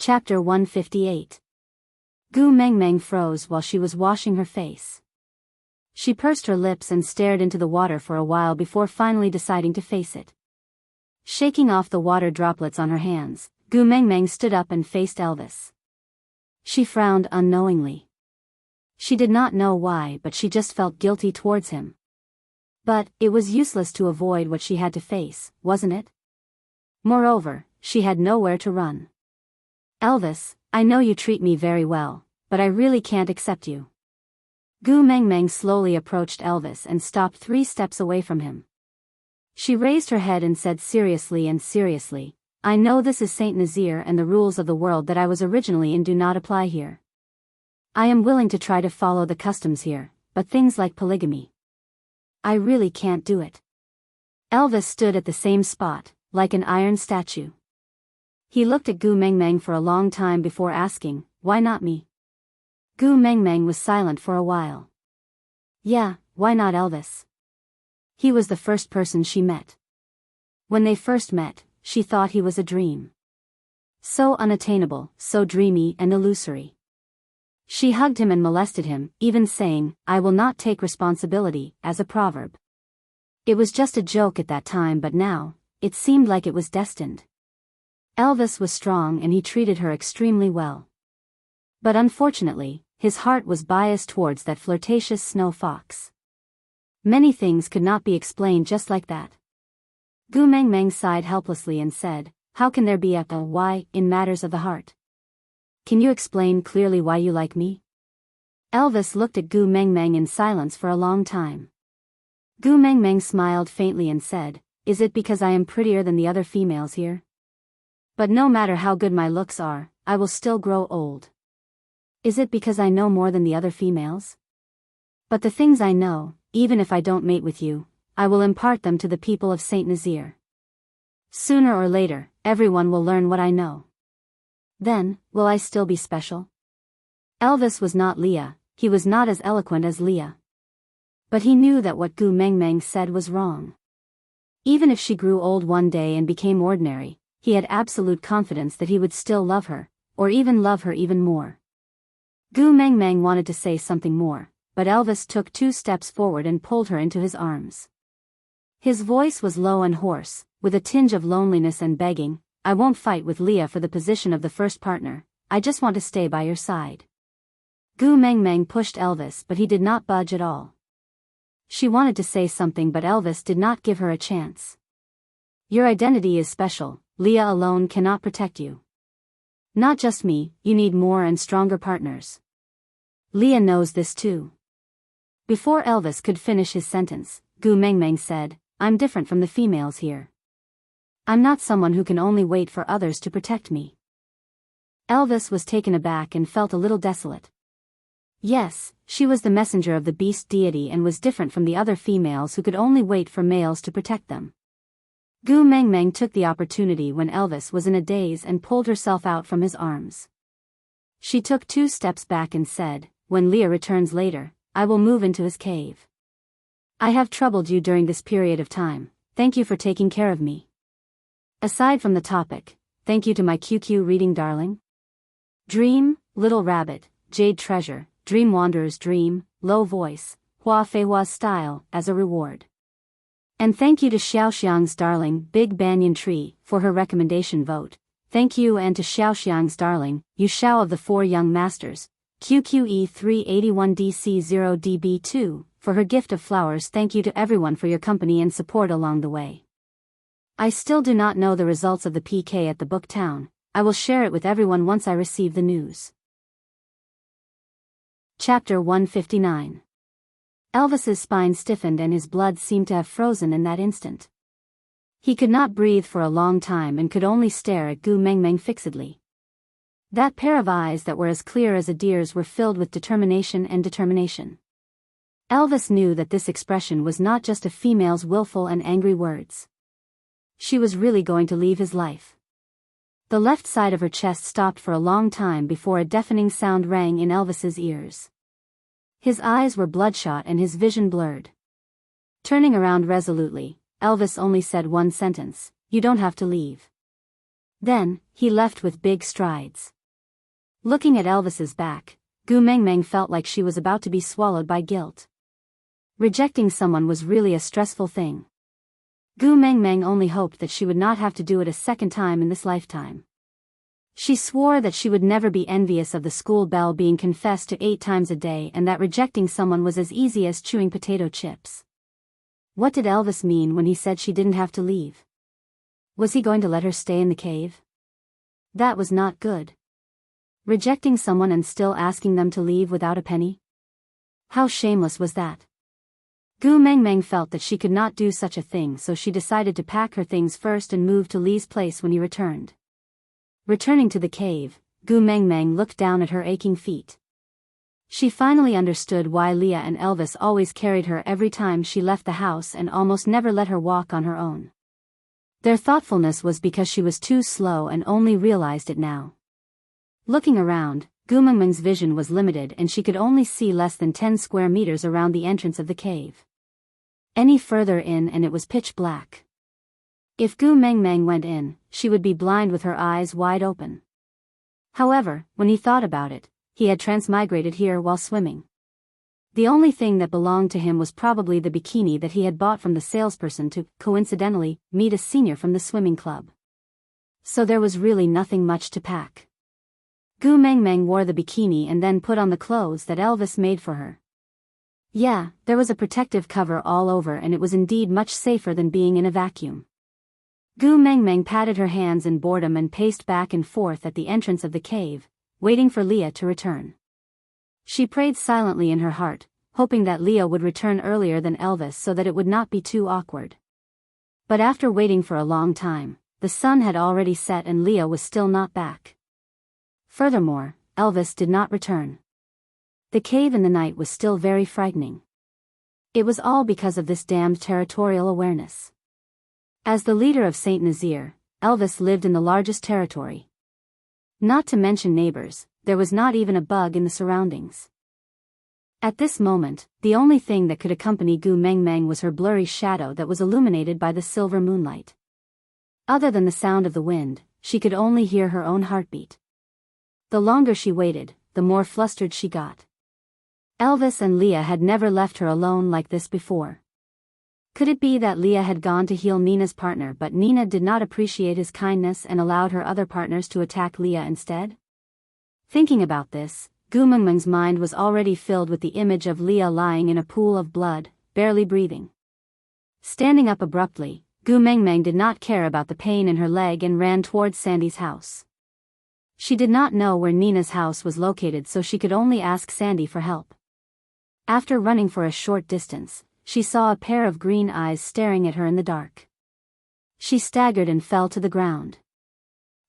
Chapter 158. Gu Mengmeng froze while she was washing her face. She pursed her lips and stared into the water for a while before finally deciding to face it. Shaking off the water droplets on her hands, Gu Mengmeng stood up and faced Elvis. She frowned unknowingly. She did not know why, but she just felt guilty towards him. But it was useless to avoid what she had to face, wasn't it? Moreover, she had nowhere to run. Elvis, I know you treat me very well, but I really can't accept you. Gu Mengmeng slowly approached Elvis and stopped 3 steps away from him. She raised her head and said seriously, I know this is Saint Nazir and the rules of the world that I was originally in do not apply here. I am willing to try to follow the customs here, but things like polygamy, I really can't do it. Elvis stood at the same spot, like an iron statue. He looked at Gu Mengmeng for a long time before asking, why not me? Gu Mengmeng was silent for a while. Yeah, why not Elvis? He was the first person she met. When they first met, she thought he was a dream. So unattainable, so dreamy and illusory. She hugged him and molested him, even saying, I will not take responsibility, as a proverb. It was just a joke at that time, but now, it seemed like it was destined. Elvis was strong and he treated her extremely well. But unfortunately, his heart was biased towards that flirtatious snow fox. Many things could not be explained just like that. Gu Mengmeng sighed helplessly and said, how can there be a why in matters of the heart? Can you explain clearly why you like me? Elvis looked at Gu Mengmeng in silence for a long time. Gu Mengmeng smiled faintly and said, is it because I am prettier than the other females here? But no matter how good my looks are, I will still grow old. Is it because I know more than the other females? But the things I know, even if I don't mate with you, I will impart them to the people of Saint Nazir. Sooner or later, everyone will learn what I know. Then, will I still be special? Elvis was not Leah, he was not as eloquent as Leah. But he knew that what Gu Mengmeng said was wrong. Even if she grew old one day and became ordinary, he had absolute confidence that he would still love her, or even love her even more. Gu Mengmeng wanted to say something more, but Elvis took 2 steps forward and pulled her into his arms. His voice was low and hoarse, with a tinge of loneliness and begging, I won't fight with Leah for the position of the first partner, I just want to stay by your side. Gu Mengmeng pushed Elvis, but he did not budge at all. She wanted to say something, but Elvis did not give her a chance. Your identity is special, Leah alone cannot protect you. Not just me, you need more and stronger partners. Leah knows this too. Before Elvis could finish his sentence, Gu Mengmeng said, I'm different from the females here. I'm not someone who can only wait for others to protect me. Elvis was taken aback and felt a little desolate. Yes, she was the messenger of the beast deity and was different from the other females who could only wait for males to protect them. Gu Mengmeng took the opportunity when Elvis was in a daze and pulled herself out from his arms. She took 2 steps back and said, when Leah returns later, I will move into his cave. I have troubled you during this period of time, thank you for taking care of me. Aside from the topic, thank you to my QQ reading darling. Dream, Little Rabbit, Jade Treasure, Dream Wanderer's Dream, Low Voice, Hua Feihua's Style, as a reward. And thank you to Xiaoxiang's darling, Big Banyan Tree, for her recommendation vote. Thank you and to Xiaoxiang's darling, Yu Xiao of the 4 Young Masters, QQE381DC0DB2, for her gift of flowers. Thank you to everyone for your company and support along the way. I still do not know the results of the PK at the Book Town. I will share it with everyone once I receive the news. Chapter 159. Elvis's spine stiffened and his blood seemed to have frozen in that instant. He could not breathe for a long time and could only stare at Gu Mengmeng fixedly. That pair of eyes that were as clear as a deer's were filled with determination and determination. Elvis knew that this expression was not just a female's willful and angry words. She was really going to leave his life. The left side of her chest stopped for a long time before a deafening sound rang in Elvis's ears. His eyes were bloodshot and his vision blurred. Turning around resolutely, Elvis only said 1 sentence, you don't have to leave. Then, he left with big strides. Looking at Elvis's back, Gu Mengmeng felt like she was about to be swallowed by guilt. Rejecting someone was really a stressful thing. Gu Mengmeng only hoped that she would not have to do it a second time in this lifetime. She swore that she would never be envious of the school bell being confessed to 8 times a day and that rejecting someone was as easy as chewing potato chips. What did Elvis mean when he said she didn't have to leave? Was he going to let her stay in the cave? That was not good. Rejecting someone and still asking them to leave without a penny? How shameless was that? Gu Mengmeng felt that she could not do such a thing, so she decided to pack her things first and move to Li's place when he returned. Returning to the cave, Gu Mengmeng looked down at her aching feet. She finally understood why Leah and Elvis always carried her every time she left the house and almost never let her walk on her own. Their thoughtfulness was because she was too slow and only realized it now. Looking around, Gu Mengmeng's vision was limited and she could only see less than 10 square meters around the entrance of the cave. Any further in and it was pitch black. If Gu Mengmeng went in, she would be blind with her eyes wide open. However, when he thought about it, he had transmigrated here while swimming. The only thing that belonged to him was probably the bikini that he had bought from the salesperson to, coincidentally, meet a senior from the swimming club. So there was really nothing much to pack. Gu Mengmeng wore the bikini and then put on the clothes that Elvis made for her. Yeah, there was a protective cover all over and it was indeed much safer than being in a vacuum. Gu Mengmeng patted her hands in boredom and paced back and forth at the entrance of the cave, waiting for Leah to return. She prayed silently in her heart, hoping that Leah would return earlier than Elvis so that it would not be too awkward. But after waiting for a long time, the sun had already set and Leah was still not back. Furthermore, Elvis did not return. The cave in the night was still very frightening. It was all because of this damned territorial awareness. As the leader of Saint Nazaire, Elvis lived in the largest territory. Not to mention neighbors, there was not even a bug in the surroundings. At this moment, the only thing that could accompany Gu Mengmeng was her blurry shadow that was illuminated by the silver moonlight. Other than the sound of the wind, she could only hear her own heartbeat. The longer she waited, the more flustered she got. Elvis and Leah had never left her alone like this before. Could it be that Leah had gone to heal Nina's partner but Nina did not appreciate his kindness and allowed her other partners to attack Leah instead? Thinking about this, Gu Mengmeng's mind was already filled with the image of Leah lying in a pool of blood, barely breathing. Standing up abruptly, Gu Mengmeng did not care about the pain in her leg and ran towards Sandy's house. She did not know where Nina's house was located, so she could only ask Sandy for help. After running for a short distance, she saw a pair of green eyes staring at her in the dark. She staggered and fell to the ground.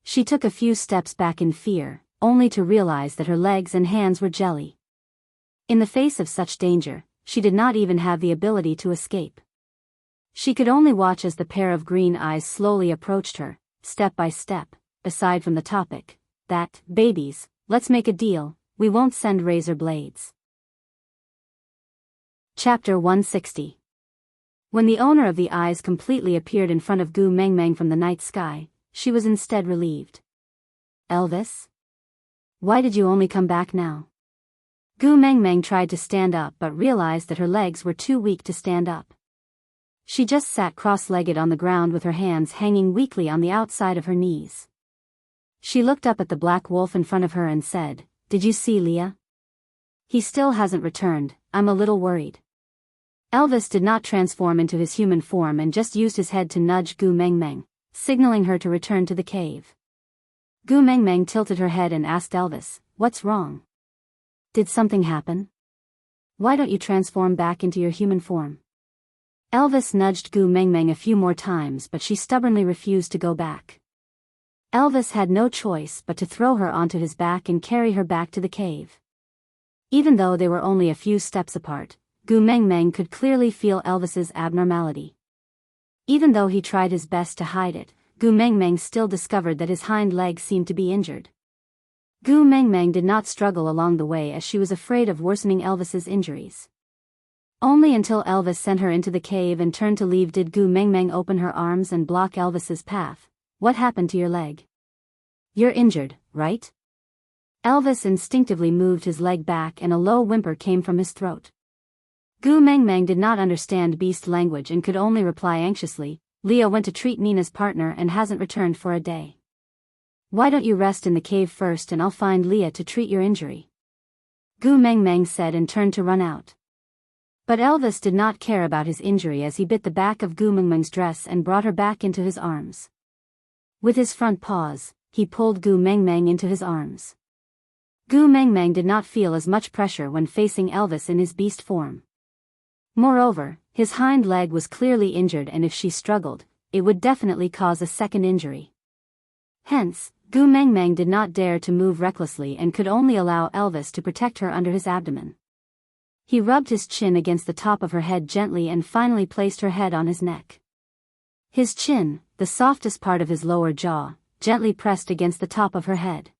She took a few steps back in fear, only to realize that her legs and hands were jelly. In the face of such danger, she did not even have the ability to escape. She could only watch as the pair of green eyes slowly approached her, step by step. Aside from the topic, that, babies, let's make a deal, we won't send razor blades. Chapter 160. When the owner of the eyes completely appeared in front of Gu Mengmeng from the night sky, she was instead relieved. Elvis? Why did you only come back now? Gu Mengmeng tried to stand up but realized that her legs were too weak to stand up. She just sat cross-legged on the ground with her hands hanging weakly on the outside of her knees. She looked up at the black wolf in front of her and said, "Did you see Leah? He still hasn't returned, I'm a little worried." Elvis did not transform into his human form and just used his head to nudge Gu Mengmeng, signaling her to return to the cave. Gu Mengmeng tilted her head and asked Elvis, "What's wrong? Did something happen? Why don't you transform back into your human form?" Elvis nudged Gu Mengmeng a few more times but she stubbornly refused to go back. Elvis had no choice but to throw her onto his back and carry her back to the cave. Even though they were only a few steps apart, Gu Mengmeng could clearly feel Elvis's abnormality. Even though he tried his best to hide it, Gu Mengmeng still discovered that his hind leg seemed to be injured. Gu Mengmeng did not struggle along the way as she was afraid of worsening Elvis's injuries. Only until Elvis sent her into the cave and turned to leave did Gu Mengmeng open her arms and block Elvis's path. "What happened to your leg? You're injured, right?" Elvis instinctively moved his leg back and a low whimper came from his throat. Gu Mengmeng did not understand beast language and could only reply anxiously, "Leah went to treat Nina's partner and hasn't returned for a day. Why don't you rest in the cave first and I'll find Leah to treat your injury?" Gu Mengmeng said and turned to run out. But Elvis did not care about his injury as he bit the back of Gu Mengmeng's dress and brought her back into his arms. With his front paws, he pulled Gu Mengmeng into his arms. Gu Mengmeng did not feel as much pressure when facing Elvis in his beast form. Moreover, his hind leg was clearly injured and if she struggled, it would definitely cause a second injury. Hence, Gu Mengmeng did not dare to move recklessly and could only allow Elvis to protect her under his abdomen. He rubbed his chin against the top of her head gently and finally placed her head on his neck. His chin, the softest part of his lower jaw, gently pressed against the top of her head.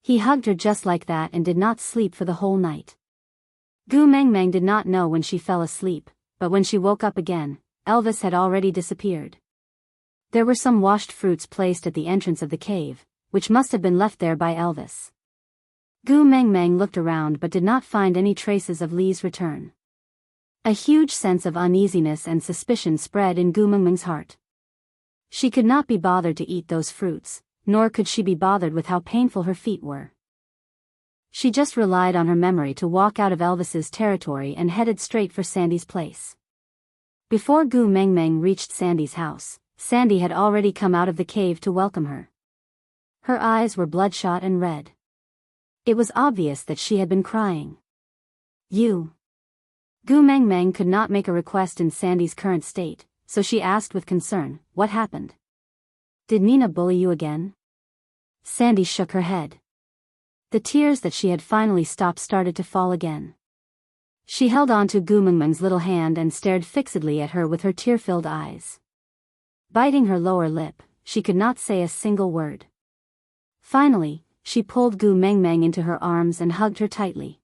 He hugged her just like that and did not sleep for the whole night. Gu Mengmeng did not know when she fell asleep, but when she woke up again, Elvis had already disappeared. There were some washed fruits placed at the entrance of the cave, which must have been left there by Elvis. Gu Mengmeng looked around but did not find any traces of Li's return. A huge sense of uneasiness and suspicion spread in Gu Mengmeng's heart. She could not be bothered to eat those fruits, nor could she be bothered with how painful her feet were. She just relied on her memory to walk out of Elvis's territory and headed straight for Sandy's place. Before Gu Mengmeng reached Sandy's house, Sandy had already come out of the cave to welcome her. Her eyes were bloodshot and red. It was obvious that she had been crying. "You." Gu Mengmeng could not make a request in Sandy's current state, so she asked with concern, "What happened? Did Nina bully you again?" Sandy shook her head. The tears that she had finally stopped started to fall again. She held on to Gu Mengmeng's little hand and stared fixedly at her with her tear-filled eyes. Biting her lower lip, she could not say a single word. Finally, she pulled Gu Mengmeng into her arms and hugged her tightly.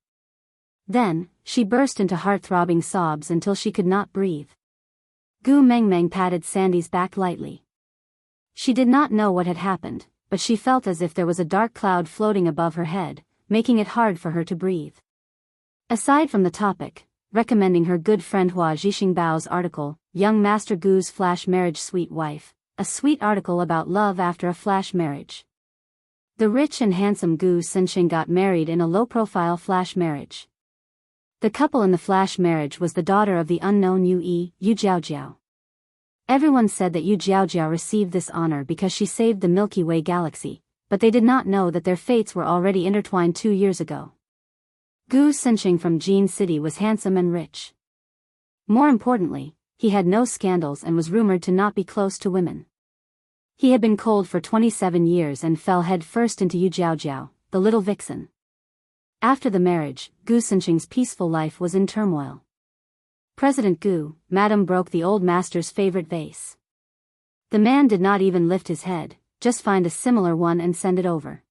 Then, she burst into heart-throbbing sobs until she could not breathe. Gu Mengmeng patted Sandy's back lightly. She did not know what had happened, but she felt as if there was a dark cloud floating above her head, making it hard for her to breathe. Aside from the topic, recommending her good friend Hua Zhixingbao's article, Young Master Gu's Flash Marriage Sweet Wife, a sweet article about love after a flash marriage. The rich and handsome Gu Senxing got married in a low-profile flash marriage. The couple in the flash marriage was the daughter of the unknown Yu Jiaojiao. Everyone said that Yu Jiaojiao received this honor because she saved the Milky Way galaxy, but they did not know that their fates were already intertwined 2 years ago. Gu Senxing from Jin City was handsome and rich. More importantly, he had no scandals and was rumored to not be close to women. He had been cold for 27 years and fell head first into Yu Jiaojiao, the little vixen. After the marriage, Gu Senxing's peaceful life was in turmoil. President Gu, Madam broke the old master's favorite vase. The man did not even lift his head, just find a similar one and send it over.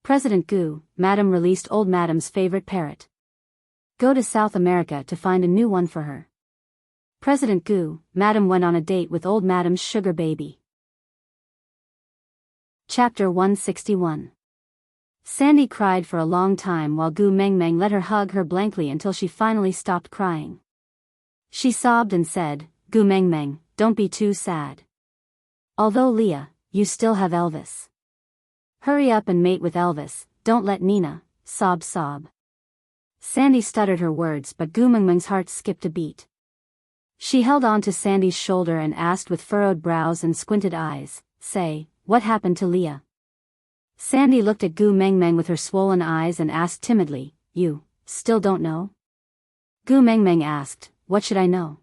President Gu, Madam released old Madam's favorite parrot. Go to South America to find a new one for her. President Gu, Madam went on a date with old Madam's sugar baby. Chapter 161. Sandy cried for a long time while Gu Mengmeng let her hug her blankly until she finally stopped crying. She sobbed and said, "Gu Mengmeng, don't be too sad. Although Leah, you still have Elvis. Hurry up and mate with Elvis, don't let Nina, sob." Sandy stuttered her words but Gu Mengmeng's heart skipped a beat. She held on to Sandy's shoulder and asked with furrowed brows and squinted eyes, "Say, what happened to Leah?" Sandy looked at Gu Mengmeng with her swollen eyes and asked timidly, "You still don't know?" Gu Mengmeng asked, "What should I know?"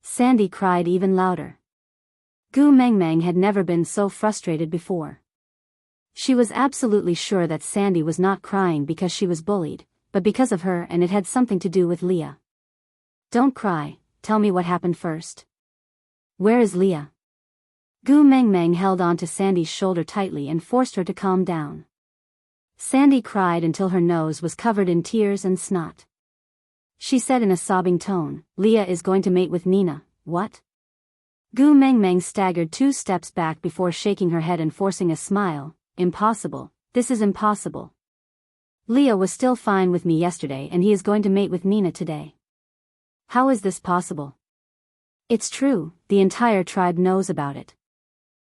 Sandy cried even louder. Gu Mengmeng had never been so frustrated before. She was absolutely sure that Sandy was not crying because she was bullied, but because of her and it had something to do with Leah. "Don't cry, tell me what happened first. Where is Leah?" Gu Mengmeng held on to Sandy's shoulder tightly and forced her to calm down. Sandy cried until her nose was covered in tears and snot. She said in a sobbing tone, "Leah is going to mate with Nina, what?" Gu Mengmeng staggered 2 steps back before shaking her head and forcing a smile, "Impossible, This is impossible. Leah was still fine with me yesterday and he is going to mate with Nina today. How is this possible? It's true, the entire tribe knows about it.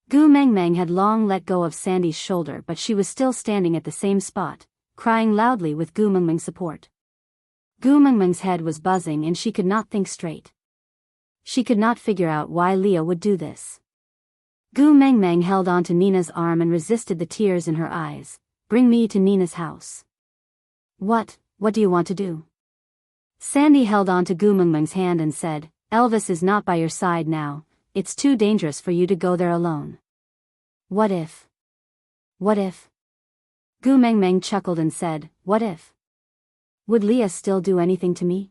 Gu Mengmeng had long let go of Sandy's shoulder, but she was still standing at the same spot, crying loudly with Gu Mengmeng's support. Gu Mengmeng's head was buzzing and she could not think straight. She could not figure out why Leah would do this. Gu Mengmeng held onto Nina's arm and resisted the tears in her eyes. Bring me to Nina's house. What do you want to do? Sandy held onto Gu Mengmeng's hand and said, Elvis is not by your side now, it's too dangerous for you to go there alone. What if? Gu Mengmeng chuckled and said, what if? Would Leah still do anything to me?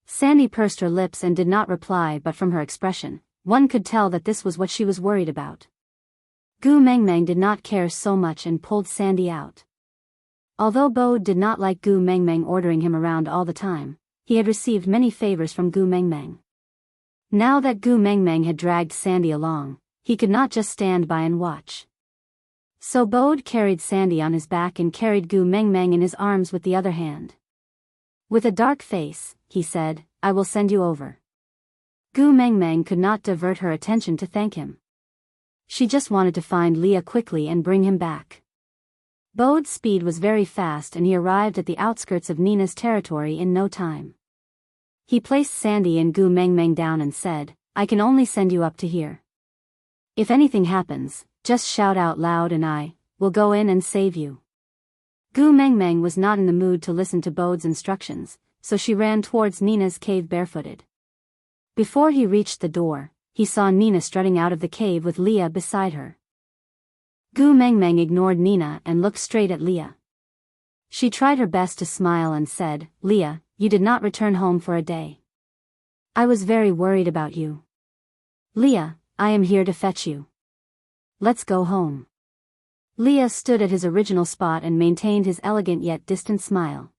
Sandy pursed her lips and did not reply, but from her expression, one could tell that this was what she was worried about. Gu Mengmeng did not care so much and pulled Sandy out. Although Bode did not like Gu Mengmeng ordering him around all the time, he had received many favors from Gu Mengmeng. Now that Gu Mengmeng had dragged Sandy along, he could not just stand by and watch. So Bode carried Sandy on his back and carried Gu Mengmeng in his arms with the other hand. With a dark face, he said, I will send you over. Gu Mengmeng could not divert her attention to thank him. She just wanted to find Leah quickly and bring him back. Bode's speed was very fast and he arrived at the outskirts of Nina's territory in no time. He placed Sandy and Gu Mengmeng down and said, I can only send you up to here. If anything happens, just shout out loud and I will go in and save you. Gu Mengmeng was not in the mood to listen to Bode's instructions, so she ran towards Nina's cave barefooted. Before he reached the door, he saw Nina strutting out of the cave with Leah beside her. Gu Mengmeng ignored Nina and looked straight at Leah. She tried her best to smile and said, Leah, you did not return home for a day. I was very worried about you. Leah, I am here to fetch you. Let's go home. Leah stood at his original spot and maintained his elegant yet distant smile.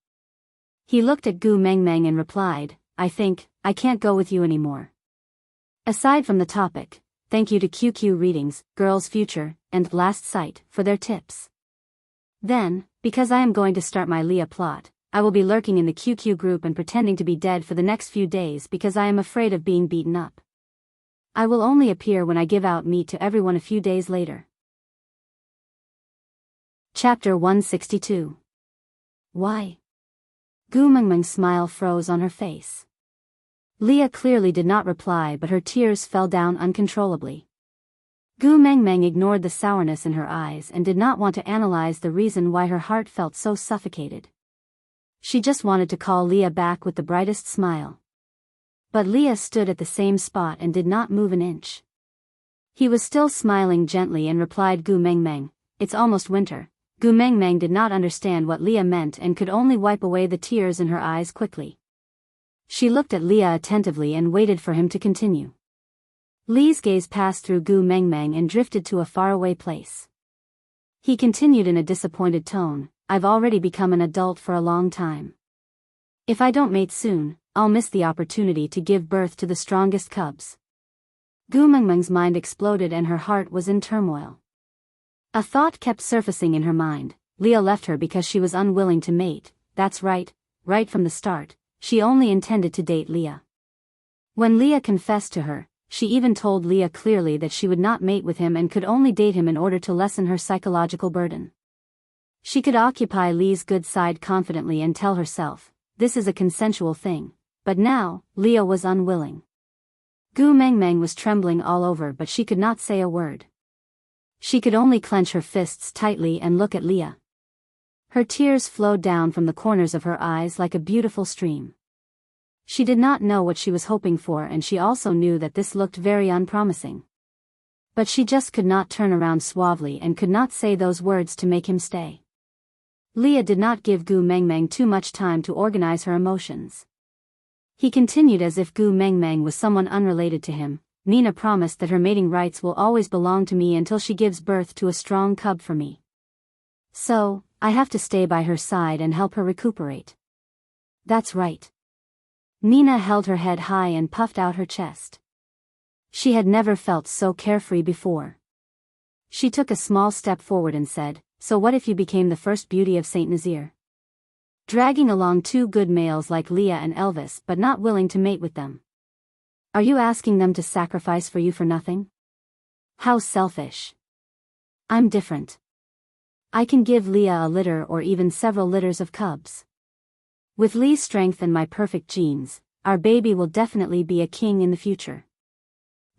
He looked at Gu Mengmeng and replied, I think, I can't go with you anymore. Aside from the topic, thank you to QQ Readings, Girls Future, and Last Sight for their tips. Then, because I am going to start my Leah plot, I will be lurking in the QQ group and pretending to be dead for the next few days because I am afraid of being beaten up. I will only appear when I give out meat to everyone a few days later. Chapter 162. Why? Gu Mengmeng's smile froze on her face. Leah clearly did not reply, but her tears fell down uncontrollably. Gu Mengmeng ignored the sourness in her eyes and did not want to analyze the reason why her heart felt so suffocated. She just wanted to call Leah back with the brightest smile. But Leah stood at the same spot and did not move an inch. He was still smiling gently and replied, Gu Mengmeng, it's almost winter. Gu Mengmeng did not understand what Leah meant and could only wipe away the tears in her eyes quickly. She looked at Leah attentively and waited for him to continue. Lee's gaze passed through Gu Mengmeng and drifted to a faraway place. He continued in a disappointed tone, I've already become an adult for a long time. If I don't mate soon, I'll miss the opportunity to give birth to the strongest cubs. Gu Mengmeng's mind exploded and her heart was in turmoil. A thought kept surfacing in her mind, Leah left her because she was unwilling to mate. That's right from the start, she only intended to date Leah. When Leah confessed to her, she even told Leah clearly that she would not mate with him and could only date him in order to lessen her psychological burden. She could occupy Lee's good side confidently and tell herself, this is a consensual thing, but now, Leah was unwilling. Gu Mengmeng was trembling all over, but she could not say a word. She could only clench her fists tightly and look at Leah. Her tears flowed down from the corners of her eyes like a beautiful stream. She did not know what she was hoping for, and she also knew that this looked very unpromising. But she just could not turn around suavely and could not say those words to make him stay. Leah did not give Gu Mengmeng too much time to organize her emotions. He continued as if Gu Mengmeng was someone unrelated to him, Nina promised that her mating rights will always belong to me until she gives birth to a strong cub for me. So, I have to stay by her side and help her recuperate. That's right. Nina held her head high and puffed out her chest. She had never felt so carefree before. She took a small step forward and said, so what if you became the first beauty of Saint Nazaire? Dragging along two good males like Leah and Elvis but not willing to mate with them. Are you asking them to sacrifice for you for nothing? How selfish. I'm different. I can give Leah a litter or even several litters of cubs. With Lee's strength and my perfect genes, our baby will definitely be a king in the future.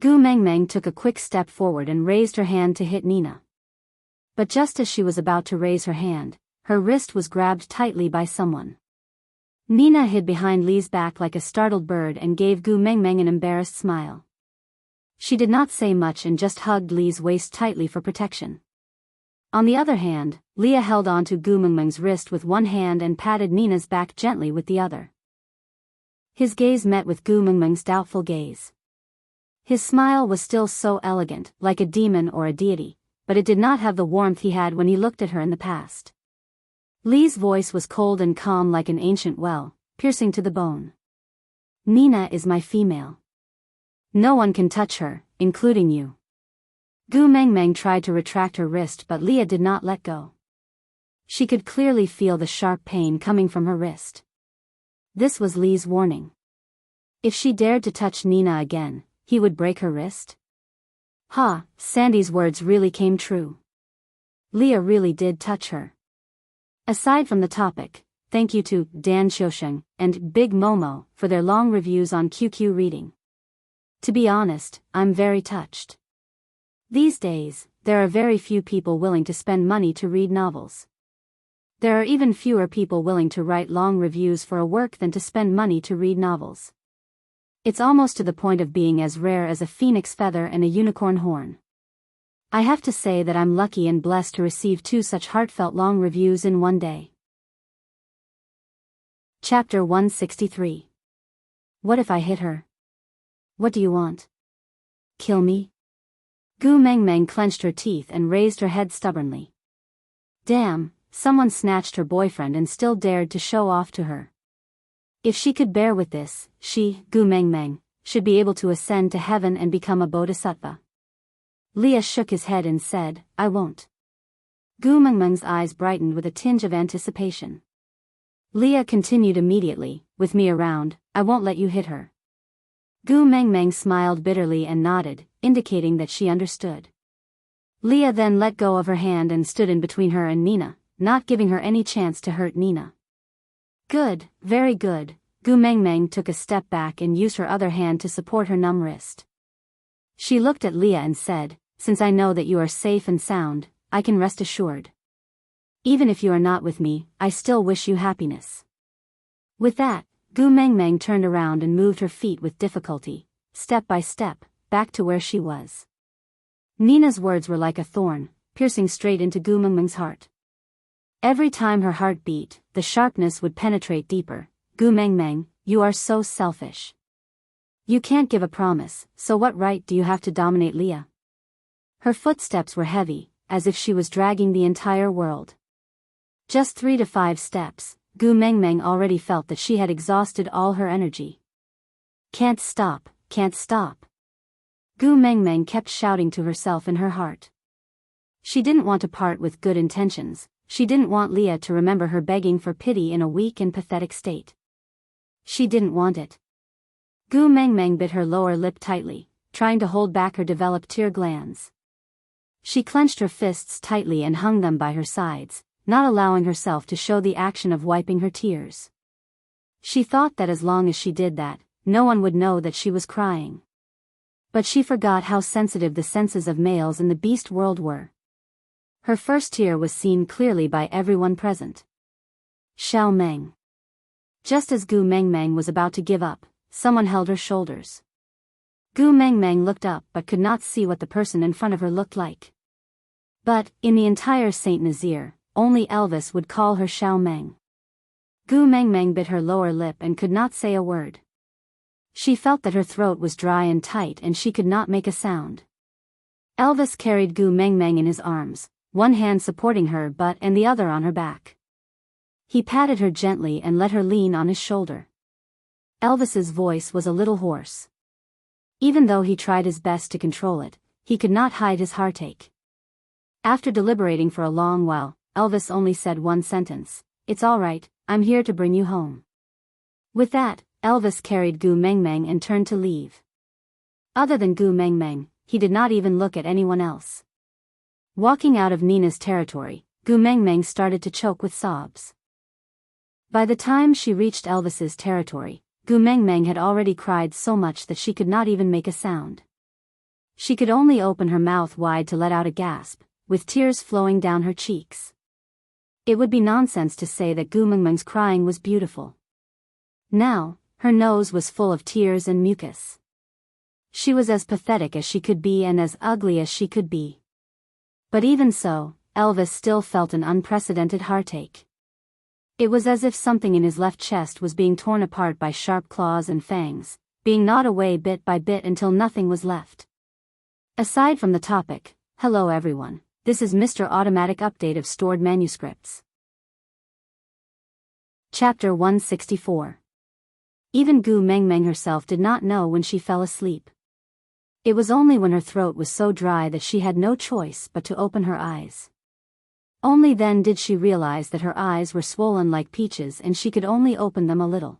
Gu Mengmeng took a quick step forward and raised her hand to hit Nina. But just as she was about to raise her hand, her wrist was grabbed tightly by someone. Nina hid behind Lee's back like a startled bird and gave Gu Mengmeng an embarrassed smile. She did not say much and just hugged Lee's waist tightly for protection. On the other hand, Leah held onto Gu Mengmeng's wrist with one hand and patted Nina's back gently with the other. His gaze met with Gu Mengmeng's doubtful gaze. His smile was still so elegant, like a demon or a deity, but it did not have the warmth he had when he looked at her in the past. Lee's voice was cold and calm like an ancient well, piercing to the bone. Nina is my female. No one can touch her, including you. Gu Mengmeng tried to retract her wrist but Leah did not let go. She could clearly feel the sharp pain coming from her wrist. This was Lee's warning. If she dared to touch Nina again, he would break her wrist? Sandy's words really came true. Leah really did touch her. Aside from the topic, thank you to Dan Xiusheng and Big Momo for their long reviews on QQ reading. To be honest, I'm very touched. These days, there are very few people willing to spend money to read novels. There are even fewer people willing to write long reviews for a work than to spend money to read novels. It's almost to the point of being as rare as a phoenix feather and a unicorn horn. I have to say that I'm lucky and blessed to receive 2 such heartfelt long reviews in one day. Chapter 163. What if I hit her? What do you want? Kill me? Gu Mengmeng clenched her teeth and raised her head stubbornly. Damn, someone snatched her boyfriend and still dared to show off to her. If she could bear with this, she, Gu Mengmeng, should be able to ascend to heaven and become a bodhisattva. Leah shook his head and said, I won't. Gu Mengmeng's eyes brightened with a tinge of anticipation. Leah continued immediately, with me around, I won't let you hit her. Gu Mengmeng smiled bitterly and nodded, indicating that she understood. Leah then let go of her hand and stood in between her and Nina, not giving her any chance to hurt Nina. Good, very good. Gu Mengmeng took a step back and used her other hand to support her numb wrist. She looked at Leah and said, since I know that you are safe and sound, I can rest assured. Even if you are not with me, I still wish you happiness. With that, Gu Mengmeng turned around and moved her feet with difficulty, step by step, back to where she was. Nina's words were like a thorn, piercing straight into Gu Mengmeng's heart. Every time her heart beat, the sharpness would penetrate deeper. Gu Mengmeng, you are so selfish. You can't give a promise, so what right do you have to dominate Leah? Her footsteps were heavy, as if she was dragging the entire world. Just 3 to 5 steps, Gu Mengmeng already felt that she had exhausted all her energy. Can't stop, can't stop. Gu Mengmeng kept shouting to herself in her heart. She didn't want to part with good intentions. She didn't want Leah to remember her begging for pity in a weak and pathetic state. She didn't want it. Gu Mengmeng bit her lower lip tightly, trying to hold back her developed tear glands. She clenched her fists tightly and hung them by her sides, not allowing herself to show the action of wiping her tears. She thought that as long as she did that, no one would know that she was crying. But she forgot how sensitive the senses of males in the beast world were. Her first tear was seen clearly by everyone present. Xiao Meng. Just as Gu Mengmeng was about to give up, someone held her shoulders. Gu Mengmeng looked up but could not see what the person in front of her looked like. But, in the entire Saint Nazaire, only Elvis would call her Xiao Meng. Gu Mengmeng bit her lower lip and could not say a word. She felt that her throat was dry and tight and she could not make a sound. Elvis carried Gu Mengmeng in his arms, one hand supporting her butt and the other on her back. He patted her gently and let her lean on his shoulder. Elvis's voice was a little hoarse. Even though he tried his best to control it, he could not hide his heartache. After deliberating for a long while, Elvis only said one sentence. It's all right, I'm here to bring you home. With that, Elvis carried Gu Mengmeng and turned to leave. Other than Gu Mengmeng, he did not even look at anyone else. Walking out of Nina's territory, Gu Mengmeng started to choke with sobs. By the time she reached Elvis's territory, Gu Mengmeng had already cried so much that she could not even make a sound. She could only open her mouth wide to let out a gasp, with tears flowing down her cheeks. It would be nonsense to say that Gu Mengmeng's crying was beautiful. Now, her nose was full of tears and mucus. She was as pathetic as she could be and as ugly as she could be. But even so, Elvis still felt an unprecedented heartache. It was as if something in his left chest was being torn apart by sharp claws and fangs, being gnawed away bit by bit until nothing was left. Aside from the topic, hello everyone, this is Mr. Automatic Update of Stored Manuscripts. Chapter 164. Even Gu Mengmeng herself did not know when she fell asleep. It was only when her throat was so dry that she had no choice but to open her eyes. Only then did she realize that her eyes were swollen like peaches and she could only open them a little.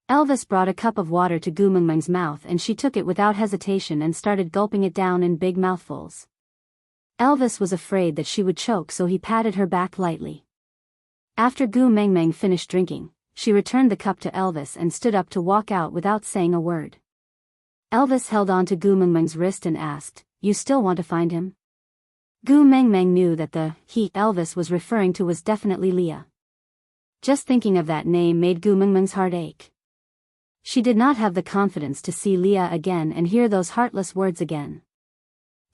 Elvis brought a cup of water to Gu Mengmeng's mouth and she took it without hesitation and started gulping it down in big mouthfuls. Elvis was afraid that she would choke, so he patted her back lightly. After Gu Mengmeng finished drinking, she returned the cup to Elvis and stood up to walk out without saying a word. Elvis held on to Gu Mengmeng's wrist and asked, "You still want to find him?" Gu Mengmeng knew that the he Elvis was referring to was definitely Leah. Just thinking of that name made Gu Mengmeng's heart ache. She did not have the confidence to see Leah again and hear those heartless words again.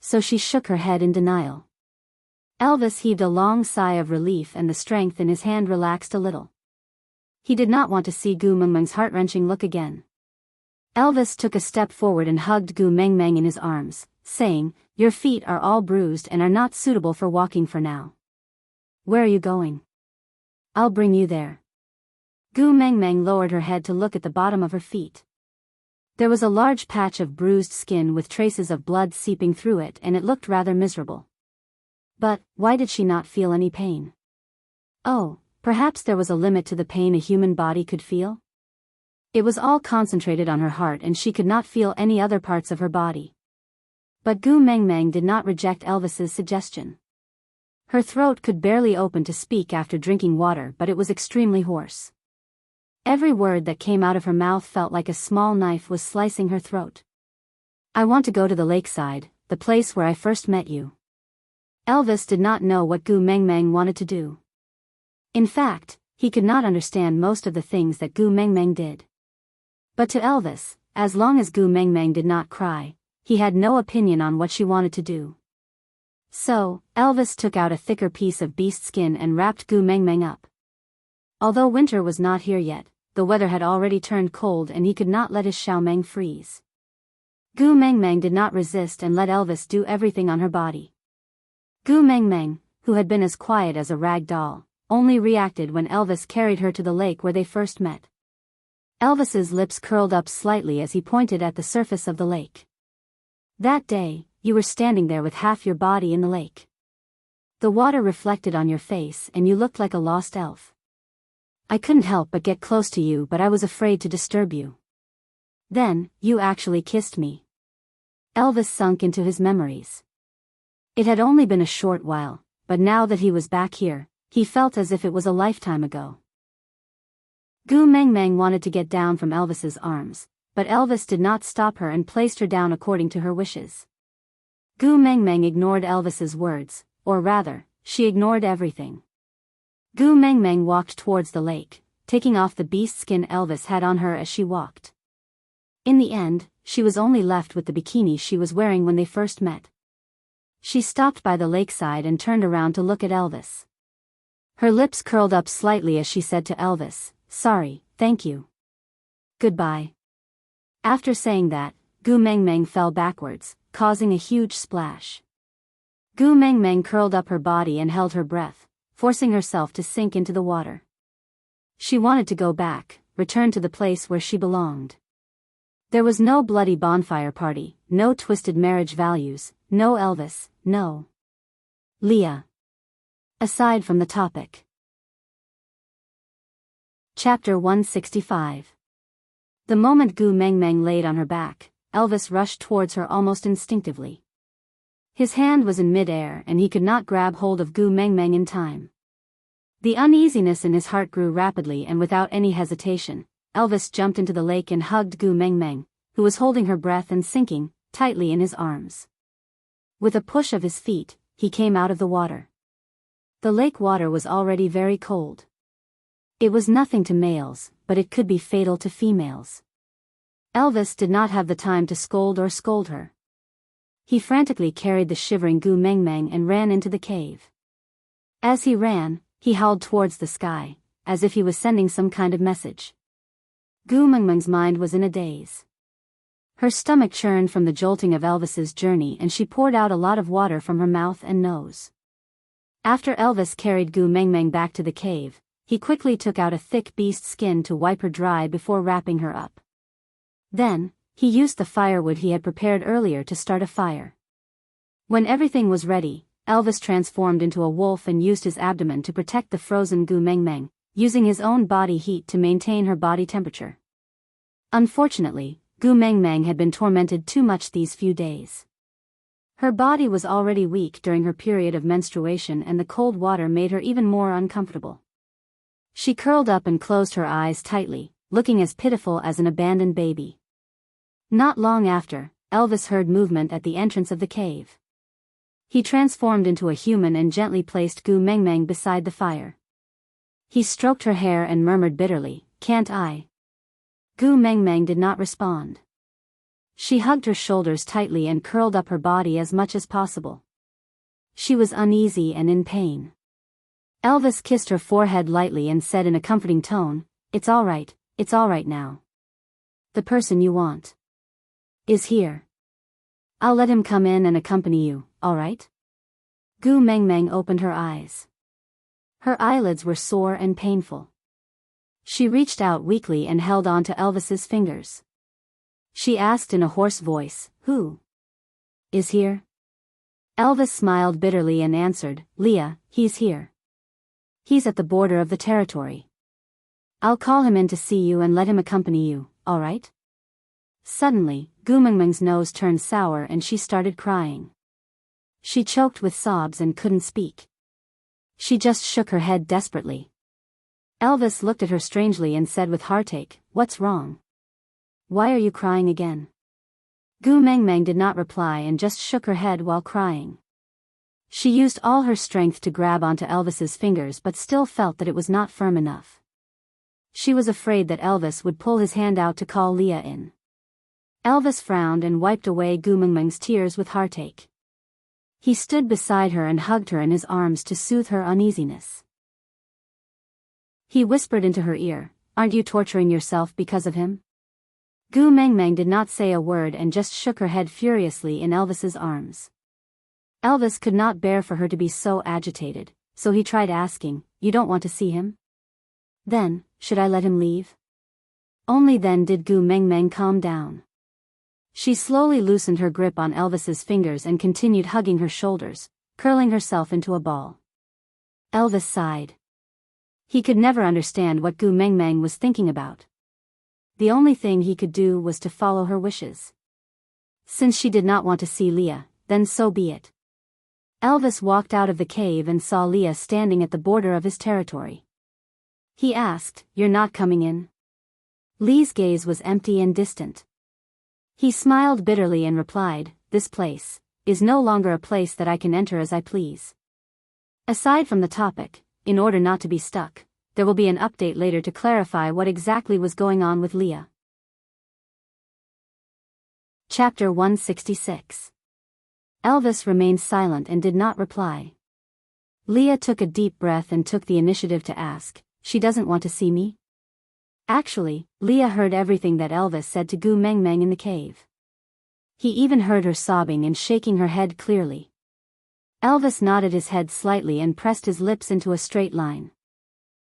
So she shook her head in denial. Elvis heaved a long sigh of relief and the strength in his hand relaxed a little. He did not want to see Gu Mengmeng's heart-wrenching look again. Elvis took a step forward and hugged Gu Mengmeng in his arms, saying, "Your feet are all bruised and are not suitable for walking for now. Where are you going?" "I'll bring you there." Gu Mengmeng lowered her head to look at the bottom of her feet. There was a large patch of bruised skin with traces of blood seeping through it and it looked rather miserable. But, why did she not feel any pain? Oh, perhaps there was a limit to the pain a human body could feel? It was all concentrated on her heart and she could not feel any other parts of her body. But Gu Mengmeng did not reject Elvis's suggestion. Her throat could barely open to speak after drinking water, but it was extremely hoarse. Every word that came out of her mouth felt like a small knife was slicing her throat. "I want to go to the lakeside, the place where I first met you." Elvis did not know what Gu Mengmeng wanted to do. In fact, he could not understand most of the things that Gu Mengmeng did. But to Elvis, as long as Gu Mengmeng did not cry, he had no opinion on what she wanted to do. So, Elvis took out a thicker piece of beast skin and wrapped Gu Mengmeng up. Although winter was not here yet, the weather had already turned cold and he could not let his Xiaomeng freeze. Gu Mengmeng did not resist and let Elvis do everything on her body. Gu Mengmeng, who had been as quiet as a rag doll, only reacted when Elvis carried her to the lake where they first met. Elvis's lips curled up slightly as he pointed at the surface of the lake. "That day, you were standing there with half your body in the lake. The water reflected on your face and you looked like a lost elf. I couldn't help but get close to you, but I was afraid to disturb you. Then, you actually kissed me." Elvis sunk into his memories. It had only been a short while, but now that he was back here, he felt as if it was a lifetime ago. Gu Mengmeng wanted to get down from Elvis's arms, but Elvis did not stop her and placed her down according to her wishes. Gu Mengmeng ignored Elvis's words, or rather, she ignored everything. Gu Mengmeng walked towards the lake, taking off the beast skin Elvis had on her as she walked. In the end, she was only left with the bikini she was wearing when they first met. She stopped by the lakeside and turned around to look at Elvis. Her lips curled up slightly as she said to Elvis, "Sorry, thank you. Goodbye." After saying that, Gu Mengmeng fell backwards, causing a huge splash. Gu Mengmeng curled up her body and held her breath, forcing herself to sink into the water. She wanted to go back, return to the place where she belonged. There was no bloody bonfire party, no twisted marriage values, no Elvis, no. Leah. Aside from the topic. Chapter 165. The moment Gu Mengmeng laid on her back, Elvis rushed towards her almost instinctively. His hand was in mid-air and he could not grab hold of Gu Mengmeng in time. The uneasiness in his heart grew rapidly, and without any hesitation, Elvis jumped into the lake and hugged Gu Mengmeng, who was holding her breath and sinking tightly in his arms. With a push of his feet, he came out of the water. The lake water was already very cold. It was nothing to males, but it could be fatal to females. Elvis did not have the time to scold her. He frantically carried the shivering Gu Mengmeng and ran into the cave. As he ran, he howled towards the sky, as if he was sending some kind of message. Gu Mengmeng's mind was in a daze. Her stomach churned from the jolting of Elvis's journey, and she poured out a lot of water from her mouth and nose. After Elvis carried Gu Mengmeng back to the cave, he quickly took out a thick beast skin to wipe her dry before wrapping her up. Then, he used the firewood he had prepared earlier to start a fire. When everything was ready, Elvis transformed into a wolf and used his abdomen to protect the frozen Gu Mengmeng, using his own body heat to maintain her body temperature. Unfortunately, Gu Mengmeng had been tormented too much these few days. Her body was already weak during her period of menstruation, and the cold water made her even more uncomfortable. She curled up and closed her eyes tightly, looking as pitiful as an abandoned baby. Not long after, Elvis heard movement at the entrance of the cave. He transformed into a human and gently placed Gu Mengmeng beside the fire. He stroked her hair and murmured bitterly, "Can't I?" Gu Mengmeng did not respond. She hugged her shoulders tightly and curled up her body as much as possible. She was uneasy and in pain. Elvis kissed her forehead lightly and said in a comforting tone, it's all right now. The person you want is here. I'll let him come in and accompany you, all right?" Gu Mengmeng opened her eyes. Her eyelids were sore and painful. She reached out weakly and held on to Elvis's fingers. She asked in a hoarse voice, "Who is here?" Elvis smiled bitterly and answered, "Leah, he's here. He's at the border of the territory. I'll call him in to see you and let him accompany you, all right?" Suddenly, Gu Mengmeng's nose turned sour and she started crying. She choked with sobs and couldn't speak. She just shook her head desperately. Elvis looked at her strangely and said with heartache, "What's wrong? Why are you crying again?" Gu Mengmeng did not reply and just shook her head while crying. She used all her strength to grab onto Elvis's fingers but still felt that it was not firm enough. She was afraid that Elvis would pull his hand out to call Leah in. Elvis frowned and wiped away Gu Mengmeng's tears with heartache. He stood beside her and hugged her in his arms to soothe her uneasiness. He whispered into her ear, "Aren't you torturing yourself because of him?" Gu Mengmeng did not say a word and just shook her head furiously in Elvis's arms. Elvis could not bear for her to be so agitated, so he tried asking, "You don't want to see him? Then, should I let him leave?" Only then did Gu Mengmeng calm down. She slowly loosened her grip on Elvis's fingers and continued hugging her shoulders, curling herself into a ball. Elvis sighed. He could never understand what Gu Mengmeng was thinking about. The only thing he could do was to follow her wishes. Since she did not want to see Leah, then so be it. Elvis walked out of the cave and saw Leah standing at the border of his territory. He asked, "You're not coming in?" Leah's gaze was empty and distant. He smiled bitterly and replied, "This place is no longer a place that I can enter as I please." Aside from the topic, in order not to be stuck, there will be an update later to clarify what exactly was going on with Leah. Chapter 166. Elvis remained silent and did not reply. Leah took a deep breath and took the initiative to ask, "She doesn't want to see me?" Actually, Leah heard everything that Elvis said to Gu Mengmeng in the cave. He even heard her sobbing and shaking her head clearly. Elvis nodded his head slightly and pressed his lips into a straight line.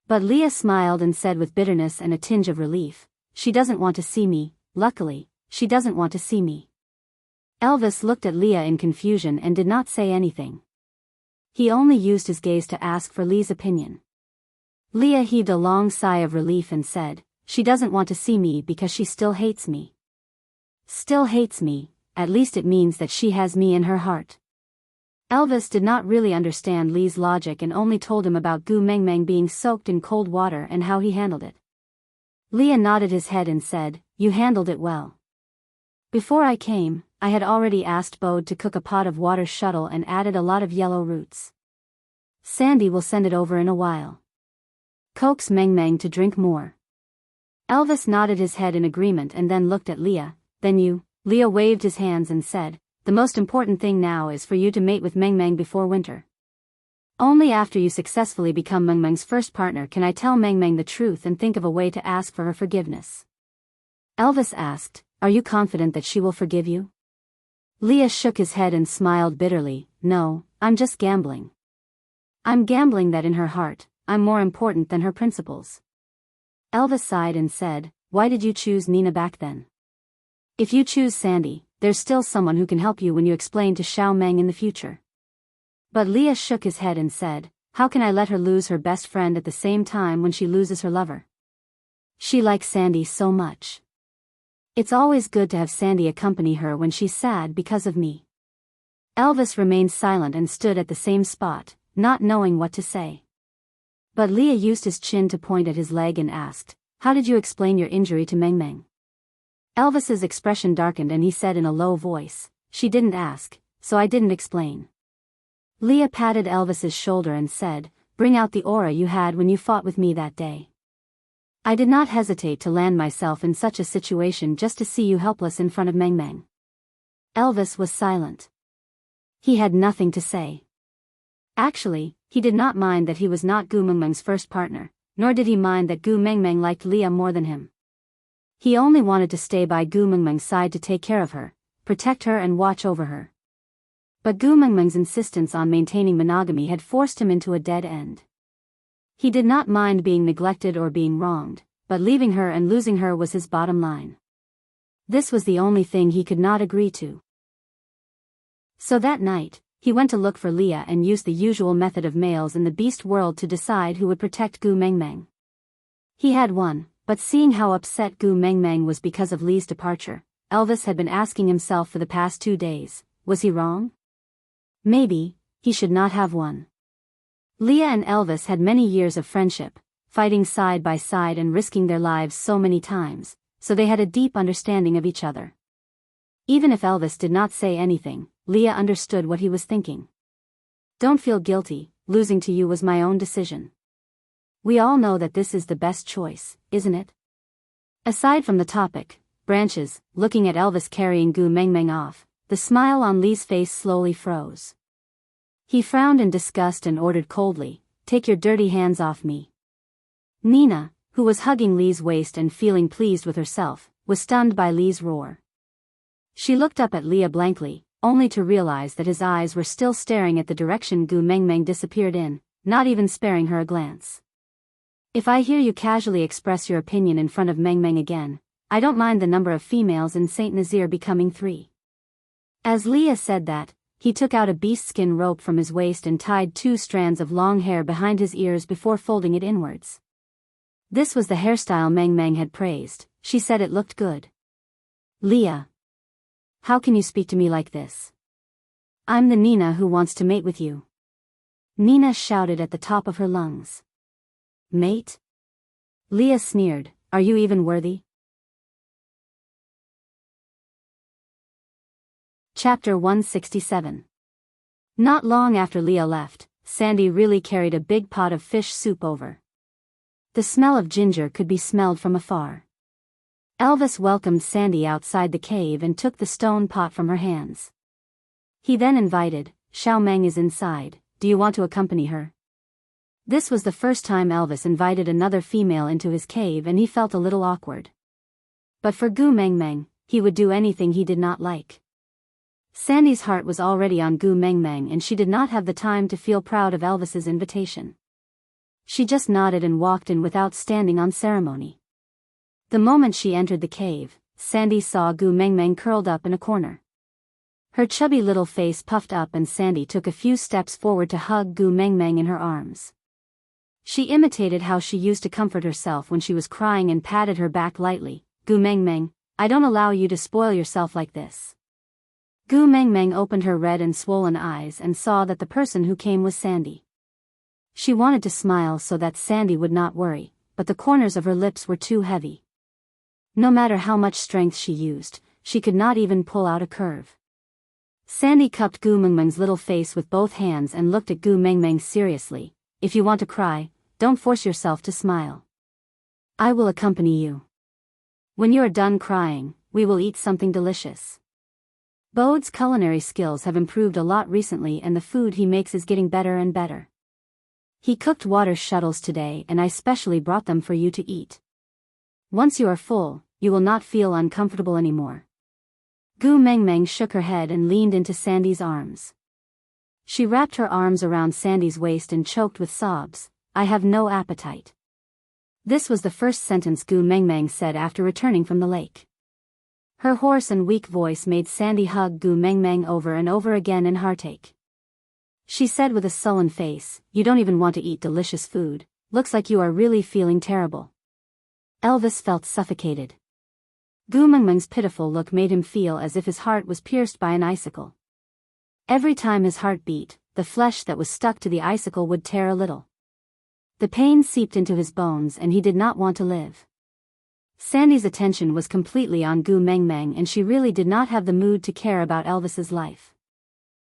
But Leah smiled and said with bitterness and a tinge of relief, "She doesn't want to see me, luckily, she doesn't want to see me." Elvis looked at Leah in confusion and did not say anything. He only used his gaze to ask for Lee's opinion. Leah heaved a long sigh of relief and said, "She doesn't want to see me because she still hates me." Still hates me, at least it means that she has me in her heart. Elvis did not really understand Lee's logic and only told him about Gu Mengmeng being soaked in cold water and how he handled it. Leah nodded his head and said, "You handled it well. Before I came, I had already asked Bode to cook a pot of water shuttle and added a lot of yellow roots. Sandy will send it over in a while. Coax Mengmeng to drink more." Elvis nodded his head in agreement and then looked at Leah. "Then you," Leah waved his hands and said, "The most important thing now is for you to mate with Mengmeng before winter. Only after you successfully become Mengmeng's first partner can I tell Mengmeng the truth and think of a way to ask for her forgiveness." Elvis asked, "Are you confident that she will forgive you?" Leah shook his head and smiled bitterly. "No, I'm just gambling. I'm gambling that in her heart, I'm more important than her principles." Elvis sighed and said, "Why did you choose Nina back then? If you choose Sandy, there's still someone who can help you when you explain to Xiao Meng in the future." But Leah shook his head and said, "How can I let her lose her best friend at the same time when she loses her lover? She likes Sandy so much. It's always good to have Sandy accompany her when she's sad because of me." Elvis remained silent and stood at the same spot, not knowing what to say. But Leah used his chin to point at his leg and asked, "How did you explain your injury to Mengmeng?" Elvis's expression darkened and he said in a low voice, "She didn't ask, so I didn't explain." Leah patted Elvis's shoulder and said, "Bring out the aura you had when you fought with me that day. I did not hesitate to land myself in such a situation just to see you helpless in front of Mengmeng." Elvis was silent. He had nothing to say. Actually, he did not mind that he was not Gu Mengmeng's first partner, nor did he mind that Gu Mengmeng liked Leah more than him. He only wanted to stay by Gu Mengmeng's side to take care of her, protect her and watch over her. But Gu Mengmeng's insistence on maintaining monogamy had forced him into a dead end. He did not mind being neglected or being wronged, but leaving her and losing her was his bottom line. This was the only thing he could not agree to. So that night, he went to look for Leah and used the usual method of males in the beast world to decide who would protect Gu Mengmeng. He had won, but seeing how upset Gu Mengmeng was because of Lee's departure, Elvis had been asking himself for the past 2 days, was he wrong? Maybe, he should not have won. Leah and Elvis had many years of friendship, fighting side by side and risking their lives so many times, so they had a deep understanding of each other. Even if Elvis did not say anything, Leah understood what he was thinking. "Don't feel guilty, losing to you was my own decision. We all know that this is the best choice, isn't it?" Aside from the topic, branches, looking at Elvis carrying Gu Mengmeng off, the smile on Lee's face slowly froze. He frowned in disgust and ordered coldly, "Take your dirty hands off me." Nina, who was hugging Lee's waist and feeling pleased with herself, was stunned by Lee's roar. She looked up at Leah blankly, only to realize that his eyes were still staring at the direction Gu Mengmeng disappeared in, not even sparing her a glance. "If I hear you casually express your opinion in front of Mengmeng again, I don't mind the number of females in Saint Nazaire becoming 3. As Leah said that, he took out a beast-skin rope from his waist and tied 2 strands of long hair behind his ears before folding it inwards. This was the hairstyle Mengmeng had praised. She said it looked good. "Leah, how can you speak to me like this? I'm the Nina who wants to mate with you." Nina shouted at the top of her lungs. "Mate?" Leah sneered, "Are you even worthy?" Chapter 167. Not long after Leah left, Sandy really carried a big pot of fish soup over. The smell of ginger could be smelled from afar. Elvis welcomed Sandy outside the cave and took the stone pot from her hands. He then invited, "Xiao Meng is inside, do you want to accompany her?" This was the first time Elvis invited another female into his cave and he felt a little awkward. But for Gu Mengmeng, he would do anything he did not like. Sandy's heart was already on Gu Mengmeng and she did not have the time to feel proud of Elvis's invitation. She just nodded and walked in without standing on ceremony. The moment she entered the cave, Sandy saw Gu Mengmeng curled up in a corner. Her chubby little face puffed up and Sandy took a few steps forward to hug Gu Mengmeng in her arms. She imitated how she used to comfort herself when she was crying and patted her back lightly. Gu Mengmeng, I don't allow you to spoil yourself like this. Gu Mengmeng opened her red and swollen eyes and saw that the person who came was Sandy. She wanted to smile so that Sandy would not worry, but the corners of her lips were too heavy. No matter how much strength she used, she could not even pull out a curve. Sandy cupped Gu Mengmeng's little face with both hands and looked at Gu Mengmeng seriously. If you want to cry, don't force yourself to smile. I will accompany you. When you are done crying, we will eat something delicious. Bode's culinary skills have improved a lot recently and the food he makes is getting better and better. He cooked water shuttles today and I specially brought them for you to eat. Once you are full, you will not feel uncomfortable anymore. Gu Mengmeng shook her head and leaned into Sandy's arms. She wrapped her arms around Sandy's waist and choked with sobs. I have no appetite. This was the first sentence Gu Mengmeng said after returning from the lake. Her hoarse and weak voice made Sandy hug Gu Mengmeng over and over again in heartache. She said with a sullen face, you don't even want to eat delicious food, looks like you are really feeling terrible. Elvis felt suffocated. Gu Mengmeng's pitiful look made him feel as if his heart was pierced by an icicle. Every time his heart beat, the flesh that was stuck to the icicle would tear a little. The pain seeped into his bones and he did not want to live. Sandy's attention was completely on Gu Mengmeng and she really did not have the mood to care about Elvis's life.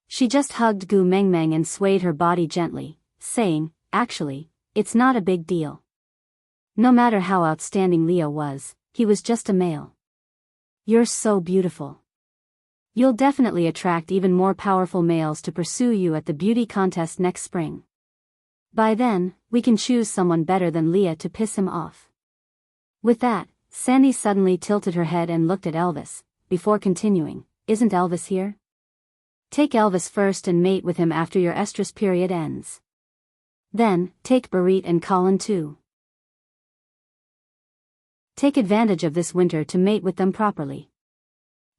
She just hugged Gu Mengmeng and swayed her body gently, saying, actually, it's not a big deal. No matter how outstanding Leah was, he was just a male. You're so beautiful. You'll definitely attract even more powerful males to pursue you at the beauty contest next spring. By then, we can choose someone better than Leah to piss him off. With that, Sandy suddenly tilted her head and looked at Elvis, before continuing, isn't Elvis here? Take Elvis first and mate with him after your estrus period ends. Then, take Barit and Colin too. Take advantage of this winter to mate with them properly.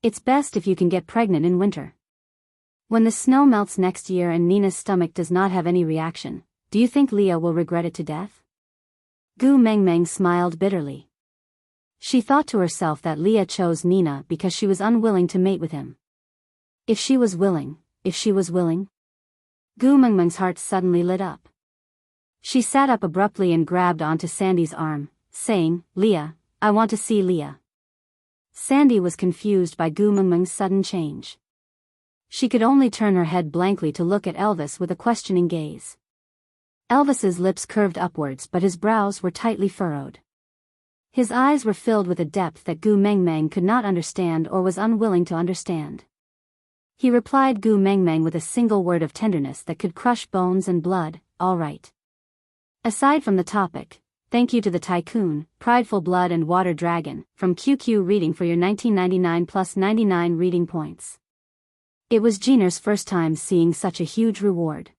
It's best if you can get pregnant in winter. When the snow melts next year and Nina's stomach does not have any reaction, do you think Leah will regret it to death? Gu Mengmeng smiled bitterly. She thought to herself that Leah chose Nina because she was unwilling to mate with him. If she was willing. Gu Mengmeng's heart suddenly lit up. She sat up abruptly and grabbed onto Sandy's arm, saying, Leah, I want to see Leah. Sandy was confused by Gu Mengmeng's sudden change. She could only turn her head blankly to look at Elvis with a questioning gaze. Elvis's lips curved upwards but his brows were tightly furrowed. His eyes were filled with a depth that Gu Mengmeng could not understand or was unwilling to understand. He replied Gu Mengmeng with a single word of tenderness that could crush bones and blood, all right. Aside from the topic, thank you to the Tycoon, Prideful Blood and Water Dragon, from QQ Reading for your 1999 plus 99 reading points. It was Gina's first time seeing such a huge reward.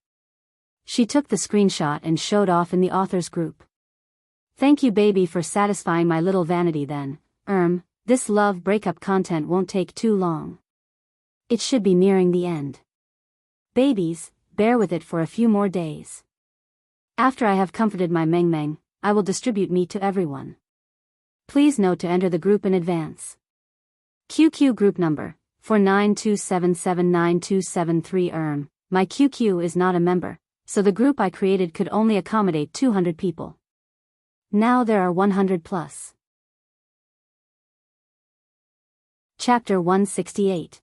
She took the screenshot and showed off in the authors group. Thank you baby for satisfying my little vanity then, this love breakup content won't take too long. It should be nearing the end. Babies, bear with it for a few more days. After I have comforted my Mengmeng, I will distribute meat to everyone. Please note to enter the group in advance. QQ group number, 4927792773 My QQ is not a member, so the group I created could only accommodate 200 people. Now there are 100 plus. Chapter 168.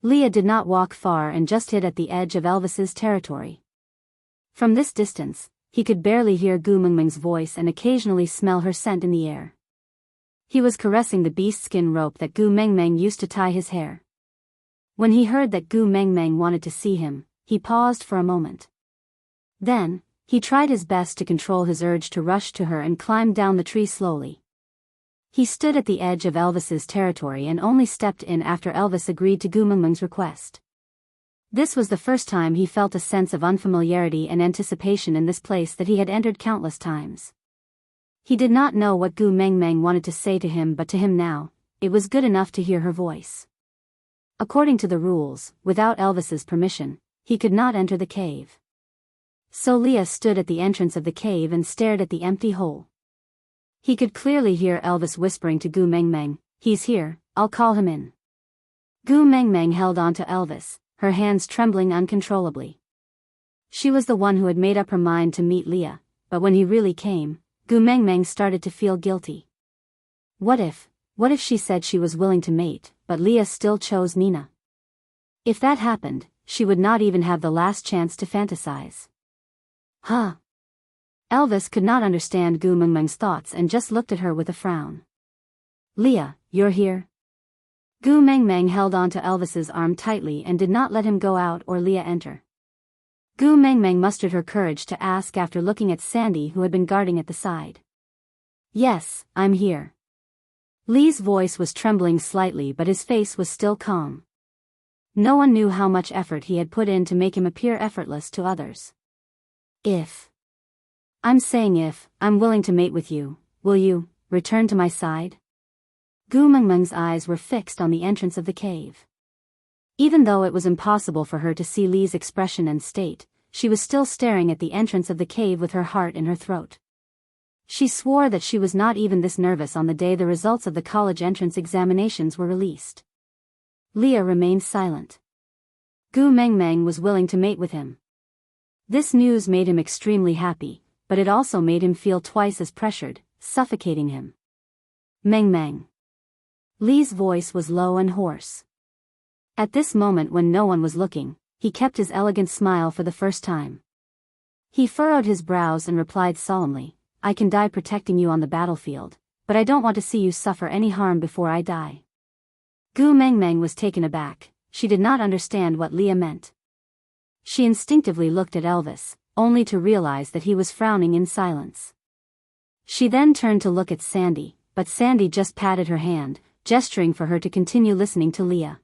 Leah did not walk far and just hid at the edge of Elvis's territory. From this distance, he could barely hear Gu Mengmeng's voice and occasionally smell her scent in the air. He was caressing the beast skin rope that Gu Mengmeng used to tie his hair. When he heard that Gu Mengmeng wanted to see him, he paused for a moment. Then, he tried his best to control his urge to rush to her and climbed down the tree slowly. He stood at the edge of Elvis's territory and only stepped in after Elvis agreed to Gu Mengmeng's request. This was the first time he felt a sense of unfamiliarity and anticipation in this place that he had entered countless times. He did not know what Gu Mengmeng wanted to say to him, but to him now, it was good enough to hear her voice. According to the rules, without Elvis's permission, he could not enter the cave. So Leah stood at the entrance of the cave and stared at the empty hole. He could clearly hear Elvis whispering to Gu Mengmeng, "He's here, I'll call him in." Gu Mengmeng held on to Elvis, her hands trembling uncontrollably. She was the one who had made up her mind to meet Leah, but when he really came, Gu Mengmeng started to feel guilty. What if she said she was willing to mate, but Leah still chose Nina? If that happened, she would not even have the last chance to fantasize. Huh? Elvis could not understand Gu Mengmeng's thoughts and just looked at her with a frown. "Leah, you're here?" Gu Mengmeng held on to Elvis's arm tightly and did not let him go out or Leah enter. Gu Mengmeng mustered her courage to ask after looking at Sandy, who had been guarding at the side. "Yes, I'm here." Lee's voice was trembling slightly, but his face was still calm. No one knew how much effort he had put in to make him appear effortless to others. I'm saying if I'm willing to mate with you, will you return to my side?" Gu Mengmeng's eyes were fixed on the entrance of the cave. Even though it was impossible for her to see Lee's expression and state, she was still staring at the entrance of the cave with her heart in her throat. She swore that she was not even this nervous on the day the results of the college entrance examinations were released. Leah remained silent. Gu Mengmeng was willing to mate with him. This news made him extremely happy, but it also made him feel twice as pressured, suffocating him. "Mengmeng." Lee's voice was low and hoarse. At this moment, when no one was looking, he kept his elegant smile for the first time. He furrowed his brows and replied solemnly, "I can die protecting you on the battlefield, but I don't want to see you suffer any harm before I die." Gu Mengmeng was taken aback. She did not understand what Leah meant. She instinctively looked at Elvis, only to realize that he was frowning in silence. She then turned to look at Sandy, but Sandy just patted her hand, gesturing for her to continue listening to Leah.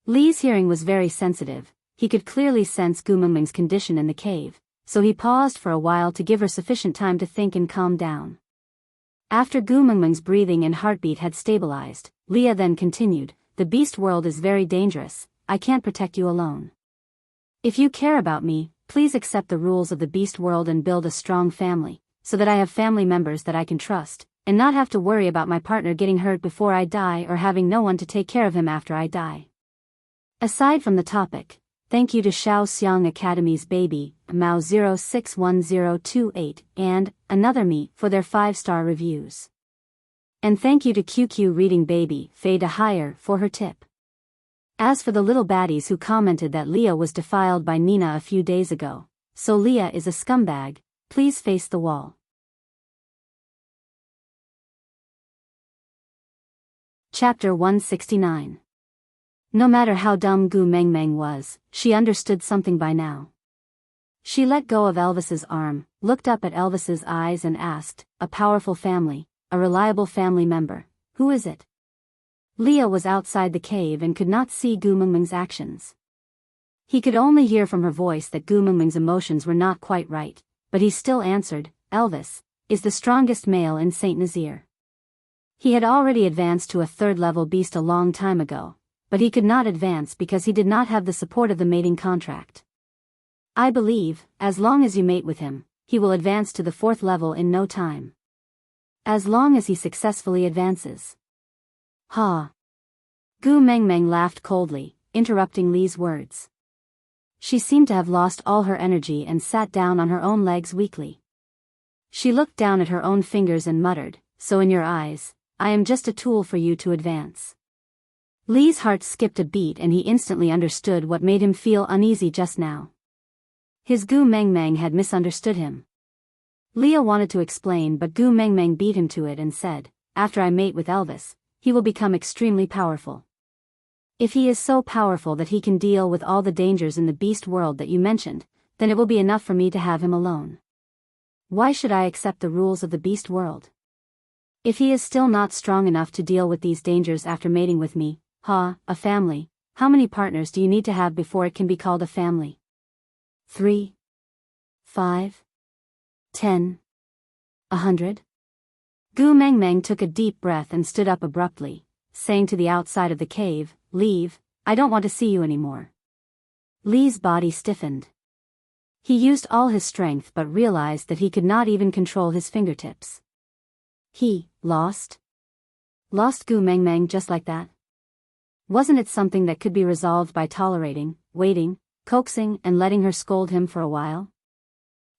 Lee's hearing was very sensitive. He could clearly sense Gu Mengmeng's condition in the cave, so he paused for a while to give her sufficient time to think and calm down. After Gu Mengmeng's breathing and heartbeat had stabilized, Leah then continued, "The beast world is very dangerous. I can't protect you alone. If you care about me, please accept the rules of the beast world and build a strong family, so that I have family members that I can trust, and not have to worry about my partner getting hurt before I die or having no one to take care of him after I die." Aside from the topic, thank you to Shao Xiang Academy's Baby, Mao 061028, and Another Me for their 5-star reviews. And thank you to QQ Reading Baby, Faye to Hire, for her tip. As for the little baddies who commented that Leah was defiled by Nina a few days ago, so Leah is a scumbag, please face the wall. Chapter 169. No matter how dumb Gu Mengmeng was, she understood something by now. She let go of Elvis's arm, looked up at Elvis's eyes and asked, "A powerful family, a reliable family member, who is it?" Leah was outside the cave and could not see Gu Mengmeng's actions. He could only hear from her voice that Gu Mengmeng's emotions were not quite right, but he still answered, "Elvis is the strongest male in Saint Nazaire." He had already advanced to a 3rd-level beast a long time ago, but he could not advance because he did not have the support of the mating contract. "I believe, as long as you mate with him, he will advance to the 4th level in no time. As long as he successfully advances." "Ha!" Gu Mengmeng laughed coldly, interrupting Lee's words. She seemed to have lost all her energy and sat down on her own legs weakly. She looked down at her own fingers and muttered, "So in your eyes, I am just a tool for you to advance." Lee's heart skipped a beat and he instantly understood what made him feel uneasy just now. His Gu Mengmeng had misunderstood him. Leah wanted to explain, but Gu Mengmeng beat him to it and said, "After I mate with Elvis, he will become extremely powerful. If he is so powerful that he can deal with all the dangers in the beast world that you mentioned, then it will be enough for me to have him alone. Why should I accept the rules of the beast world? If he is still not strong enough to deal with these dangers after mating with me, a family, how many partners do you need to have before it can be called a family? 3, 5, 10, 100? Gu Mengmeng took a deep breath and stood up abruptly, saying to the outside of the cave, "Leave, I don't want to see you anymore." Lee's body stiffened. He used all his strength but realized that he could not even control his fingertips. He lost Gu Mengmeng just like that? Wasn't it something that could be resolved by tolerating, waiting, coaxing and letting her scold him for a while?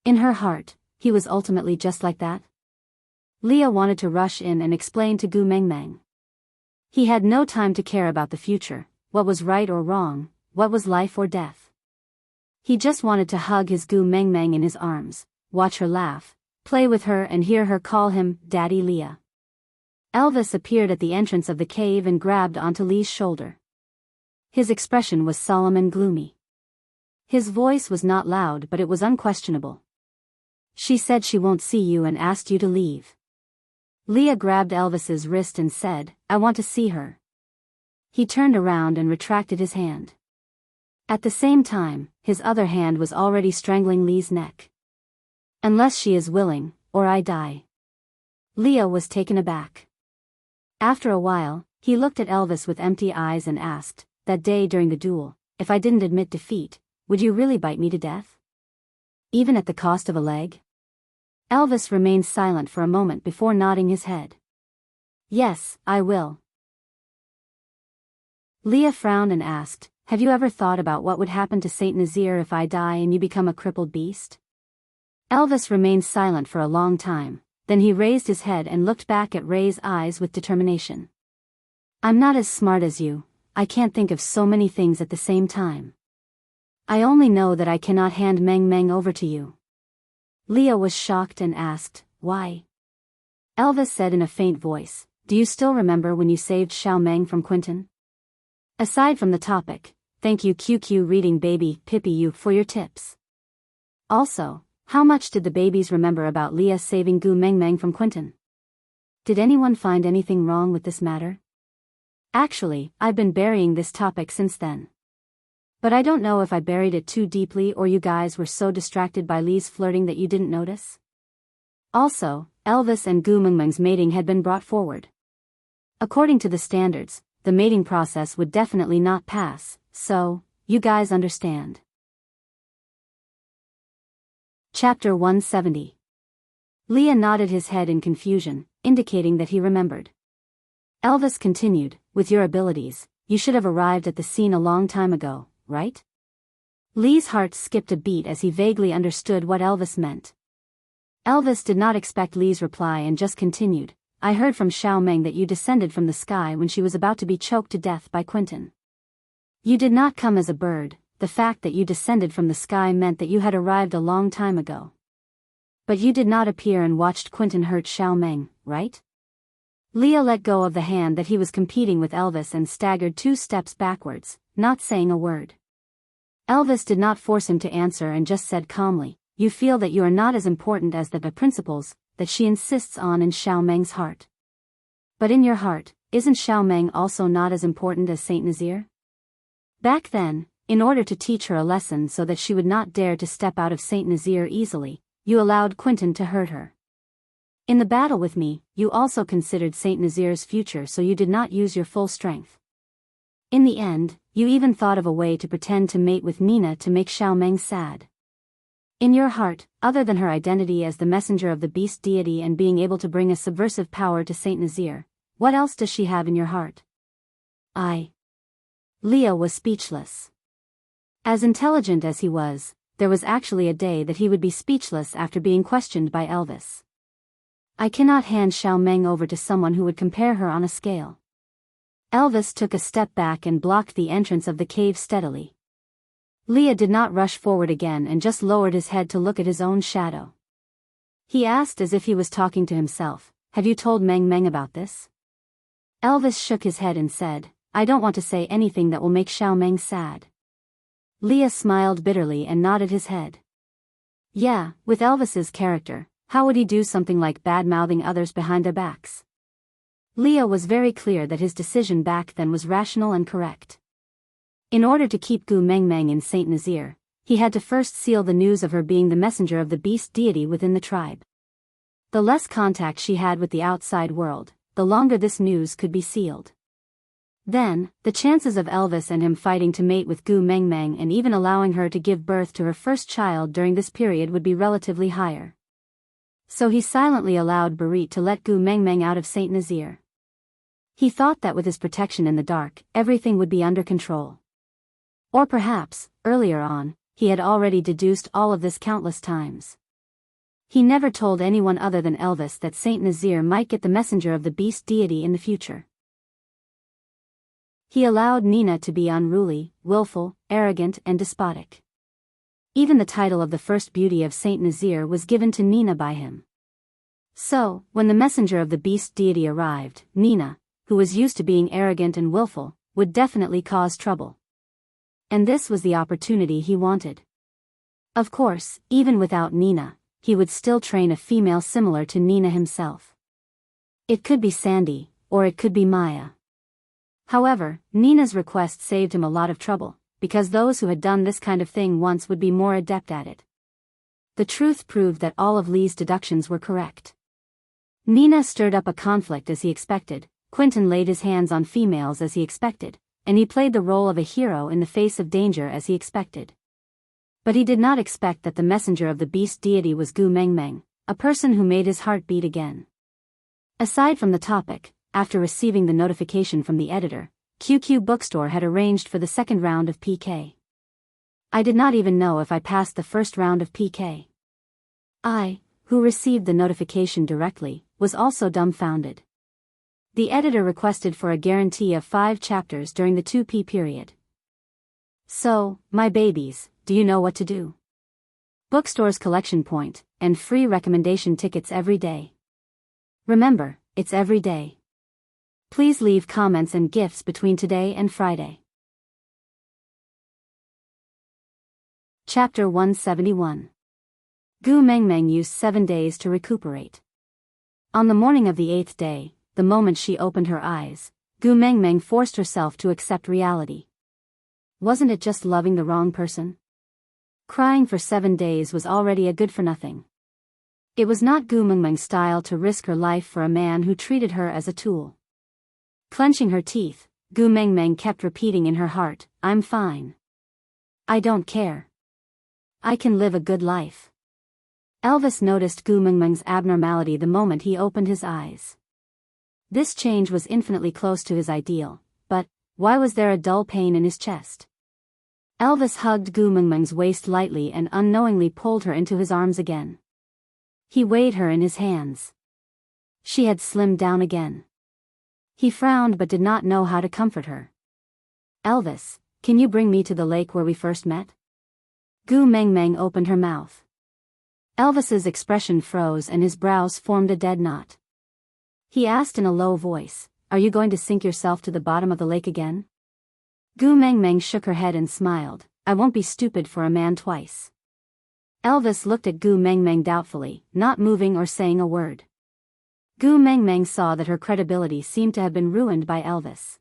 In her heart, he was ultimately just like that. Leah wanted to rush in and explain to Gu Mengmeng. He had no time to care about the future, what was right or wrong, what was life or death. He just wanted to hug his Gu Mengmeng in his arms, watch her laugh, play with her and hear her call him Daddy Leah. Elvis appeared at the entrance of the cave and grabbed onto Lee's shoulder. His expression was solemn and gloomy. His voice was not loud but it was unquestionable. "She said she won't see you and asked you to leave." Leah grabbed Elvis's wrist and said, "I want to see her." He turned around and retracted his hand. At the same time, his other hand was already strangling Lee's neck. "Unless she is willing, or I die." Leah was taken aback. After a while, he looked at Elvis with empty eyes and asked, "That day during the duel, if I didn't admit defeat, would you really bite me to death? Even at the cost of a leg?" Elvis remained silent for a moment before nodding his head. "Yes, I will." Leah frowned and asked, "Have you ever thought about what would happen to Saint Nazir if I die and you become a crippled beast?" Elvis remained silent for a long time, then he raised his head and looked back at Ray's eyes with determination. "I'm not as smart as you, I can't think of so many things at the same time. I only know that I cannot hand Meng Meng over to you." Leah was shocked and asked, "Why?" Elvis said in a faint voice, "Do you still remember when you saved Xiao Meng from Quentin?" Aside from the topic, thank you QQ Reading Baby Pippi you for your tips. Also, how much did the babies remember about Leah saving Gu Mengmeng from Quentin? Did anyone find anything wrong with this matter? Actually, I've been burying this topic since then. But I don't know if I buried it too deeply or you guys were so distracted by Lee's flirting that you didn't notice. Also, Elvis and Gu Mengmeng's mating had been brought forward. According to the standards, the mating process would definitely not pass, so, you guys understand. Chapter 170. Leah nodded his head in confusion, indicating that he remembered. Elvis continued, "With your abilities, you should have arrived at the scene a long time ago, right?" Lee's heart skipped a beat as he vaguely understood what Elvis meant. Elvis did not expect Lee's reply and just continued, "I heard from Xiao Meng that you descended from the sky when she was about to be choked to death by Quentin. You did not come as a bird. The fact that you descended from the sky meant that you had arrived a long time ago. But you did not appear and watched Quentin hurt Xiao Meng, right?" Leah let go of the hand that he was competing with Elvis and staggered 2 steps backwards, not saying a word. Elvis did not force him to answer and just said calmly, "You feel that you are not as important as the principles that she insists on in Xiao Meng's heart. But in your heart, isn't Xiao Meng also not as important as Saint Nazir? Back then, in order to teach her a lesson so that she would not dare to step out of Saint Nazir easily, you allowed Quentin to hurt her. In the battle with me, you also considered Saint Nazir's future so you did not use your full strength. In the end, you even thought of a way to pretend to mate with Nina to make Xiao Meng sad. In your heart, other than her identity as the messenger of the beast deity and being able to bring a subversive power to Saint Nazir, what else does she have in your heart?" Leah was speechless. As intelligent as he was, there was actually a day that he would be speechless after being questioned by Elvis. "I cannot hand Xiao Meng over to someone who would compare her on a scale." Elvis took a step back and blocked the entrance of the cave steadily. Leah did not rush forward again and just lowered his head to look at his own shadow. He asked as if he was talking to himself, "Have you told Meng Meng about this?" Elvis shook his head and said, "I don't want to say anything that will make Xiao Meng sad." Leah smiled bitterly and nodded his head. Yeah, with Elvis's character, how would he do something like bad-mouthing others behind their backs? Leah was very clear that his decision back then was rational and correct. In order to keep Gu Mengmeng in Saint Nazir, he had to first seal the news of her being the messenger of the beast deity within the tribe. The less contact she had with the outside world, the longer this news could be sealed. Then, the chances of Elvis and him fighting to mate with Gu Mengmeng and even allowing her to give birth to her first child during this period would be relatively higher. So he silently allowed Barit to let Gu Mengmeng out of Saint Nazaire. He thought that with his protection in the dark, everything would be under control. Or perhaps, earlier on, he had already deduced all of this countless times. He never told anyone other than Elvis that Saint Nazaire might get the messenger of the beast deity in the future. He allowed Nina to be unruly, willful, arrogant and despotic. Even the title of the first beauty of Saint Nazaire was given to Nina by him. So, when the messenger of the beast deity arrived, Nina, who was used to being arrogant and willful, would definitely cause trouble. And this was the opportunity he wanted. Of course, even without Nina, he would still train a female similar to Nina himself. It could be Sandy, or it could be Maya. However, Nina's request saved him a lot of trouble, because those who had done this kind of thing once would be more adept at it. The truth proved that all of Lee's deductions were correct. Nina stirred up a conflict as he expected, Quentin laid his hands on females as he expected, and he played the role of a hero in the face of danger as he expected. But he did not expect that the messenger of the beast deity was Gu Mengmeng, a person who made his heart beat again. Aside from the topic, after receiving the notification from the editor, QQ Bookstore had arranged for the second round of PK. I did not even know if I passed the first round of PK. I, who received the notification directly, was also dumbfounded. The editor requested for a guarantee of 5 chapters during the 2P period. So, my babies, do you know what to do? Bookstore's collection point, and free recommendation tickets every day. Remember, it's every day. Please leave comments and gifts between today and Friday. Chapter 171. Gu Mengmeng used 7 days to recuperate. On the morning of the 8th day, the moment she opened her eyes, Gu Mengmeng forced herself to accept reality. Wasn't it just loving the wrong person? Crying for 7 days was already a good-for-nothing. It was not Gu Mengmeng's style to risk her life for a man who treated her as a tool. Clenching her teeth, Gu Mengmeng kept repeating in her heart, "I'm fine. I don't care. I can live a good life." Elvis noticed Gu Mengmeng's abnormality the moment he opened his eyes. This change was infinitely close to his ideal, but why was there a dull pain in his chest? Elvis hugged Gu Mengmeng's waist lightly and unknowingly pulled her into his arms again. He weighed her in his hands. She had slimmed down again. He frowned but did not know how to comfort her. "Elvis, can you bring me to the lake where we first met?" Gu Mengmeng opened her mouth. Elvis's expression froze and his brows formed a dead knot. He asked in a low voice, "Are you going to sink yourself to the bottom of the lake again?" Gu Mengmeng shook her head and smiled, "I won't be stupid for a man twice." Elvis looked at Gu Mengmeng doubtfully, not moving or saying a word. Gu Mengmeng saw that her credibility seemed to have been ruined by Elvis.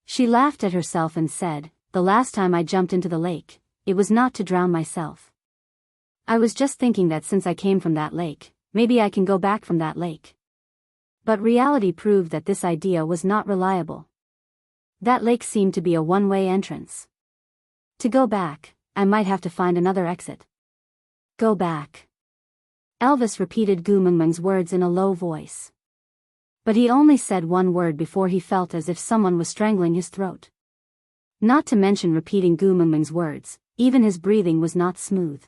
She laughed at herself and said, "The last time I jumped into the lake, it was not to drown myself. I was just thinking that since I came from that lake, maybe I can go back from that lake." But reality proved that this idea was not reliable. That lake seemed to be a one-way entrance. To go back, I might have to find another exit. Go back. Elvis repeated Gu Mengmeng's words in a low voice. But he only said one word before he felt as if someone was strangling his throat. Not to mention repeating Gu Mengmeng's words, even his breathing was not smooth.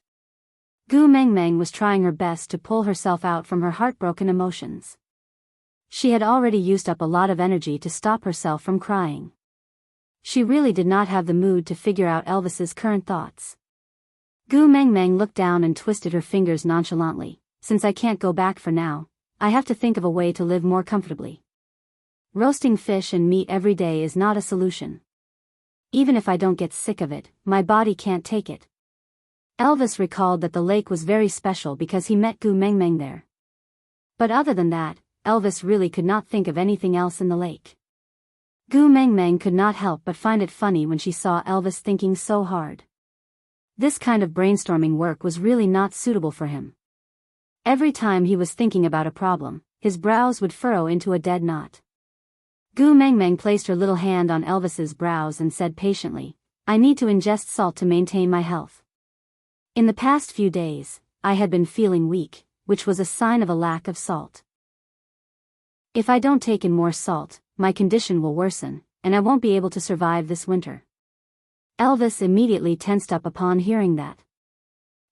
Gu Mengmeng was trying her best to pull herself out from her heartbroken emotions. She had already used up a lot of energy to stop herself from crying. She really did not have the mood to figure out Elvis's current thoughts. Gu Mengmeng looked down and twisted her fingers nonchalantly. "Since I can't go back for now, I have to think of a way to live more comfortably. Roasting fish and meat every day is not a solution. Even if I don't get sick of it, my body can't take it." Elvis recalled that the lake was very special because he met Gu Mengmeng there. But other than that, Elvis really could not think of anything else in the lake. Gu Mengmeng could not help but find it funny when she saw Elvis thinking so hard. This kind of brainstorming work was really not suitable for him. Every time he was thinking about a problem, his brows would furrow into a dead knot. Gu Mengmeng placed her little hand on Elvis's brows and said patiently, I need to ingest salt to maintain my health. In the past few days, I had been feeling weak, which was a sign of a lack of salt. If I don't take in more salt, my condition will worsen, and I won't be able to survive this winter. Elvis immediately tensed up upon hearing that.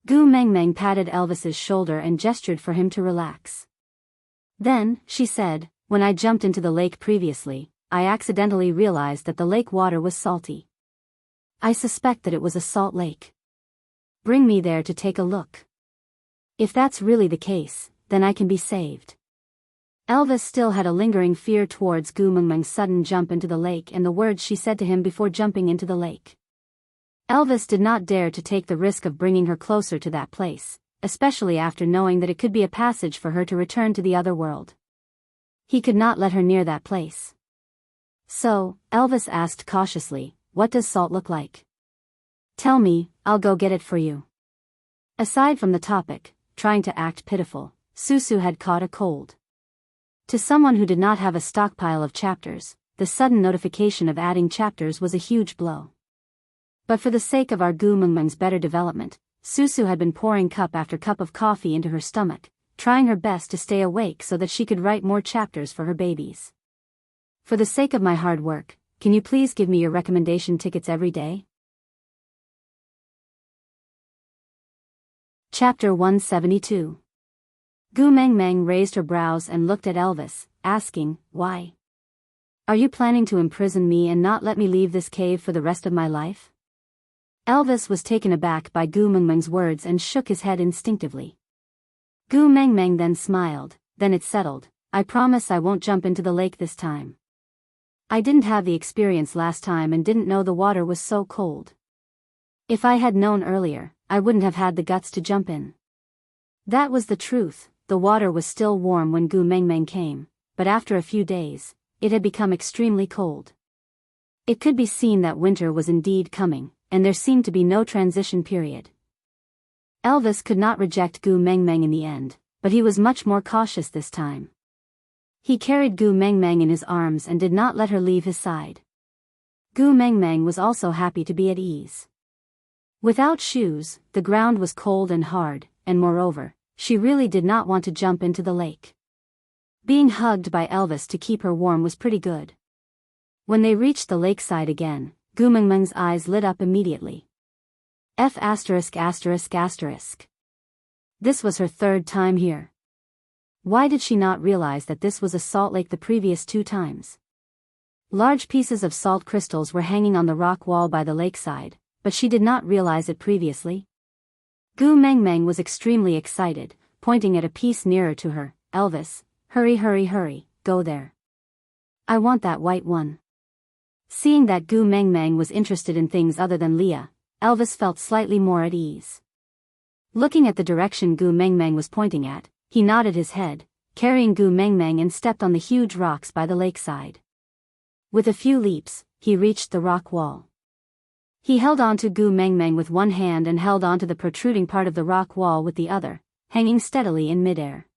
Gu Mengmeng patted Elvis's shoulder and gestured for him to relax. Then, she said, when I jumped into the lake previously, I accidentally realized that the lake water was salty. I suspect that it was a salt lake. Bring me there to take a look. If that's really the case, then I can be saved. Elvis still had a lingering fear towards Gu Mengmeng's sudden jump into the lake and the words she said to him before jumping into the lake. Elvis did not dare to take the risk of bringing her closer to that place, especially after knowing that it could be a passage for her to return to the other world. He could not let her near that place. So, Elvis asked cautiously, what does salt look like? Tell me, I'll go get it for you. Aside from the topic, trying to act pitiful, Susu had caught a cold. To someone who did not have a stockpile of chapters, the sudden notification of adding chapters was a huge blow. But for the sake of our Gu Mengmeng's better development, Susu had been pouring cup after cup of coffee into her stomach, trying her best to stay awake so that she could write more chapters for her babies. For the sake of my hard work, can you please give me your recommendation tickets every day? Chapter 172. Gu Mengmeng raised her brows and looked at Elvis, asking, why? Are you planning to imprison me and not let me leave this cave for the rest of my life? Elvis was taken aback by Gu Mengmeng's words and shook his head instinctively. Gu Mengmeng then smiled, then it settled, I promise I won't jump into the lake this time. I didn't have the experience last time and didn't know the water was so cold. If I had known earlier, I wouldn't have had the guts to jump in. That was the truth, the water was still warm when Gu Mengmeng came, but after a few days, it had become extremely cold. It could be seen that winter was indeed coming, and there seemed to be no transition period. Elvis could not reject Gu Mengmeng in the end, but he was much more cautious this time. He carried Gu Mengmeng in his arms and did not let her leave his side. Gu Mengmeng was also happy to be at ease. Without shoes, the ground was cold and hard, and moreover, she really did not want to jump into the lake. Being hugged by Elvis to keep her warm was pretty good. When they reached the lakeside again, Gu Mengmeng's eyes lit up immediately. F*******. This was her third time here. Why did she not realize that this was a salt lake the previous 2 times? Large pieces of salt crystals were hanging on the rock wall by the lakeside, but she did not realize it previously. Gu Mengmeng was extremely excited, pointing at a piece nearer to her. Elvis, hurry, go there. I want that white one. Seeing that Gu Mengmeng was interested in things other than Leah, Elvis felt slightly more at ease. Looking at the direction Gu Mengmeng was pointing at, he nodded his head, carrying Gu Mengmeng and stepped on the huge rocks by the lakeside. With a few leaps, he reached the rock wall. He held on to Gu Mengmeng with one hand and held on to the protruding part of the rock wall with the other, hanging steadily in midair.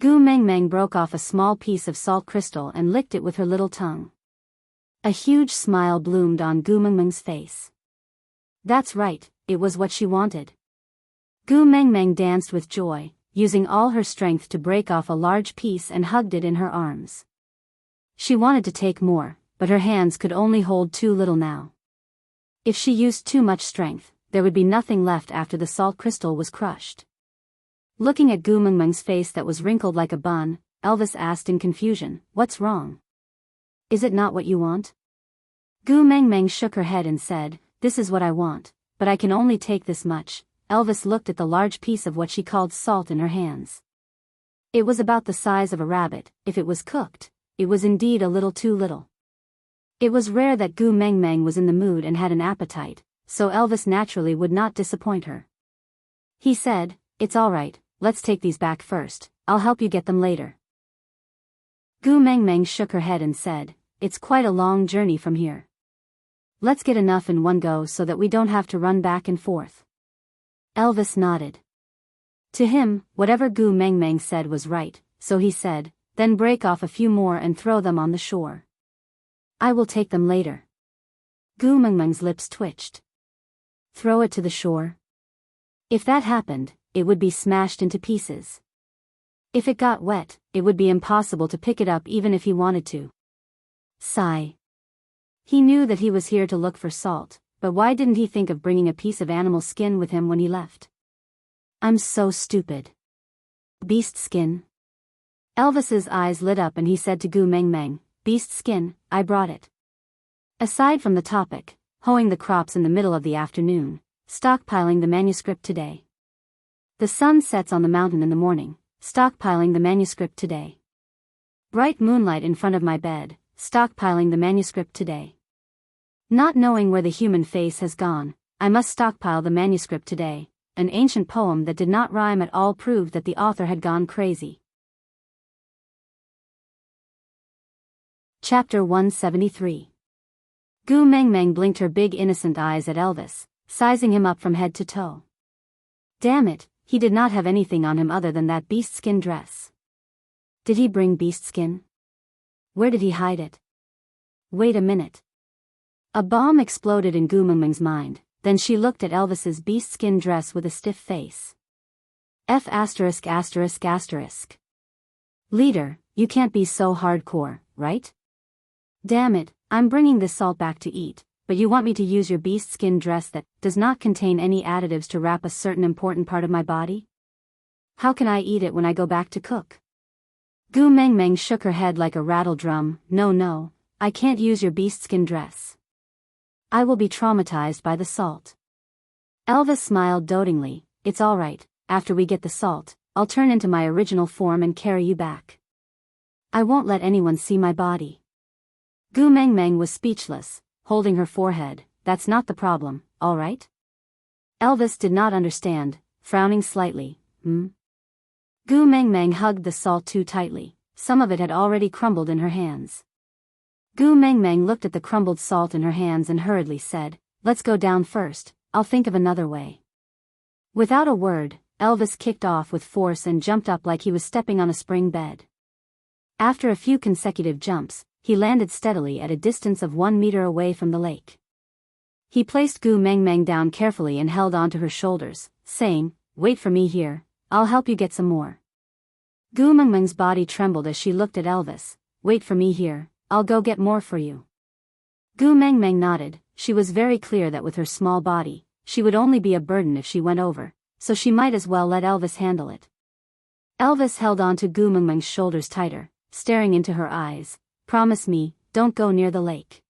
Gu Mengmeng broke off a small piece of salt crystal and licked it with her little tongue. A huge smile bloomed on Gu Mengmeng's face. That's right, it was what she wanted. Gu Mengmeng danced with joy, using all her strength to break off a large piece and hugged it in her arms. She wanted to take more, but her hands could only hold too little now. If she used too much strength, there would be nothing left after the salt crystal was crushed. Looking at Gu Mengmeng's face that was wrinkled like a bun, Elvis asked in confusion, what's wrong? Is it not what you want? Gu Mengmeng shook her head and said, this is what I want, but I can only take this much. Elvis looked at the large piece of what she called salt in her hands. It was about the size of a rabbit. If it was cooked, it was indeed a little too little. It was rare that Gu Mengmeng was in the mood and had an appetite, so Elvis naturally would not disappoint her. He said, it's all right, let's take these back first, I'll help you get them later. Gu Mengmeng shook her head and said, it's quite a long journey from here. Let's get enough in one go so that we don't have to run back and forth. Elvis nodded. To him, whatever Gu Mengmeng said was right, so he said, then break off a few more and throw them on the shore. I will take them later. Gu Mengmeng's lips twitched. Throw it to the shore? If that happened, it would be smashed into pieces. If it got wet, it would be impossible to pick it up even if he wanted to. Sigh. He knew that he was here to look for salt, but why didn't he think of bringing a piece of animal skin with him when he left? I'm so stupid. Beast skin? Elvis's eyes lit up and he said to Gu Mengmeng, beast skin, I brought it. Aside from the topic, hoeing the crops in the middle of the afternoon, stockpiling the manuscript today. The sun sets on the mountain in the morning, stockpiling the manuscript today. Bright moonlight in front of my bed, stockpiling the manuscript today. Not knowing where the human face has gone, I must stockpile the manuscript today. An ancient poem that did not rhyme at all proved that the author had gone crazy. Chapter 173. Gu Mengmeng blinked her big innocent eyes at Elvis, sizing him up from head to toe. Damn it, he did not have anything on him other than that beast skin dress. Did he bring beast skin? Where did he hide it? Wait a minute. A bomb exploded in Gu Mengmeng's mind, then she looked at Elvis's beast skin dress with a stiff face. F******. Leader, you can't be so hardcore, right? Damn it, I'm bringing this salt back to eat, but you want me to use your beast skin dress that does not contain any additives to wrap a certain important part of my body? How can I eat it when I go back to cook? Gu Mengmeng shook her head like a rattle drum. No, I can't use your beast skin dress. I will be traumatized by the salt. Elvis smiled dotingly. It's all right, after we get the salt, I'll turn into my original form and carry you back. I won't let anyone see my body. Gu Mengmeng was speechless, holding her forehead. That's not the problem, all right? Elvis did not understand, frowning slightly. Gu Mengmeng hugged the salt too tightly. Some of it had already crumbled in her hands. Gu Mengmeng looked at the crumbled salt in her hands and hurriedly said, let's go down first, I'll think of another way. Without a word, Elvis kicked off with force and jumped up like he was stepping on a spring bed. After a few consecutive jumps, he landed steadily at a distance of 1 meter away from the lake. He placed Gu Mengmeng down carefully and held onto her shoulders, saying, wait for me here, I'll help you get some more. Gu Mengmeng's body trembled as she looked at Elvis. Wait for me here, I'll go get more for you. Gu Mengmeng nodded. She was very clear that with her small body, she would only be a burden if she went over, so she might as well let Elvis handle it. Elvis held on to Gu Mengmeng's shoulders tighter, staring into her eyes. Promise me, don't go near the lake.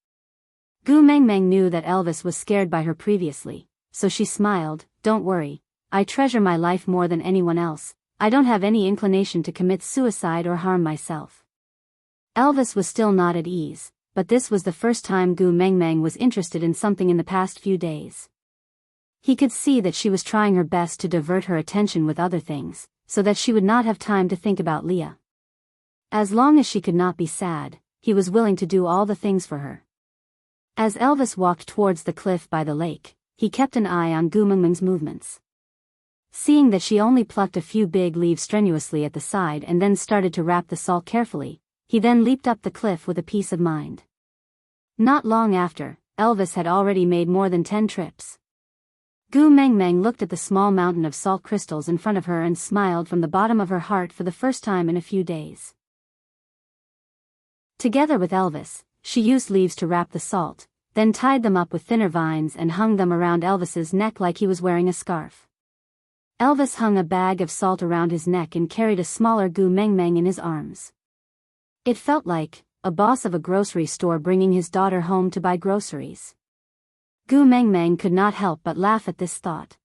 Gu Mengmeng knew that Elvis was scared by her previously, so she smiled. Don't worry, I treasure my life more than anyone else. I don't have any inclination to commit suicide or harm myself. Elvis was still not at ease, but this was the first time Gu Mengmeng was interested in something in the past few days. He could see that she was trying her best to divert her attention with other things, so that she would not have time to think about Leah. As long as she could not be sad, he was willing to do all the things for her. As Elvis walked towards the cliff by the lake, he kept an eye on Gu Mengmeng's movements. Seeing that she only plucked a few big leaves strenuously at the side and then started to wrap the salt carefully, he then leaped up the cliff with a peace of mind. Not long after, Elvis had already made more than 10 trips. Gu Mengmeng looked at the small mountain of salt crystals in front of her and smiled from the bottom of her heart for the first time in a few days. Together with Elvis, she used leaves to wrap the salt, then tied them up with thinner vines and hung them around Elvis's neck like he was wearing a scarf. Elvis hung a bag of salt around his neck and carried a smaller Gu Mengmeng in his arms. It felt like a boss of a grocery store bringing his daughter home to buy groceries. Gu Mengmeng could not help but laugh at this thought.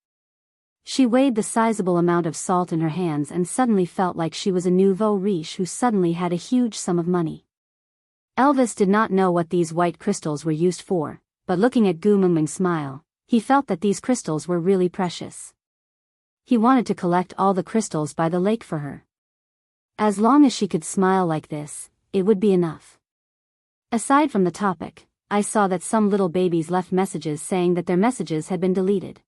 She weighed the sizable amount of salt in her hands and suddenly felt like she was a nouveau riche who suddenly had a huge sum of money. Elvis did not know what these white crystals were used for, but looking at Gu Mengmeng's smile, he felt that these crystals were really precious. He wanted to collect all the crystals by the lake for her. As long as she could smile like this, it would be enough. Aside from the topic, I saw that some little babies left messages saying that their messages had been deleted.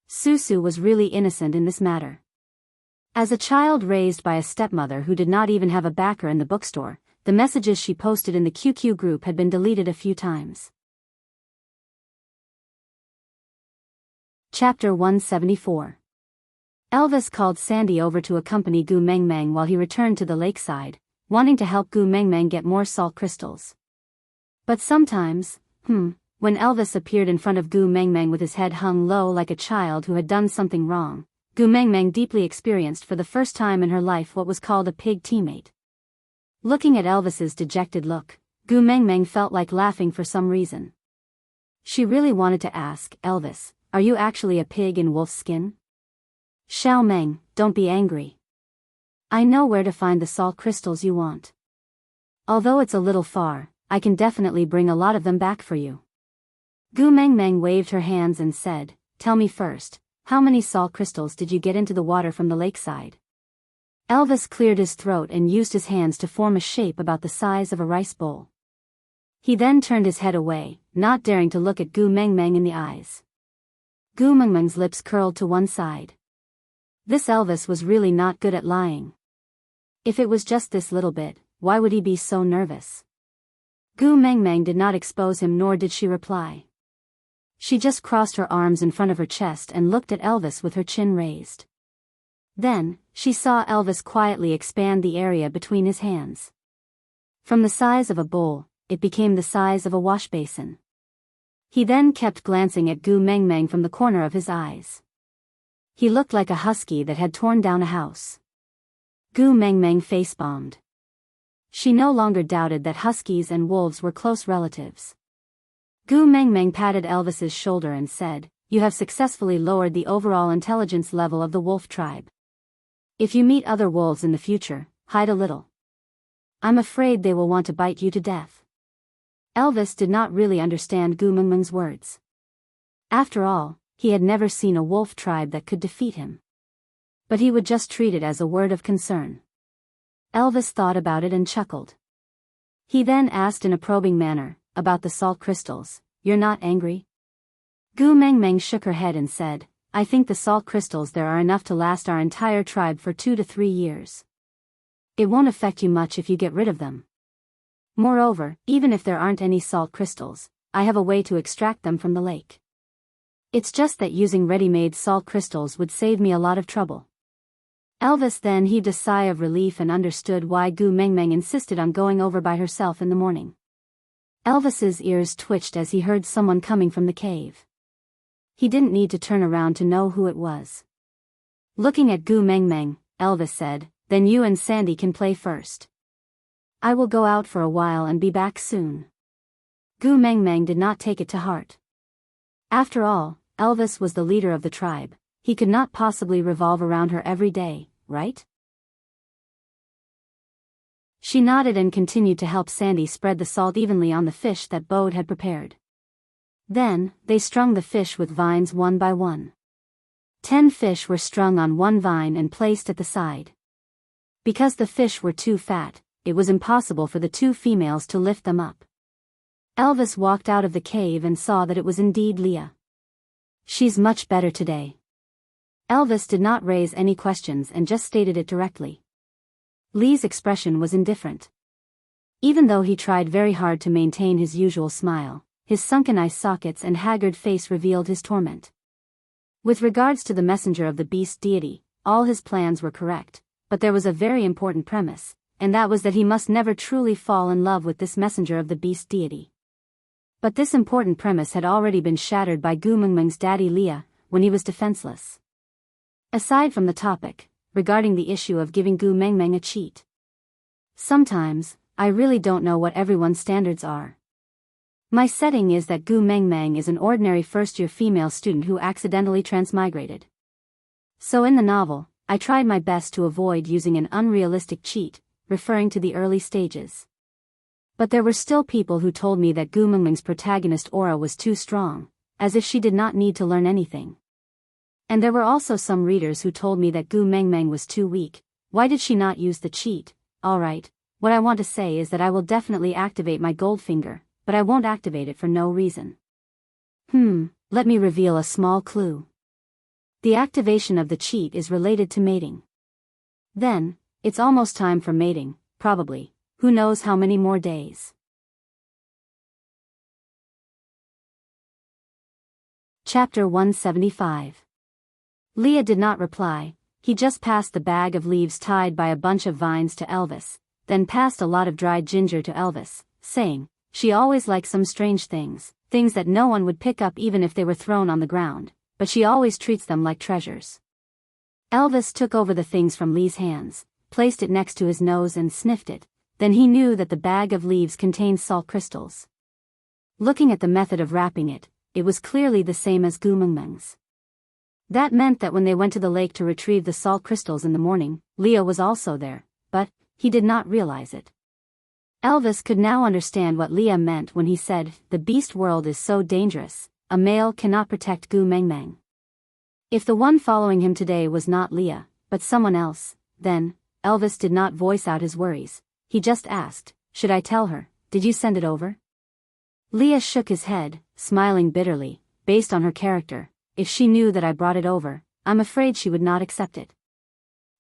Susu was really innocent in this matter. As a child raised by a stepmother who did not even have a backer in the bookstore, the messages she posted in the QQ group had been deleted a few times. Chapter 174. Elvis called Sandy over to accompany Gu Mengmeng while he returned to the lakeside, wanting to help Gu Mengmeng get more salt crystals. But sometimes, when Elvis appeared in front of Gu Mengmeng with his head hung low like a child who had done something wrong, Gu Mengmeng deeply experienced for the first time in her life what was called a pig teammate. Looking at Elvis's dejected look, Gu Mengmeng felt like laughing for some reason. She really wanted to ask, Elvis, are you actually a pig in wolf's skin? Xiao Meng, don't be angry. I know where to find the salt crystals you want. Although it's a little far, I can definitely bring a lot of them back for you. Gu Mengmeng waved her hands and said, tell me first, how many salt crystals did you get into the water from the lakeside? Elvis cleared his throat and used his hands to form a shape about the size of a rice bowl. He then turned his head away, not daring to look at Gu Mengmeng in the eyes. Gu Mengmeng's lips curled to one side. This Elvis was really not good at lying. If it was just this little bit, why would he be so nervous? Gu Mengmeng did not expose him, nor did she reply. She just crossed her arms in front of her chest and looked at Elvis with her chin raised. Then, she saw Elvis quietly expand the area between his hands. From the size of a bowl, it became the size of a wash basin. He then kept glancing at Gu Mengmeng from the corner of his eyes. He looked like a husky that had torn down a house. Gu Mengmeng face-bombed. She no longer doubted that huskies and wolves were close relatives. Gu Mengmeng patted Elvis's shoulder and said, you have successfully lowered the overall intelligence level of the wolf tribe. If you meet other wolves in the future, hide a little. I'm afraid they will want to bite you to death. Elvis did not really understand Gu Mengmeng's words. After all, he had never seen a wolf tribe that could defeat him. But he would just treat it as a word of concern. Elvis thought about it and chuckled. He then asked in a probing manner, about the salt crystals, you're not angry? Gu Mengmeng shook her head and said, I think the salt crystals there are enough to last our entire tribe for 2 to 3 years. It won't affect you much if you get rid of them. Moreover, even if there aren't any salt crystals, I have a way to extract them from the lake. It's just that using ready-made salt crystals would save me a lot of trouble. Elvis then heaved a sigh of relief and understood why Gu Mengmeng insisted on going over by herself in the morning. Elvis's ears twitched as he heard someone coming from the cave. He didn't need to turn around to know who it was. Looking at Gu Mengmeng, Elvis said, then you and Sandy can play first. I will go out for a while and be back soon. Gu Mengmeng did not take it to heart. After all, Elvis was the leader of the tribe. He could not possibly revolve around her every day, right? She nodded and continued to help Sandy spread the salt evenly on the fish that Bode had prepared. Then, they strung the fish with vines one by one. 10 fish were strung on one vine and placed at the side. Because the fish were too fat, it was impossible for the 2 females to lift them up. Elvis walked out of the cave and saw that it was indeed Leah. She's much better today. Elvis did not raise any questions and just stated it directly. Lee's expression was indifferent. Even though he tried very hard to maintain his usual smile, his sunken eye sockets and haggard face revealed his torment. With regards to the messenger of the beast deity, all his plans were correct, but there was a very important premise, and that was that he must never truly fall in love with this messenger of the beast deity. But this important premise had already been shattered by Gu Mengmeng's daddy Leah, when he was defenseless. Aside from the topic, regarding the issue of giving Gu Mengmeng a cheat. Sometimes, I really don't know what everyone's standards are. My setting is that Gu Mengmeng is an ordinary first-year female student who accidentally transmigrated. So in the novel, I tried my best to avoid using an unrealistic cheat, referring to the early stages. But there were still people who told me that Gu Mengmeng's protagonist aura was too strong, as if she did not need to learn anything. And there were also some readers who told me that Gu Mengmeng was too weak. Why did she not use the cheat? Alright, what I want to say is that I will definitely activate my gold finger, but I won't activate it for no reason. Let me reveal a small clue. The activation of the cheat is related to mating. Then, it's almost time for mating, probably, who knows how many more days. Chapter 175. Leah did not reply. He just passed the bag of leaves tied by a bunch of vines to Elvis, then passed a lot of dried ginger to Elvis, saying, "She always likes some strange things that no one would pick up even if they were thrown on the ground, but she always treats them like treasures." Elvis took over the things from Lee's hands, placed it next to his nose and sniffed it. Then he knew that the bag of leaves contained salt crystals. Looking at the method of wrapping it, it was clearly the same as Gumengmeng's. That meant that when they went to the lake to retrieve the salt crystals in the morning, Leah was also there, but he did not realize it. Elvis could now understand what Leah meant when he said, "The beast world is so dangerous, a male cannot protect Gumengmeng." If the one following him today was not Leah, but someone else, then, Elvis did not voice out his worries. He just asked, "Should I tell her? Did you send it over?" Leah shook his head, smiling bitterly. "Based on her character, if she knew that I brought it over, I'm afraid she would not accept it."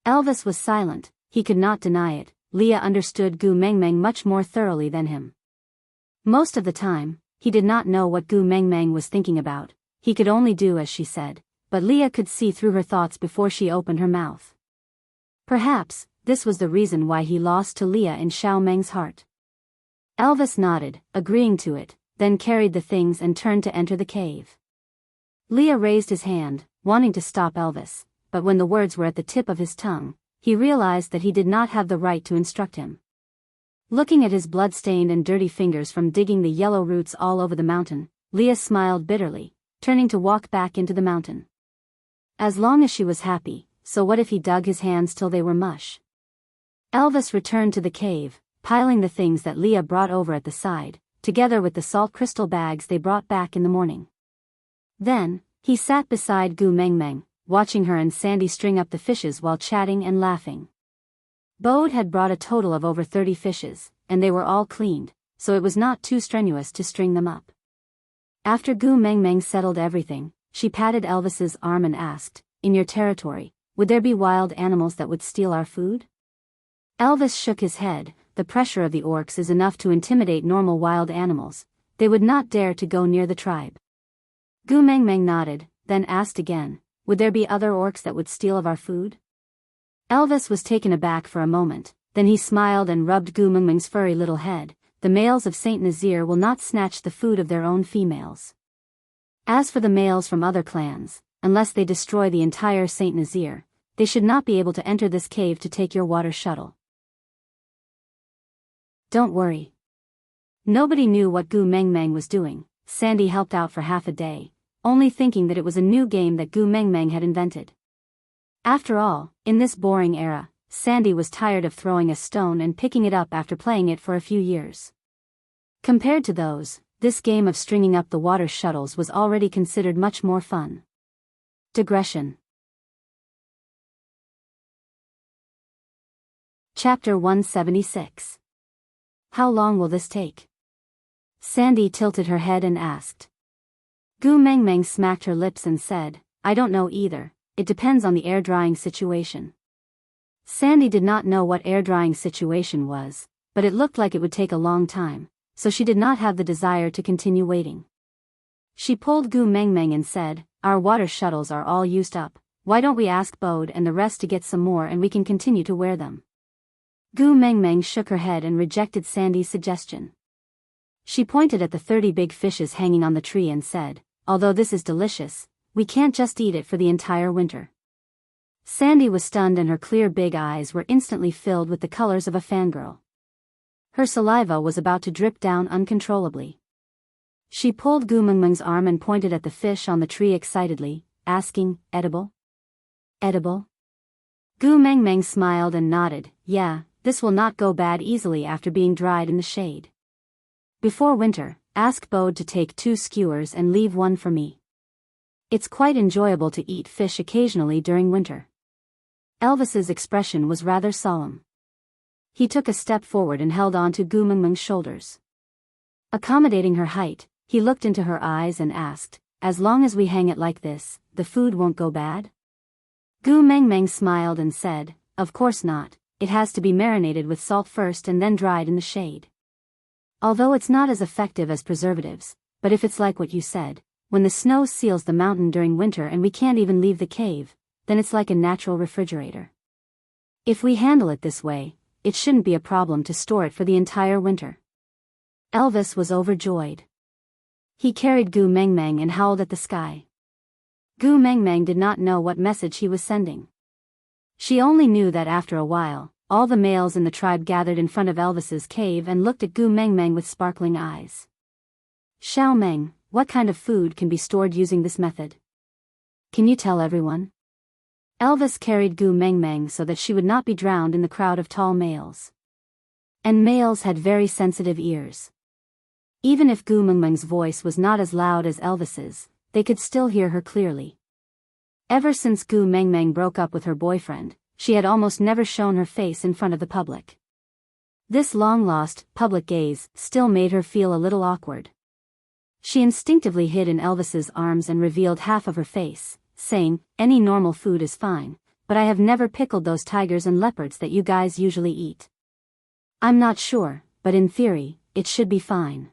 Elvis was silent. He could not deny it. Leah understood Gumengmeng much more thoroughly than him. Most of the time, he did not know what Gumengmeng was thinking about. He could only do as she said, but Leah could see through her thoughts before she opened her mouth. Perhaps, this was the reason why he lost to Leah in Xiaomeng's heart. Elvis nodded, agreeing to it, then carried the things and turned to enter the cave. Leah raised his hand, wanting to stop Elvis, but when the words were at the tip of his tongue, he realized that he did not have the right to instruct him. Looking at his blood-stained and dirty fingers from digging the yellow roots all over the mountain, Leah smiled bitterly, turning to walk back into the mountain. As long as she was happy, so what if he dug his hands till they were mush? Elvis returned to the cave, piling the things that Leah brought over at the side, together with the salt crystal bags they brought back in the morning. Then, he sat beside Gumengmeng, watching her and Sandy string up the fishes while chatting and laughing. Bode had brought a total of over 30 fishes, and they were all cleaned, so it was not too strenuous to string them up. After Gumengmeng settled everything, she patted Elvis's arm and asked, "In your territory, would there be wild animals that would steal our food?" Elvis shook his head. "The pressure of the orcs is enough to intimidate normal wild animals. They would not dare to go near the tribe." Gumengmeng nodded, then asked again, "Would there be other orcs that would steal of our food?" Elvis was taken aback for a moment, then he smiled and rubbed Gumengmeng's furry little head. "The males of Saint Nazir will not snatch the food of their own females. As for the males from other clans, unless they destroy the entire Saint Nazir, they should not be able to enter this cave to take your water shuttle. Don't worry." Nobody knew what Gumengmeng was doing. Sandy helped out for half a day, only thinking that it was a new game that Gumengmeng had invented. After all, in this boring era, Sandy was tired of throwing a stone and picking it up after playing it for a few years. Compared to those, this game of stringing up the water shuttles was already considered much more fun. Digression. Chapter 176. How long will this take? Sandy tilted her head and asked. Gumengmeng smacked her lips and said, "I don't know either, it depends on the air-drying situation." Sandy did not know what air-drying situation was, but it looked like it would take a long time, so she did not have the desire to continue waiting. She pulled Gumengmeng and said, "Our water shuttles are all used up, why don't we ask Bode and the rest to get some more and we can continue to wear them?" Gumengmeng shook her head and rejected Sandy's suggestion. She pointed at the 30 big fishes hanging on the tree and said, "Although this is delicious, we can't just eat it for the entire winter." Sandy was stunned and her clear big eyes were instantly filled with the colors of a fangirl. Her saliva was about to drip down uncontrollably. She pulled Gumengmeng's arm and pointed at the fish on the tree excitedly, asking, "Edible? Edible?" Gumengmeng smiled and nodded. "Yeah, this will not go bad easily after being dried in the shade. Before winter, ask Bode to take 2 skewers and leave 1 for me. It's quite enjoyable to eat fish occasionally during winter." Elvis's expression was rather solemn. He took a step forward and held on to Gumengmeng's shoulders. Accommodating her height, he looked into her eyes and asked, "As long as we hang it like this, the food won't go bad?" Gumengmeng smiled and said, "Of course not, it has to be marinated with salt first and then dried in the shade. Although it's not as effective as preservatives, but if it's like what you said, when the snow seals the mountain during winter and we can't even leave the cave, then it's like a natural refrigerator. If we handle it this way, it shouldn't be a problem to store it for the entire winter. Elvis was overjoyed. He carried Gu Meng Meng and howled at the sky. Gu Meng Meng did not know what message he was sending. She only knew that after a while, all the males in the tribe gathered in front of Elvis's cave and looked at Gu Meng Meng with sparkling eyes. Xiao Meng, what kind of food can be stored using this method? Can you tell everyone? Elvis carried Gu Meng Meng so that she would not be drowned in the crowd of tall males. And males had very sensitive ears. Even if Gu Meng Meng's voice was not as loud as Elvis's, they could still hear her clearly. Ever since Gu Meng Meng broke up with her boyfriend, she had almost never shown her face in front of the public. This long-lost, public gaze still made her feel a little awkward. She instinctively hid in Elvis's arms and revealed half of her face, saying, "Any normal food is fine, but I have never pickled those tigers and leopards that you guys usually eat. I'm not sure, but in theory, it should be fine."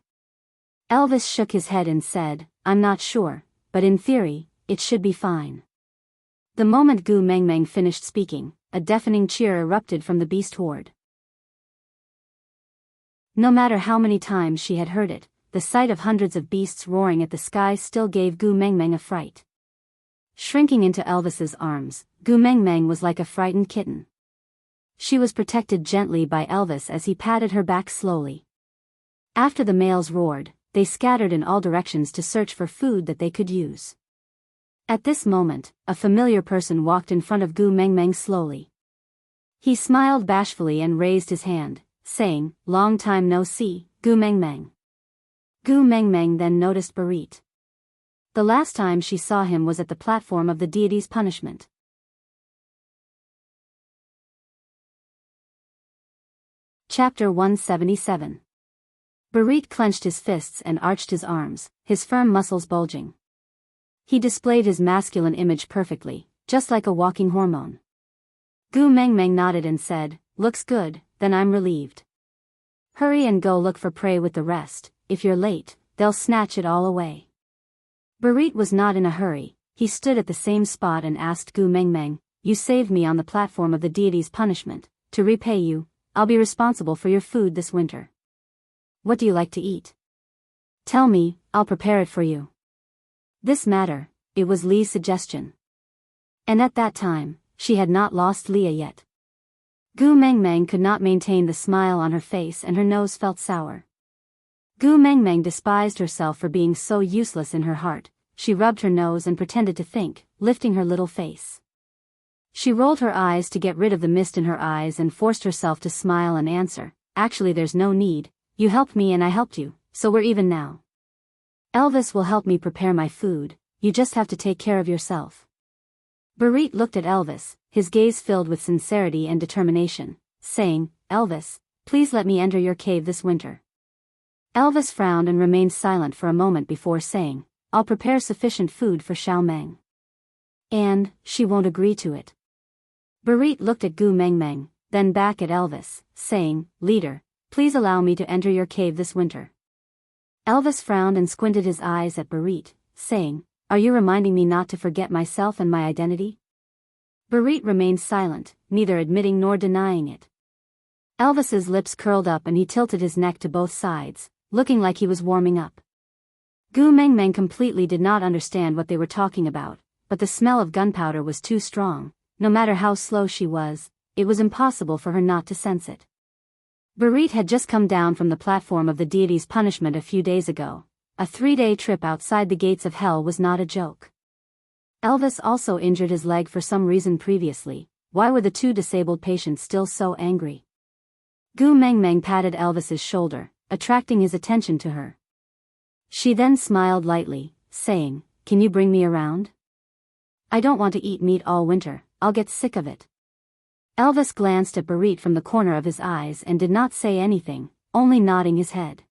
Elvis shook his head and said, "I'm not sure, but in theory, it should be fine." The moment Gu Meng Meng finished speaking, a deafening cheer erupted from the beast horde. No matter how many times she had heard it, the sight of hundreds of beasts roaring at the sky still gave Gu Meng Meng a fright. Shrinking into Elvis's arms, Gu Meng Meng was like a frightened kitten. She was protected gently by Elvis as he patted her back slowly. After the males roared, they scattered in all directions to search for food that they could use. At this moment, a familiar person walked in front of Gu Meng Meng slowly. He smiled bashfully and raised his hand, saying, "Long time no see, Gu Meng Meng." Gu Meng Meng then noticed Barit. The last time she saw him was at the platform of the deity's punishment. Chapter 177. Barit clenched his fists and arched his arms, his firm muscles bulging. He displayed his masculine image perfectly, just like a walking hormone. Gu Meng Meng nodded and said, "Looks good, then I'm relieved. Hurry and go look for prey with the rest, if you're late, they'll snatch it all away." Barit was not in a hurry. He stood at the same spot and asked Gu Meng Meng, "You saved me on the platform of the deity's punishment. To repay you, I'll be responsible for your food this winter. What do you like to eat? Tell me, I'll prepare it for you." This matter, it was Li's suggestion. And at that time, she had not lost Leah yet. Gu Meng Meng could not maintain the smile on her face and her nose felt sour. Gu Meng Meng despised herself for being so useless in her heart. She rubbed her nose and pretended to think, lifting her little face. She rolled her eyes to get rid of the mist in her eyes and forced herself to smile and answer, "Actually there's no need, you helped me and I helped you, so we're even now. Elvis will help me prepare my food, you just have to take care of yourself." Barit looked at Elvis, his gaze filled with sincerity and determination, saying, "Elvis, please let me enter your cave this winter." Elvis frowned and remained silent for a moment before saying, "I'll prepare sufficient food for Xiao Meng." "And, she won't agree to it." Barit looked at Gu Meng Meng, then back at Elvis, saying, "Leader, please allow me to enter your cave this winter." Elvis frowned and squinted his eyes at Barit, saying, "Are you reminding me not to forget myself and my identity?" Barit remained silent, neither admitting nor denying it. Elvis's lips curled up and he tilted his neck to both sides, looking like he was warming up. Gu Meng Meng completely did not understand what they were talking about, but the smell of gunpowder was too strong. No matter how slow she was, it was impossible for her not to sense it. Barit had just come down from the platform of the deity's punishment a few days ago. A 3-day trip outside the gates of hell was not a joke. Elvis also injured his leg for some reason previously. Why were the two disabled patients still so angry? Gu Meng Meng patted Elvis's shoulder, attracting his attention to her. She then smiled lightly, saying, "Can you bring me around? I don't want to eat meat all winter, I'll get sick of it." Elvis glanced at Barit from the corner of his eyes and did not say anything, only nodding his head.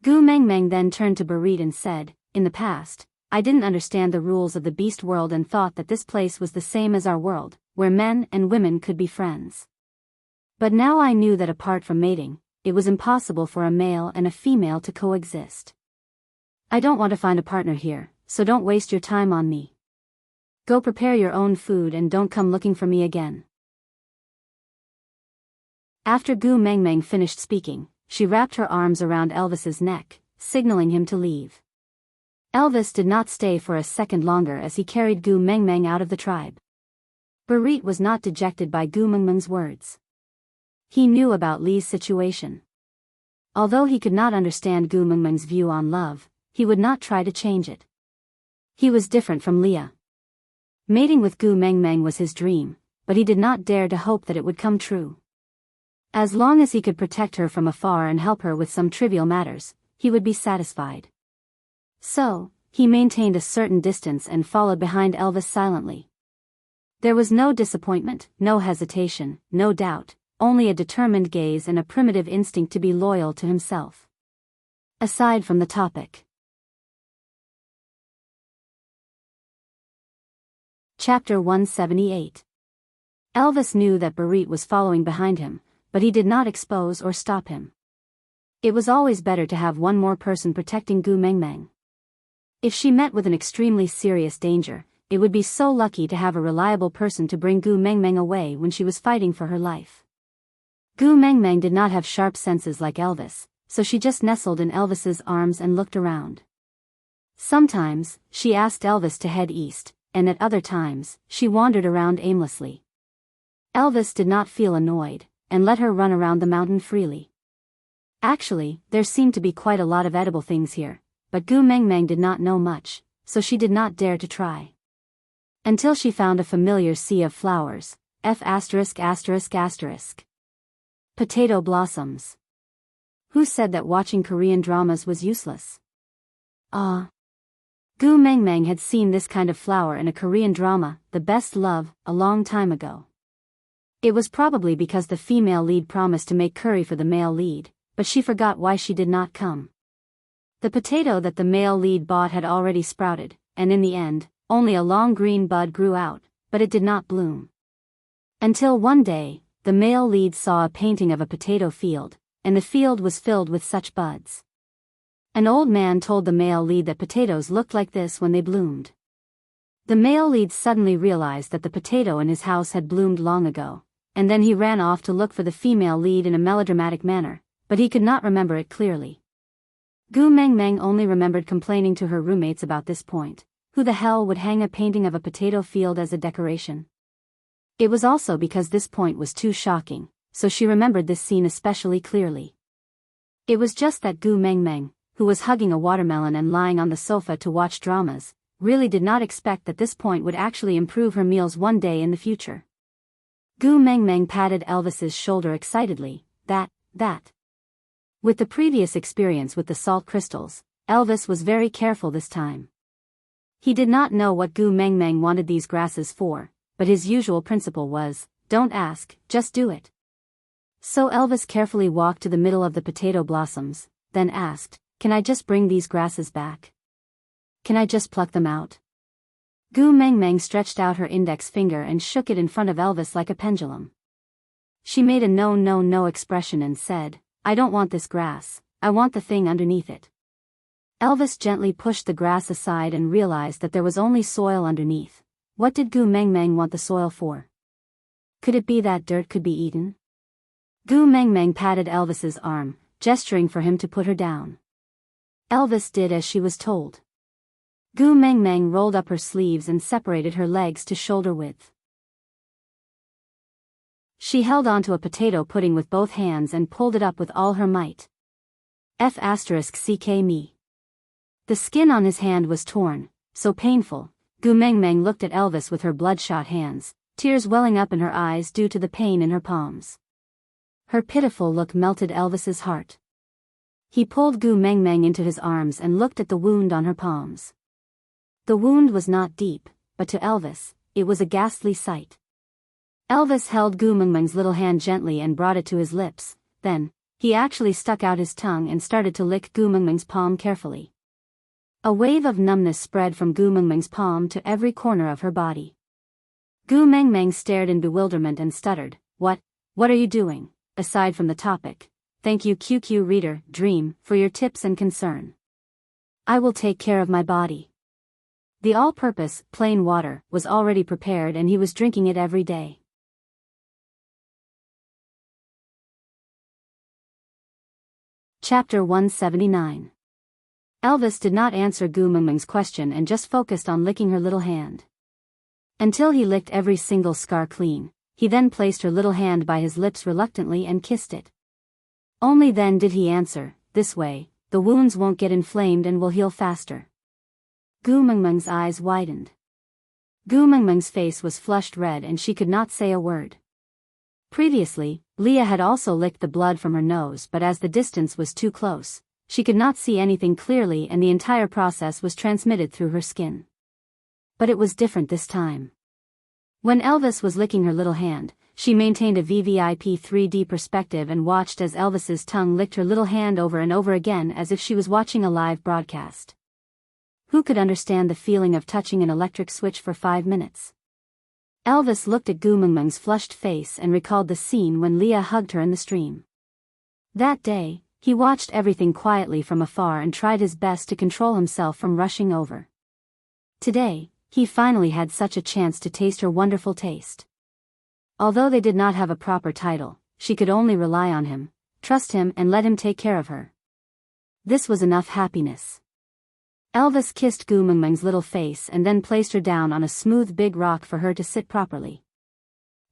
Gu Meng Meng then turned to Barit and said, "In the past, I didn't understand the rules of the beast world and thought that this place was the same as our world, where men and women could be friends. But now I knew that apart from mating, it was impossible for a male and a female to coexist. I don't want to find a partner here, so don't waste your time on me. Go prepare your own food and don't come looking for me again. After Gu Mengmeng finished speaking, she wrapped her arms around Elvis's neck, signaling him to leave. Elvis did not stay for a second longer as he carried Gu Mengmeng out of the tribe. Barit was not dejected by Gu Mengmeng's words. He knew about Li's situation. Although he could not understand Gu Mengmeng's view on love, he would not try to change it. He was different from Leah. Mating with Gu Mengmeng was his dream, but he did not dare to hope that it would come true. As long as he could protect her from afar and help her with some trivial matters, he would be satisfied. So, he maintained a certain distance and followed behind Elvis silently. There was no disappointment, no hesitation, no doubt, only a determined gaze and a primitive instinct to be loyal to himself. Aside from the topic. Chapter 178. Elvis knew that Barit was following behind him, but he did not expose or stop him. It was always better to have one more person protecting Gu Mengmeng. If she met with an extremely serious danger, it would be so lucky to have a reliable person to bring Gu Mengmeng away when she was fighting for her life. Gu Mengmeng did not have sharp senses like Elvis, so she just nestled in Elvis's arms and looked around. Sometimes, she asked Elvis to head east, and at other times, she wandered around aimlessly. Elvis did not feel annoyed, and let her run around the mountain freely. Actually, there seemed to be quite a lot of edible things here, but Gu Mengmeng did not know much, so she did not dare to try. Until she found a familiar sea of flowers, Potato blossoms. Who said that watching Korean dramas was useless? Gu Mengmeng had seen this kind of flower in a Korean drama, The Best Love, a long time ago. It was probably because the female lead promised to make curry for the male lead, but she forgot why she did not come. The potato that the male lead bought had already sprouted, and in the end, only a long green bud grew out, but it did not bloom. Until one day, the male lead saw a painting of a potato field, and the field was filled with such buds. An old man told the male lead that potatoes looked like this when they bloomed. The male lead suddenly realized that the potato in his house had bloomed long ago, and then he ran off to look for the female lead in a melodramatic manner, but he could not remember it clearly. Gu Mengmeng only remembered complaining to her roommates about this point. Who the hell would hang a painting of a potato field as a decoration? It was also because this point was too shocking, so she remembered this scene especially clearly. It was just that Gu Mengmeng, who was hugging a watermelon and lying on the sofa to watch dramas, really did not expect that this point would actually improve her meals one day in the future. Gu Mengmeng patted Elvis's shoulder excitedly. That. With the previous experience with the salt crystals, Elvis was very careful this time. He did not know what Gu Mengmeng wanted these grasses for, but his usual principle was, don't ask, just do it. So Elvis carefully walked to the middle of the potato blossoms, then asked, can I just bring these grasses back? Can I just pluck them out? Gu Mengmeng stretched out her index finger and shook it in front of Elvis like a pendulum. She made a no expression and said, I don't want this grass, I want the thing underneath it. Elvis gently pushed the grass aside and realized that there was only soil underneath. What did Gu Mengmeng want the soil for? Could it be that dirt could be eaten? Gu Mengmeng patted Elvis's arm, gesturing for him to put her down. Elvis did as she was told. Gu Mengmeng rolled up her sleeves and separated her legs to shoulder width. She held onto a potato pudding with both hands and pulled it up with all her might. me. The skin on his hand was torn, so painful. Gu Mengmeng looked at Elvis with her bloodshot hands, tears welling up in her eyes due to the pain in her palms. Her pitiful look melted Elvis's heart. He pulled Gu Mengmeng into his arms and looked at the wound on her palms. The wound was not deep, but to Elvis, it was a ghastly sight. Elvis held Gu Mengmeng's little hand gently and brought it to his lips, then, he actually stuck out his tongue and started to lick Gu Mengmeng's palm carefully. A wave of numbness spread from Gu Mengmeng's palm to every corner of her body. Gu Mengmeng stared in bewilderment and stuttered, What What are you doing, aside from the topic? Thank you QQ Reader, Dream, for your tips and concern. I will take care of my body. The all-purpose, plain water, was already prepared and he was drinking it every day. Chapter 179. Elvis did not answer Gu Mengmeng's question and just focused on licking her little hand. Until he licked every single scar clean, he then placed her little hand by his lips reluctantly and kissed it. Only then did he answer, "This way, the wounds won't get inflamed and will heal faster." Gu Mengmeng's eyes widened. Gu Mengmeng's face was flushed red and she could not say a word. Previously, Leah had also licked the blood from her nose, but as the distance was too close, she could not see anything clearly and the entire process was transmitted through her skin. But it was different this time. When Elvis was licking her little hand, she maintained a VVIP 3D perspective and watched as Elvis's tongue licked her little hand over and over again as if she was watching a live broadcast. Who could understand the feeling of touching an electric switch for 5 minutes? Elvis looked at Gu Mengmeng's flushed face and recalled the scene when Leah hugged her in the stream. That day, he watched everything quietly from afar and tried his best to control himself from rushing over. Today, he finally had such a chance to taste her wonderful taste. Although they did not have a proper title, she could only rely on him, trust him and let him take care of her. This was enough happiness. Elvis kissed Gu Mengmeng's little face and then placed her down on a smooth big rock for her to sit properly.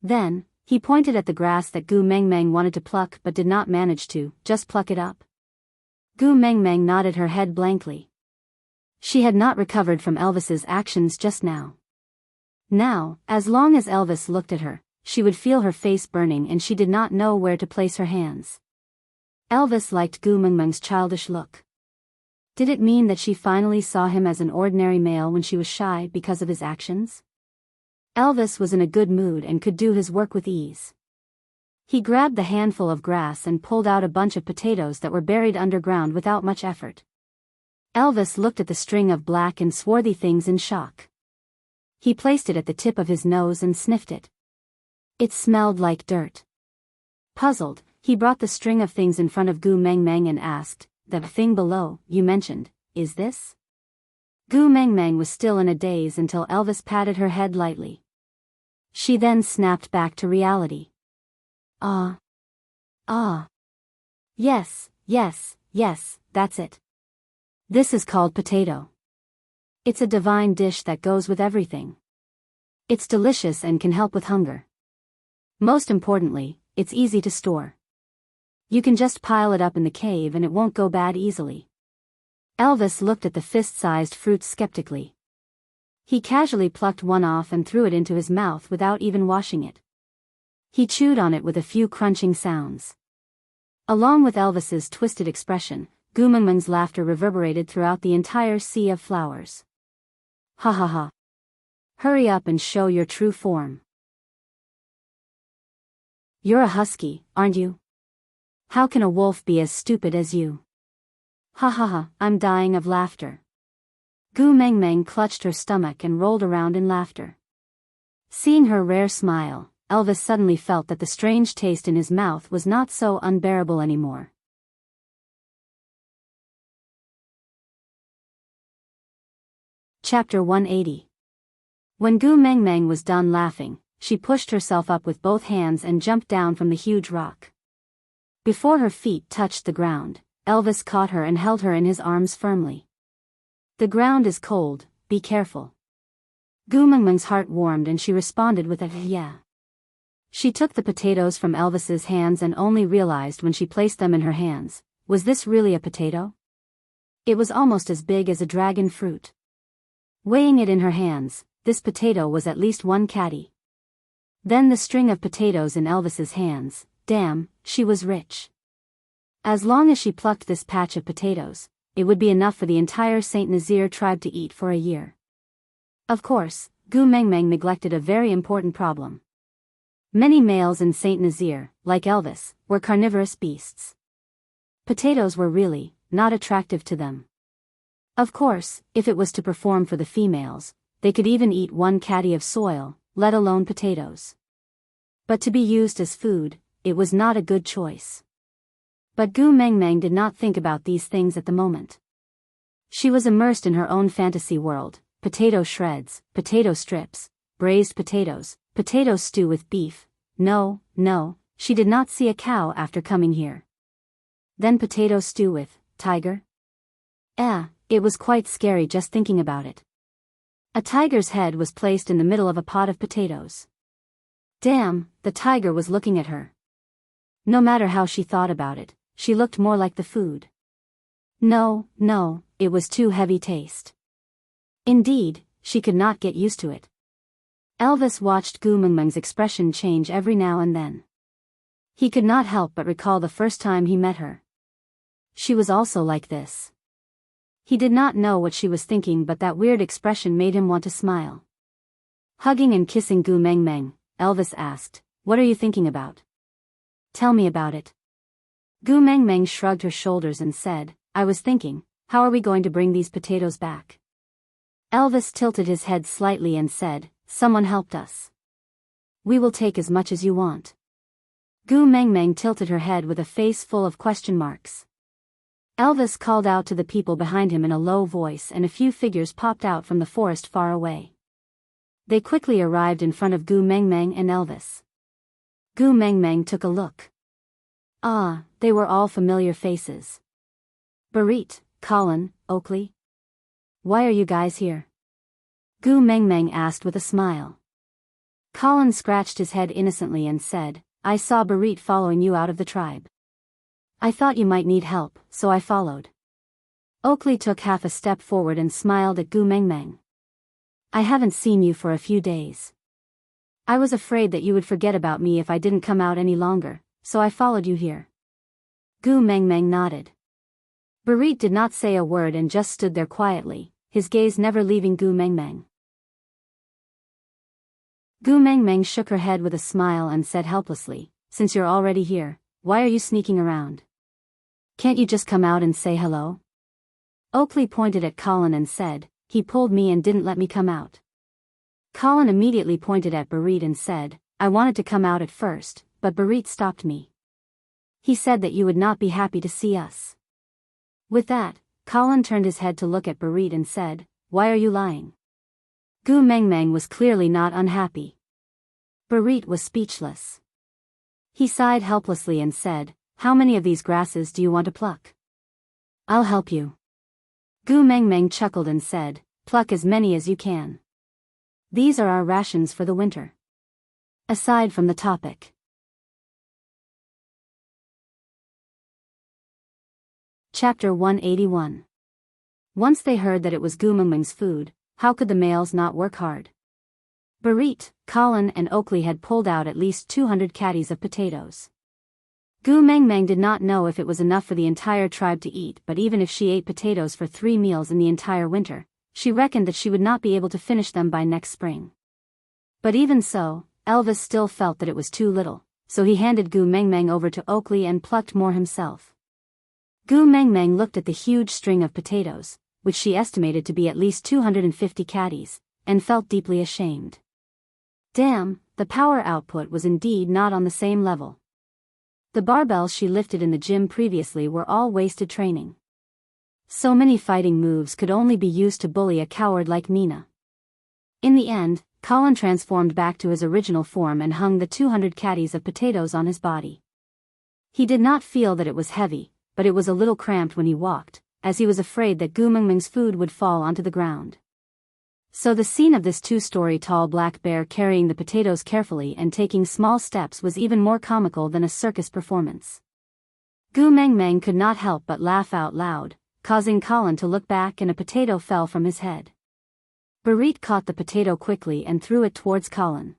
Then, he pointed at the grass that Gu Mengmeng wanted to pluck but did not manage to, "Just pluck it up." Gu Mengmeng nodded her head blankly. She had not recovered from Elvis's actions just now. Now, as long as Elvis looked at her, she would feel her face burning and she did not know where to place her hands. Elvis liked Gu Mengmeng's childish look. Did it mean that she finally saw him as an ordinary male when she was shy because of his actions? Elvis was in a good mood and could do his work with ease. He grabbed the handful of grass and pulled out a bunch of potatoes that were buried underground without much effort. Elvis looked at the string of black and swarthy things in shock. He placed it at the tip of his nose and sniffed it. It smelled like dirt. Puzzled, he brought the string of things in front of Gu Mengmeng and asked, "The thing below, you mentioned, is this?" Gu Mengmeng was still in a daze until Elvis patted her head lightly. She then snapped back to reality. Ah. Yes, that's it. This is called potato. It's a divine dish that goes with everything. It's delicious and can help with hunger. Most importantly, it's easy to store. You can just pile it up in the cave and it won't go bad easily. Elvis looked at the fist-sized fruit skeptically. He casually plucked one off and threw it into his mouth without even washing it. He chewed on it with a few crunching sounds. Along with Elvis's twisted expression, Gu Mengmeng's laughter reverberated throughout the entire sea of flowers. Ha ha ha. Hurry up and show your true form. You're a husky, aren't you? How can a wolf be as stupid as you? Ha ha ha, I'm dying of laughter. Gu Mengmeng clutched her stomach and rolled around in laughter. Seeing her rare smile, Elvis suddenly felt that the strange taste in his mouth was not so unbearable anymore. Chapter 180. When Gu Mengmeng was done laughing, she pushed herself up with both hands and jumped down from the huge rock. Before her feet touched the ground, Elvis caught her and held her in his arms firmly. "The ground is cold, be careful." Gu Mengmeng's heart warmed and she responded with a "yeah." She took the potatoes from Elvis's hands and only realized when she placed them in her hands, was this really a potato? It was almost as big as a dragon fruit. Weighing it in her hands, this potato was at least 1 caddy. Then the string of potatoes in Elvis's hands, damn, she was rich. As long as she plucked this patch of potatoes, it would be enough for the entire Saint Nazaire tribe to eat for a year. Of course, Gu Mengmeng neglected a very important problem. Many males in Saint Nazaire, like Elvis, were carnivorous beasts. Potatoes were really not attractive to them. Of course, if it was to perform for the females, they could even eat 1 caddy of soil, let alone potatoes. But to be used as food, it was not a good choice. But Gu Mengmeng did not think about these things at the moment. She was immersed in her own fantasy world: potato shreds, potato strips, braised potatoes, potato stew with beef. No, she did not see a cow after coming here. Then potato stew with tiger? It was quite scary just thinking about it. A tiger's head was placed in the middle of a pot of potatoes. Damn, the tiger was looking at her. No matter how she thought about it, she looked more like the food. No, it was too heavy taste. Indeed, she could not get used to it. Elvis watched Gu Mengmeng's expression change every now and then. He could not help but recall the first time he met her. She was also like this. He did not know what she was thinking, but that weird expression made him want to smile. Hugging and kissing Gu Mengmeng, Elvis asked, "What are you thinking about? Tell me about it." Gu Mengmeng shrugged her shoulders and said, "I was thinking, how are we going to bring these potatoes back?" Elvis tilted his head slightly and said, "Someone helped us. We will take as much as you want." Gu Mengmeng tilted her head with a face full of question marks. Elvis called out to the people behind him in a low voice, and a few figures popped out from the forest far away. They quickly arrived in front of Gu Mengmeng and Elvis. Gu Mengmeng took a look. They were all familiar faces. Barit, Colin, Oakley. "Why are you guys here?" Gu Mengmeng asked with a smile. Colin scratched his head innocently and said, "I saw Barit following you out of the tribe. I thought you might need help, so I followed." Oakley took half a step forward and smiled at Gu Mengmeng. "I haven't seen you for a few days. I was afraid that you would forget about me if I didn't come out any longer, so I followed you here." Gu Mengmeng nodded. Barit did not say a word and just stood there quietly, his gaze never leaving Gu Mengmeng. Gu Mengmeng shook her head with a smile and said helplessly, "Since you're already here, why are you sneaking around? Can't you just come out and say hello?" Oakley pointed at Colin and said, "He pulled me and didn't let me come out." Colin immediately pointed at Barit and said, "I wanted to come out at first, but Barit stopped me. He said that you would not be happy to see us." With that, Colin turned his head to look at Barit and said, "Why are you lying?" Gu Mengmeng was clearly not unhappy. Barit was speechless. He sighed helplessly and said, "How many of these grasses do you want to pluck?" "I'll help you." Gu Mengmeng chuckled and said, "Pluck as many as you can. These are our rations for the winter." Aside from the topic. Chapter 181. Once they heard that it was Gu Mengmeng's food, how could the males not work hard? Barit, Colin and Oakley had pulled out at least 200 caddies of potatoes. Gu Mengmeng did not know if it was enough for the entire tribe to eat, but even if she ate potatoes for 3 meals in the entire winter, she reckoned that she would not be able to finish them by next spring. But even so, Elvis still felt that it was too little, so he handed Gu Mengmeng over to Oakley and plucked more himself. Gu Mengmeng looked at the huge string of potatoes, which she estimated to be at least 250 caddies, and felt deeply ashamed. Damn, the power output was indeed not on the same level. The barbells she lifted in the gym previously were all wasted training. So many fighting moves could only be used to bully a coward like Nina. In the end, Colin transformed back to his original form and hung the 200 caddies of potatoes on his body. He did not feel that it was heavy, but it was a little cramped when he walked, as he was afraid that Gu Mengmeng's food would fall onto the ground. So the scene of this 2-story tall black bear carrying the potatoes carefully and taking small steps was even more comical than a circus performance. Gu Mengmeng could not help but laugh out loud, causing Colin to look back, and a potato fell from his head. Barit caught the potato quickly and threw it towards Colin.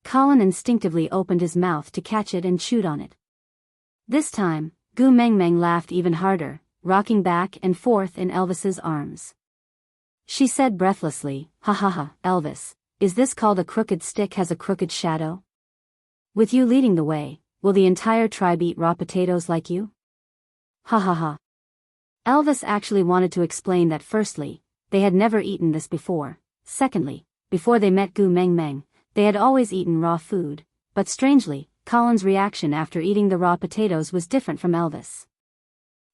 Colin instinctively opened his mouth to catch it and chewed on it. This time, Gu Mengmeng laughed even harder, rocking back and forth in Elvis's arms. She said breathlessly, "Ha ha ha, Elvis, is this called a crooked stick has a crooked shadow? With you leading the way, will the entire tribe eat raw potatoes like you?" Ha ha ha. Elvis actually wanted to explain that firstly, they had never eaten this before, secondly, before they met Gu Mengmeng, they had always eaten raw food, but strangely, Colin's reaction after eating the raw potatoes was different from Elvis.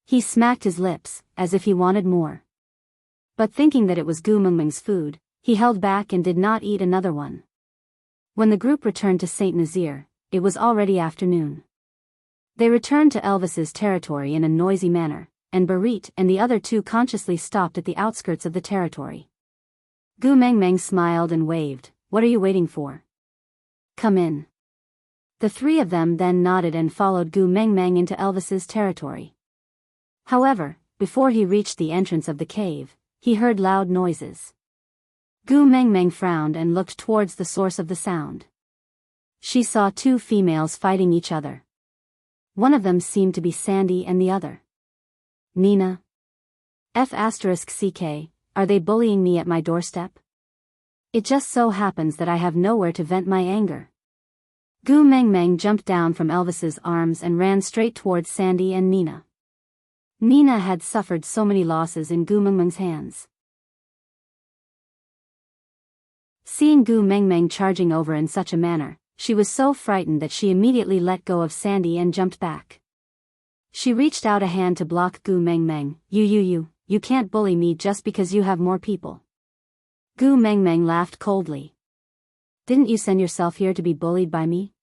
He smacked his lips, as if he wanted more. But thinking that it was Gu Mengmeng's food, he held back and did not eat another one. When the group returned to Saint Nazaire, it was already afternoon. They returned to Elvis's territory in a noisy manner, and Barit and the other two consciously stopped at the outskirts of the territory. Gu Mengmeng smiled and waved. "What are you waiting for? Come in." The three of them then nodded and followed Gu Mengmeng into Elvis's territory. However, before he reached the entrance of the cave, he heard loud noises. Gu Mengmeng frowned and looked towards the source of the sound. She saw two females fighting each other. One of them seemed to be Sandy and the other Nina. F***ck, are they bullying me at my doorstep? It just so happens that I have nowhere to vent my anger. Gu Mengmeng jumped down from Elvis's arms and ran straight towards Sandy and Nina. Nina had suffered so many losses in Gu Mengmeng's hands. Seeing Gu Mengmeng charging over in such a manner, she was so frightened that she immediately let go of Sandy and jumped back. She reached out a hand to block Gu Mengmeng. You can't bully me just because you have more people." Gu Mengmeng laughed coldly. "Didn't you send yourself here to be bullied by me?"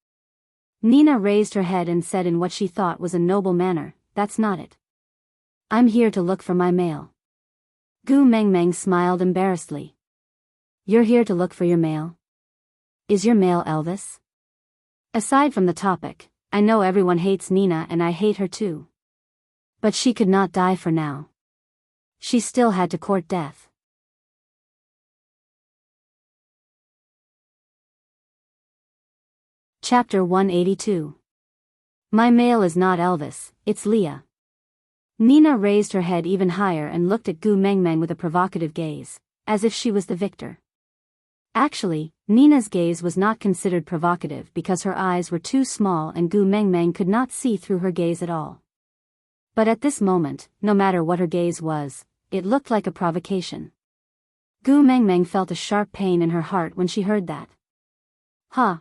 Nina raised her head and said in what she thought was a noble manner, "That's not it. I'm here to look for my mail." Gu Mengmeng smiled embarrassedly. "You're here to look for your mail? Is your mail Elvis?" Aside from the topic, I know everyone hates Nina and I hate her too. But she could not die for now. She still had to court death. Chapter 182. My mail is not Elvis, it's Leah. Nina raised her head even higher and looked at Gu Mengmeng with a provocative gaze, as if she was the victor. Actually, Nina's gaze was not considered provocative because her eyes were too small and Gu Mengmeng could not see through her gaze at all. But at this moment, no matter what her gaze was, it looked like a provocation. Gu Mengmeng felt a sharp pain in her heart when she heard that.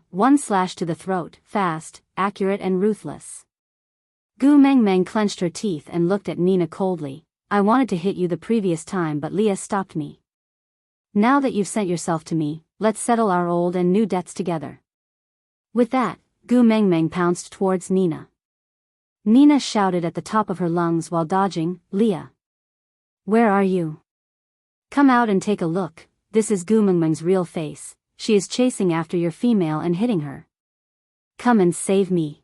One slash to the throat, fast, accurate and ruthless. Gu Mengmeng clenched her teeth and looked at Nina coldly. "I wanted to hit you the previous time but Leah stopped me. Now that you've sent yourself to me, let's settle our old and new debts together." With that, Gu Mengmeng pounced towards Nina. Nina shouted at the top of her lungs while dodging. "Leah! Where are you? Come out and take a look, this is Gu Mengmeng's real face, she is chasing after your female and hitting her. Come and save me."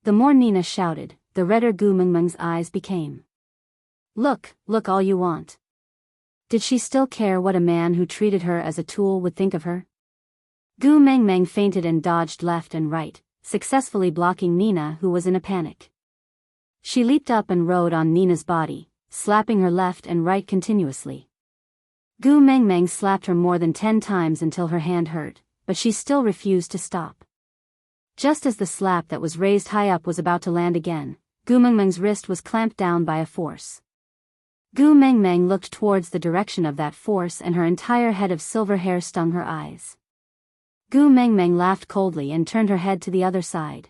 The more Nina shouted, the redder Gu Mengmeng's eyes became. Look all you want. Did she still care what a man who treated her as a tool would think of her? Gu Mengmeng feinted and dodged left and right, successfully blocking Nina who was in a panic. She leaped up and rode on Nina's body, slapping her left and right continuously. Gu Mengmeng slapped her more than 10 times until her hand hurt, but she still refused to stop. Just as the slap that was raised high up was about to land again, Gu Mengmeng's wrist was clamped down by a force. Gu Mengmeng looked towards the direction of that force and her entire head of silver hair stung her eyes. Gu Mengmeng laughed coldly and turned her head to the other side.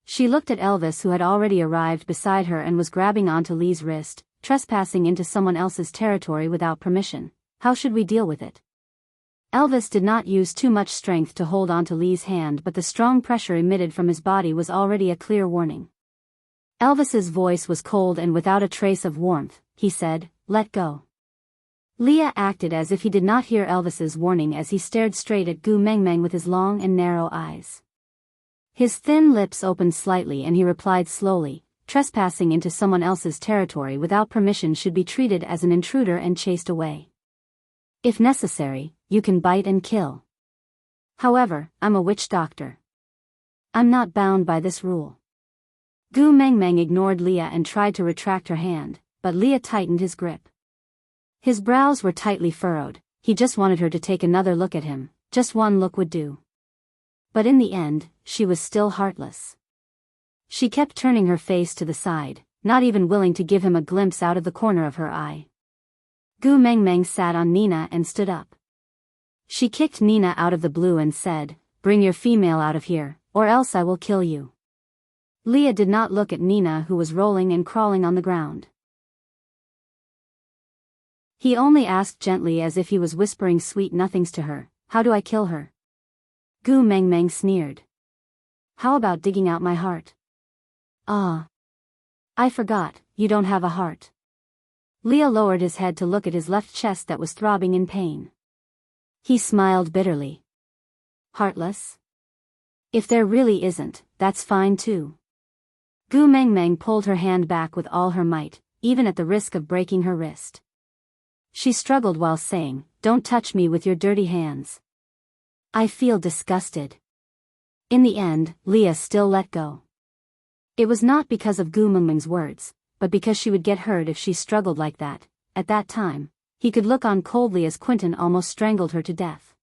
She looked at Elvis who had already arrived beside her and was grabbing onto Lee's wrist, trespassing into someone else's territory without permission. How should we deal with it? Elvis did not use too much strength to hold onto Lee's hand but the strong pressure emitted from his body was already a clear warning. Elvis's voice was cold and without a trace of warmth. He said, "Let go." Leah acted as if he did not hear Elvis's warning as he stared straight at Gu Mengmeng with his long and narrow eyes. His thin lips opened slightly and he replied slowly, "Trespassing into someone else's territory without permission should be treated as an intruder and chased away. If necessary, you can bite and kill. However, I'm a witch doctor. I'm not bound by this rule." Gu Mengmeng ignored Leah and tried to retract her hand, but Leah tightened his grip. His brows were tightly furrowed, he just wanted her to take another look at him, just one look would do. But in the end, she was still heartless. She kept turning her face to the side, not even willing to give him a glimpse out of the corner of her eye. Gu Mengmeng sat on Nina and stood up. She kicked Nina out of the blue and said, "Bring your female out of here, or else I will kill you." Leah did not look at Nina, who was rolling and crawling on the ground. He only asked gently, as if he was whispering sweet nothings to her, "How do I kill her?" Gu Mengmeng sneered. "How about digging out my heart?" "Ah. I forgot, you don't have a heart." Leah lowered his head to look at his left chest that was throbbing in pain. He smiled bitterly. "Heartless? If there really isn't, that's fine too." Gu Mengmeng pulled her hand back with all her might, even at the risk of breaking her wrist. She struggled while saying, "Don't touch me with your dirty hands. I feel disgusted." In the end, Leah still let go. It was not because of Gu Mengmeng's words, but because she would get hurt if she struggled like that. At that time, he could look on coldly as Quentin almost strangled her to death.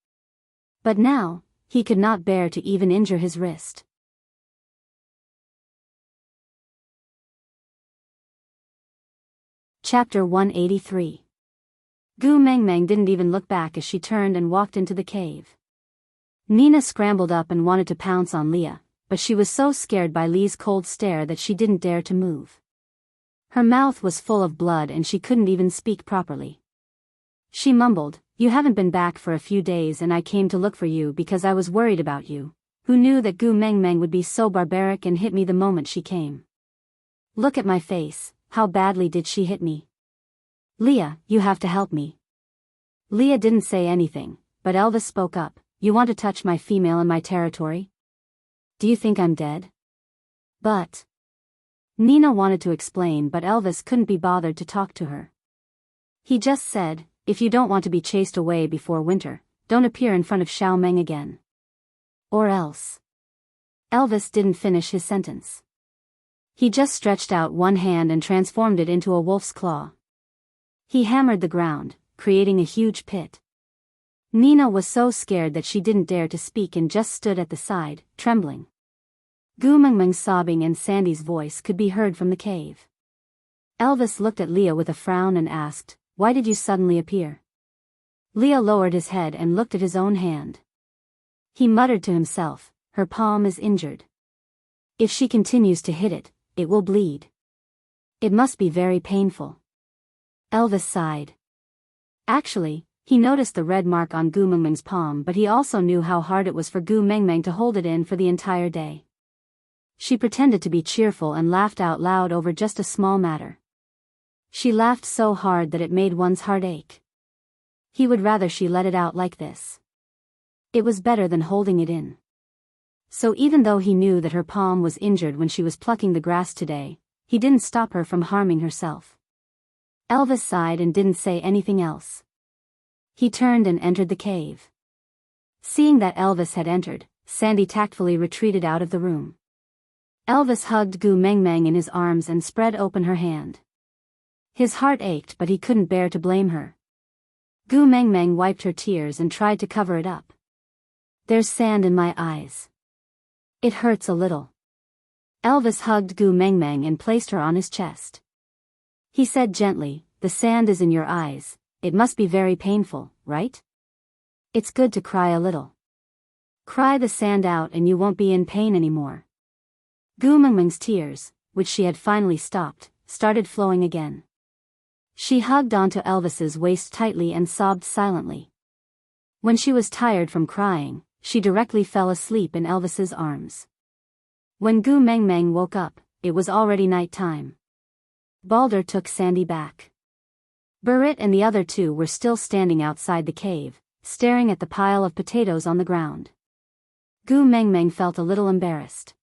But now, he could not bear to even injure his wrist. Chapter 183. Gu Mengmeng didn't even look back as she turned and walked into the cave. Nina scrambled up and wanted to pounce on Leah, but she was so scared by Lee's cold stare that she didn't dare to move. Her mouth was full of blood and she couldn't even speak properly. She mumbled, "You haven't been back for a few days and I came to look for you because I was worried about you." Who knew that Gu Mengmeng would be so barbaric and hit me the moment she came? "Look at my face, how badly did she hit me?" "Leah, you have to help me." Leah didn't say anything, but Elvis spoke up, "You want to touch my female in my territory? Do you think I'm dead?" But Nina wanted to explain, but Elvis couldn't be bothered to talk to her. He just said, "If you don't want to be chased away before winter, don't appear in front of Xiao Meng again. Or else." Elvis didn't finish his sentence. He just stretched out one hand and transformed it into a wolf's claw. He hammered the ground, creating a huge pit. Nina was so scared that she didn't dare to speak and just stood at the side, trembling. Gu Mengmeng's sobbing and Sandy's voice could be heard from the cave. Elvis looked at Leah with a frown and asked, "Why did you suddenly appear?" Leah lowered his head and looked at his own hand. He muttered to himself, "Her palm is injured. If she continues to hit it, it will bleed. It must be very painful." Elvis sighed. Actually, he noticed the red mark on Gu Mengmeng's palm, but he also knew how hard it was for Gu Mengmeng to hold it in for the entire day. She pretended to be cheerful and laughed out loud over just a small matter. She laughed so hard that it made one's heart ache. He would rather she let it out like this. It was better than holding it in. So even though he knew that her palm was injured when she was plucking the grass today, he didn't stop her from harming herself. Elvis sighed and didn't say anything else. He turned and entered the cave. Seeing that Elvis had entered, Sandy tactfully retreated out of the room. Elvis hugged Gu Mengmeng in his arms and spread open her hand. His heart ached, but he couldn't bear to blame her. Gu Mengmeng wiped her tears and tried to cover it up. "There's sand in my eyes. It hurts a little." Elvis hugged Gu Mengmeng and placed her on his chest. He said gently, "The sand is in your eyes. It must be very painful, right? It's good to cry a little. Cry the sand out and you won't be in pain anymore." Gu Mengmeng's tears, which she had finally stopped, started flowing again. She hugged onto Elvis's waist tightly and sobbed silently. When she was tired from crying, she directly fell asleep in Elvis's arms. When Gu Mengmeng woke up, it was already night time. Balder took Sandy back. Burrit and the other two were still standing outside the cave, staring at the pile of potatoes on the ground. Gu Mengmeng felt a little embarrassed.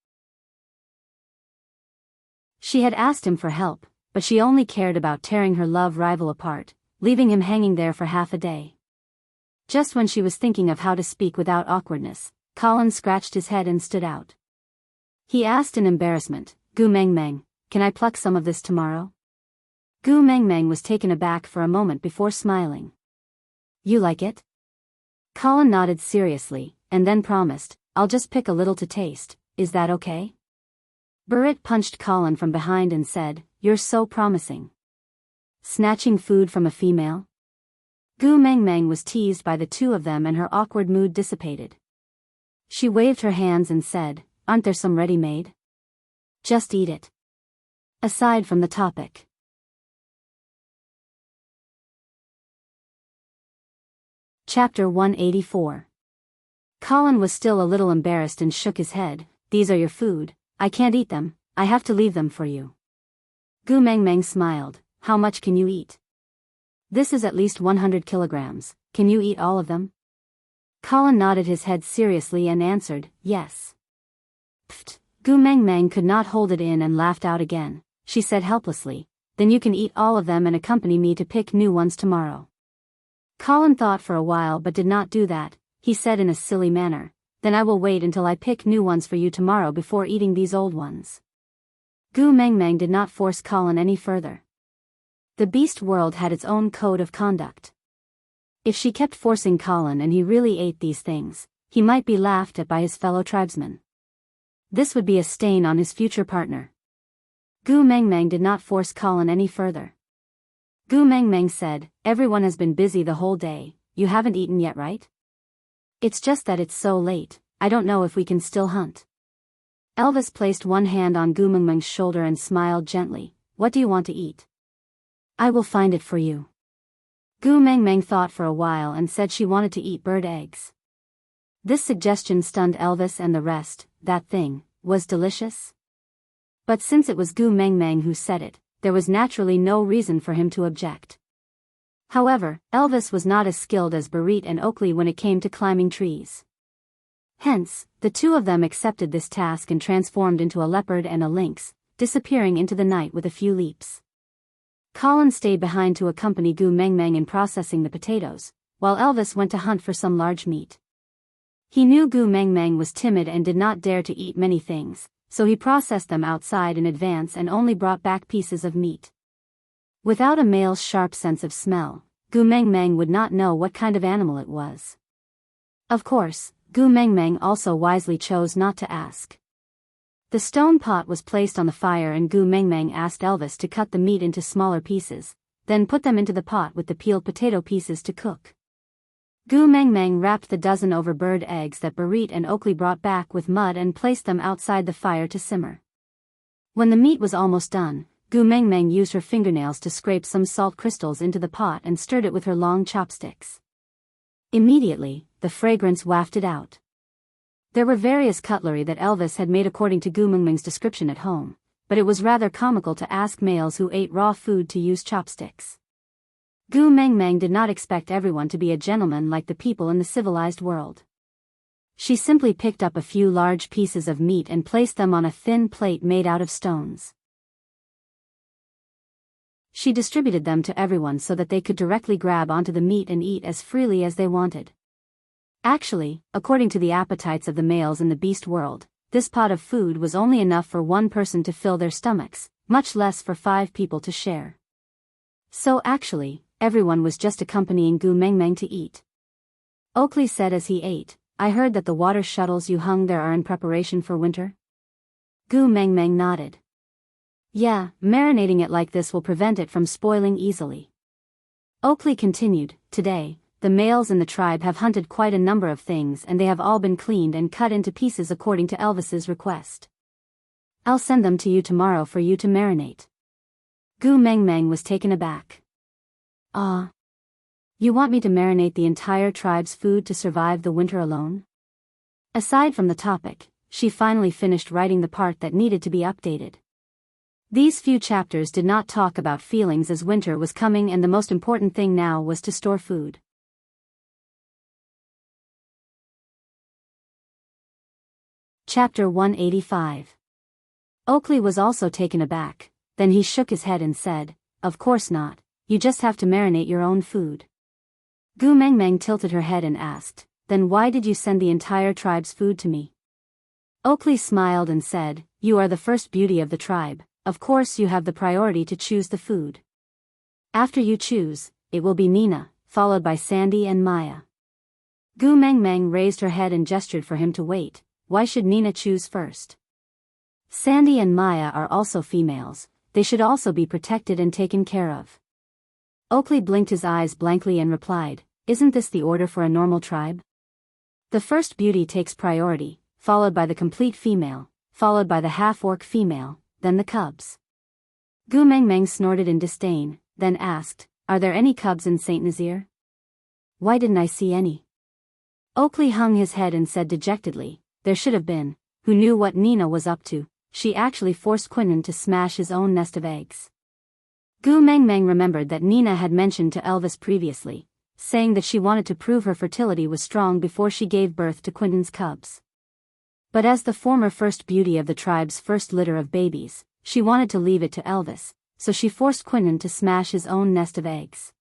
She had asked him for help, but she only cared about tearing her love rival apart, leaving him hanging there for half a day. Just when she was thinking of how to speak without awkwardness, Colin scratched his head and stood out. He asked in embarrassment, "Gu Mengmeng, can I pluck some of this tomorrow?" Gu Mengmeng was taken aback for a moment before smiling. "You like it?" Colin nodded seriously, and then promised, "I'll just pick a little to taste, is that okay?" Burrit punched Colin from behind and said, "You're so promising. Snatching food from a female?" Gu Mengmeng was teased by the two of them and her awkward mood dissipated. She waved her hands and said, aren't there some ready-made? Just eat it. Aside from the topic. Chapter 184. Colin was still a little embarrassed and shook his head. These are your food. I can't eat them. I have to leave them for you. Gu Mengmeng smiled. How much can you eat? This is at least 100 kilograms. Can you eat all of them? Colin nodded his head seriously and answered, yes. Pfft. Gu Mengmeng could not hold it in and laughed out again. She said helplessly, then you can eat all of them and accompany me to pick new ones tomorrow. Colin thought for a while but did not do that. He said in a silly manner, then I will wait until I pick new ones for you tomorrow before eating these old ones. Gu Mengmeng did not force Colin any further. The beast world had its own code of conduct. If she kept forcing Colin and he really ate these things, he might be laughed at by his fellow tribesmen. This would be a stain on his future partner. Gu Mengmeng did not force Colin any further. Gu Mengmeng said, everyone has been busy the whole day, you haven't eaten yet, right? It's just that it's so late, I don't know if we can still hunt. Elvis placed one hand on Gu Mengmeng's shoulder and smiled gently. What do you want to eat? I will find it for you. Gu Mengmeng thought for a while and said she wanted to eat bird eggs. This suggestion stunned Elvis and the rest. That thing was delicious. But since it was Gu Mengmeng who said it, there was naturally no reason for him to object. However, Elvis was not as skilled as Barit and Oakley when it came to climbing trees. Hence, the two of them accepted this task and transformed into a leopard and a lynx, disappearing into the night with a few leaps. Colin stayed behind to accompany Gu Mengmeng in processing the potatoes, while Elvis went to hunt for some large meat. He knew Gu Mengmeng was timid and did not dare to eat many things, so he processed them outside in advance and only brought back pieces of meat. Without a male's sharp sense of smell, Gu Mengmeng would not know what kind of animal it was. Of course, Gu Mengmeng also wisely chose not to ask. The stone pot was placed on the fire and Gu Mengmeng asked Elvis to cut the meat into smaller pieces, then put them into the pot with the peeled potato pieces to cook. Gu Mengmeng wrapped the dozen over bird eggs that Barit and Oakley brought back with mud and placed them outside the fire to simmer. When the meat was almost done, Gu Mengmeng used her fingernails to scrape some salt crystals into the pot and stirred it with her long chopsticks. Immediately, the fragrance wafted out. There were various cutlery that Elvis had made according to Gu Mengmeng's description at home, but it was rather comical to ask males who ate raw food to use chopsticks. Gu Mengmeng did not expect everyone to be a gentleman like the people in the civilized world. She simply picked up a few large pieces of meat and placed them on a thin plate made out of stones. She distributed them to everyone so that they could directly grab onto the meat and eat as freely as they wanted. Actually, according to the appetites of the males in the beast world, this pot of food was only enough for one person to fill their stomachs, much less for 5 people to share. So actually, everyone was just accompanying Gu Mengmeng to eat. Oakley said as he ate, I heard that the water shuttles you hung there are in preparation for winter? Gu Mengmeng nodded. Yeah, marinating it like this will prevent it from spoiling easily. Oakley continued, today, the males in the tribe have hunted quite a number of things and they have all been cleaned and cut into pieces according to Elvis's request. I'll send them to you tomorrow for you to marinate. Gu Mengmeng was taken aback. Ah. You want me to marinate the entire tribe's food to survive the winter alone? Aside from the topic, she finally finished writing the part that needed to be updated. These few chapters did not talk about feelings as winter was coming and the most important thing now was to store food. Chapter 185. Oakley was also taken aback, then he shook his head and said, of course not, you just have to marinate your own food. Gu Mengmeng tilted her head and asked, then why did you send the entire tribe's food to me? Oakley smiled and said, you are the first beauty of the tribe. Of course you have the priority to choose the food. After you choose, it will be Nina, followed by Sandy and Maya. Gu Mengmeng raised her head and gestured for him to wait. Why should Nina choose first? Sandy and Maya are also females, they should also be protected and taken care of. Oakley blinked his eyes blankly and replied, isn't this the order for a normal tribe? The first beauty takes priority, followed by the complete female, followed by the half-orc female, then the cubs. Gu Mengmeng snorted in disdain, then asked, "Are there any cubs in Saint Nazaire? Why didn't I see any?" Oakley hung his head and said dejectedly, "There should have been." Who knew what Nina was up to? She actually forced Quinlan to smash his own nest of eggs. Gu Mengmeng remembered that Nina had mentioned to Elvis previously, saying that she wanted to prove her fertility was strong before she gave birth to Quinlan's cubs. But as the former first beauty of the tribe's first litter of babies, she wanted to leave it to Elvis, so she forced Quinlan to smash his own nest of eggs.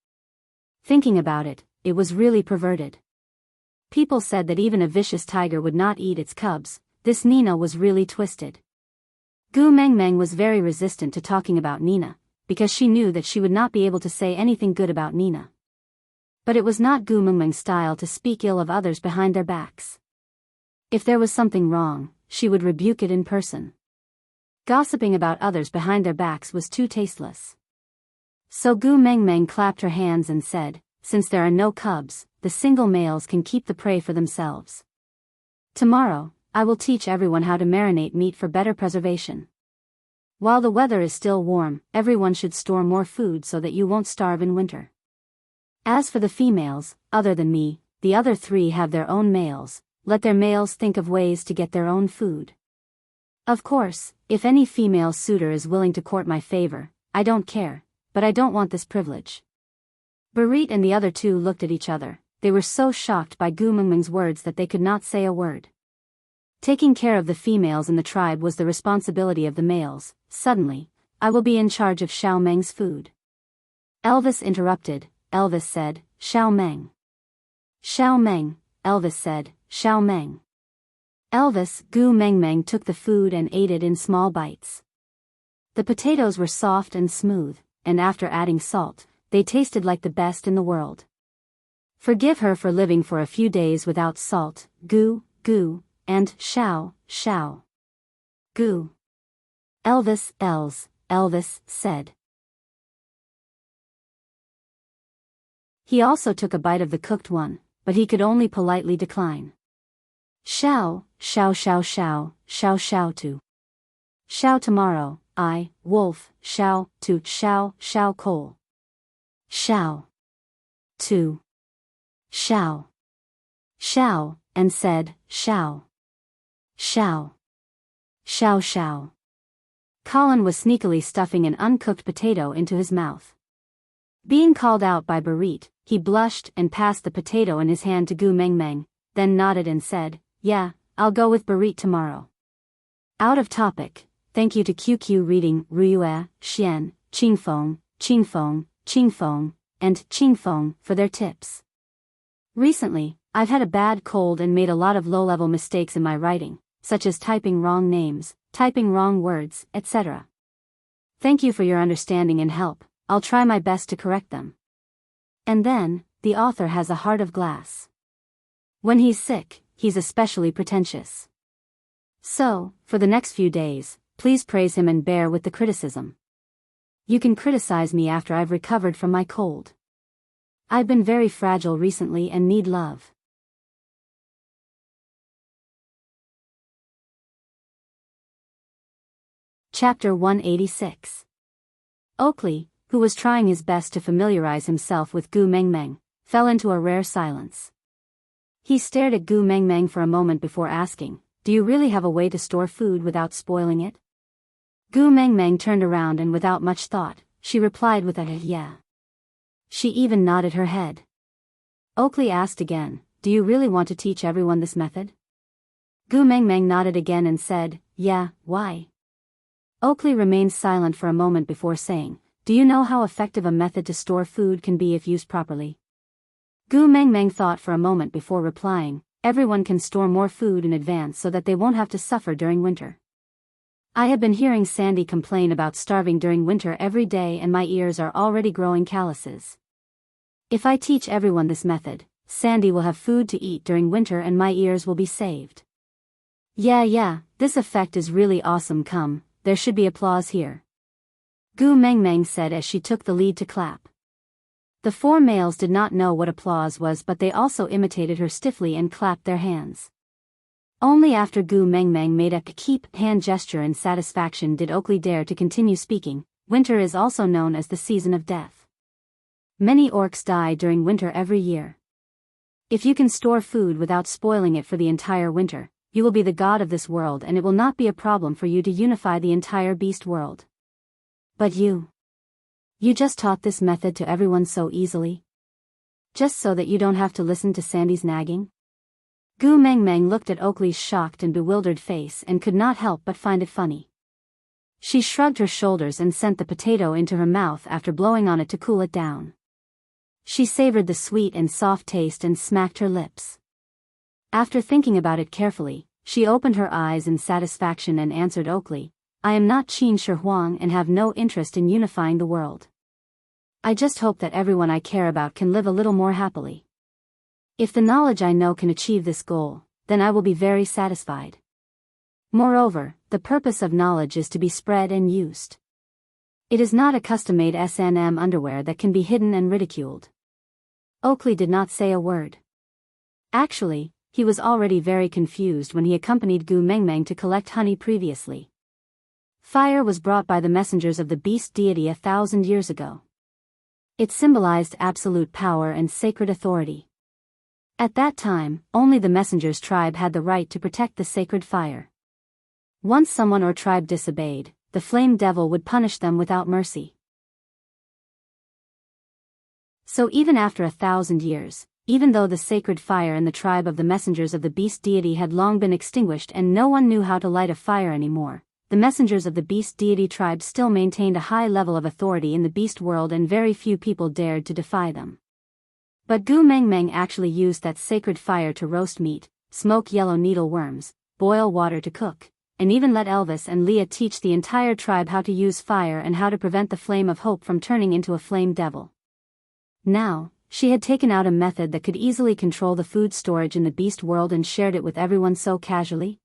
Thinking about it, it was really perverted. People said that even a vicious tiger would not eat its cubs. This Nina was really twisted. Gu Mengmeng was very resistant to talking about Nina, because she knew that she would not be able to say anything good about Nina. But it was not Gu Mengmeng's style to speak ill of others behind their backs. If there was something wrong, she would rebuke it in person. Gossiping about others behind their backs was too tasteless. So Gu Mengmeng clapped her hands and said, "Since there are no cubs, the single males can keep the prey for themselves. Tomorrow, I will teach everyone how to marinate meat for better preservation. While the weather is still warm, everyone should store more food so that you won't starve in winter. As for the females, other than me, the other 3 have their own males. Let their males think of ways to get their own food. Of course, if any female suitor is willing to court my favor, I don't care, but I don't want this privilege." Barit and the other 2 looked at each other. They were so shocked by Gu Mengmeng's words that they could not say a word. Taking care of the females in the tribe was the responsibility of the males. Suddenly, "I will be in charge of Xiao Meng's food." Elvis interrupted. Elvis said, "Xiao Meng." "Xiao Meng," Elvis said, "Xiao Meng." Elvis, Gu Mengmeng took the food and ate it in small bites. The potatoes were soft and smooth, and after adding salt, they tasted like the best in the world. Forgive her for living for a few days without salt, Gu, and Xiao. Gu. Elvis said. He also took a bite of the cooked one, but he could only politely decline. Xiao to. Xiao tomorrow, I, wolf, Xiao to Xiao coal. Xiao. To. Xiao, and said, Xiao. Colin was sneakily stuffing an uncooked potato into his mouth. Being called out by Barit, he blushed and passed the potato in his hand to Gu Mengmeng, then nodded and said, "Yeah, I'll go with Barit tomorrow." Out of topic, thank you to QQ Reading, Ruyue, Xian, Qingfeng, and Qingfeng for their tips. Recently, I've had a bad cold and made a lot of low-level mistakes in my writing, such as typing wrong names, typing wrong words, etc. Thank you for your understanding and help. I'll try my best to correct them. And then, the author has a heart of glass. When he's sick, he's especially pretentious. So, for the next few days, please praise him and bear with the criticism. You can criticize me after I've recovered from my cold. I've been very fragile recently and need love. Chapter 186. Oakley, who was trying his best to familiarize himself with Gu Mengmeng, fell into a rare silence. He stared at Gu Mengmeng for a moment before asking, "Do you really have a way to store food without spoiling it?" Gu Mengmeng turned around and without much thought, she replied with a "yeah." She even nodded her head. Oakley asked again, "Do you really want to teach everyone this method?" Gu Mengmeng nodded again and said, "Yeah, why?" Oakley remained silent for a moment before saying, "Do you know how effective a method to store food can be if used properly?" Gu Mengmeng thought for a moment before replying, "Everyone can store more food in advance so that they won't have to suffer during winter. I have been hearing Sandy complain about starving during winter every day and my ears are already growing calluses. If I teach everyone this method, Sandy will have food to eat during winter and my ears will be saved." Yeah, this effect is really awesome. Come, there should be applause here. Gu Mengmeng said as she took the lead to clap. The 4 males did not know what applause was, but they also imitated her stiffly and clapped their hands. Only after Gu Mengmeng made a keep hand gesture in satisfaction did Oakley dare to continue speaking. Winter is also known as the season of death. Many orcs die during winter every year. If you can store food without spoiling it for the entire winter, you will be the god of this world and it will not be a problem for you to unify the entire beast world. But you just taught this method to everyone so easily? Just so that you don't have to listen to Sandy's nagging? Gu Mengmeng looked at Oakley's shocked and bewildered face and could not help but find it funny. She shrugged her shoulders and sent the potato into her mouth after blowing on it to cool it down. She savored the sweet and soft taste and smacked her lips. After thinking about it carefully, she opened her eyes in satisfaction and answered Oakley, I am not Qin Shi Huang and have no interest in unifying the world. I just hope that everyone I care about can live a little more happily. If the knowledge I know can achieve this goal, then I will be very satisfied. Moreover, the purpose of knowledge is to be spread and used. It is not a custom-made S&M underwear that can be hidden and ridiculed. Oakley did not say a word. Actually, he was already very confused when he accompanied Gu Mengmeng to collect honey previously. Fire was brought by the messengers of the beast deity 1,000 years ago. It symbolized absolute power and sacred authority. At that time, only the messenger's tribe had the right to protect the sacred fire. Once someone or tribe disobeyed, the flame devil would punish them without mercy. So even after 1,000 years, even though the sacred fire in the tribe of the messengers of the beast deity had long been extinguished and no one knew how to light a fire anymore, the messengers of the beast deity tribe still maintained a high level of authority in the beast world and very few people dared to defy them. But Gu Mengmeng actually used that sacred fire to roast meat, smoke yellow needle worms, boil water to cook, and even let Elvis and Leah teach the entire tribe how to use fire and how to prevent the flame of hope from turning into a flame devil. Now, she had taken out a method that could easily control the food storage in the beast world and shared it with everyone so casually.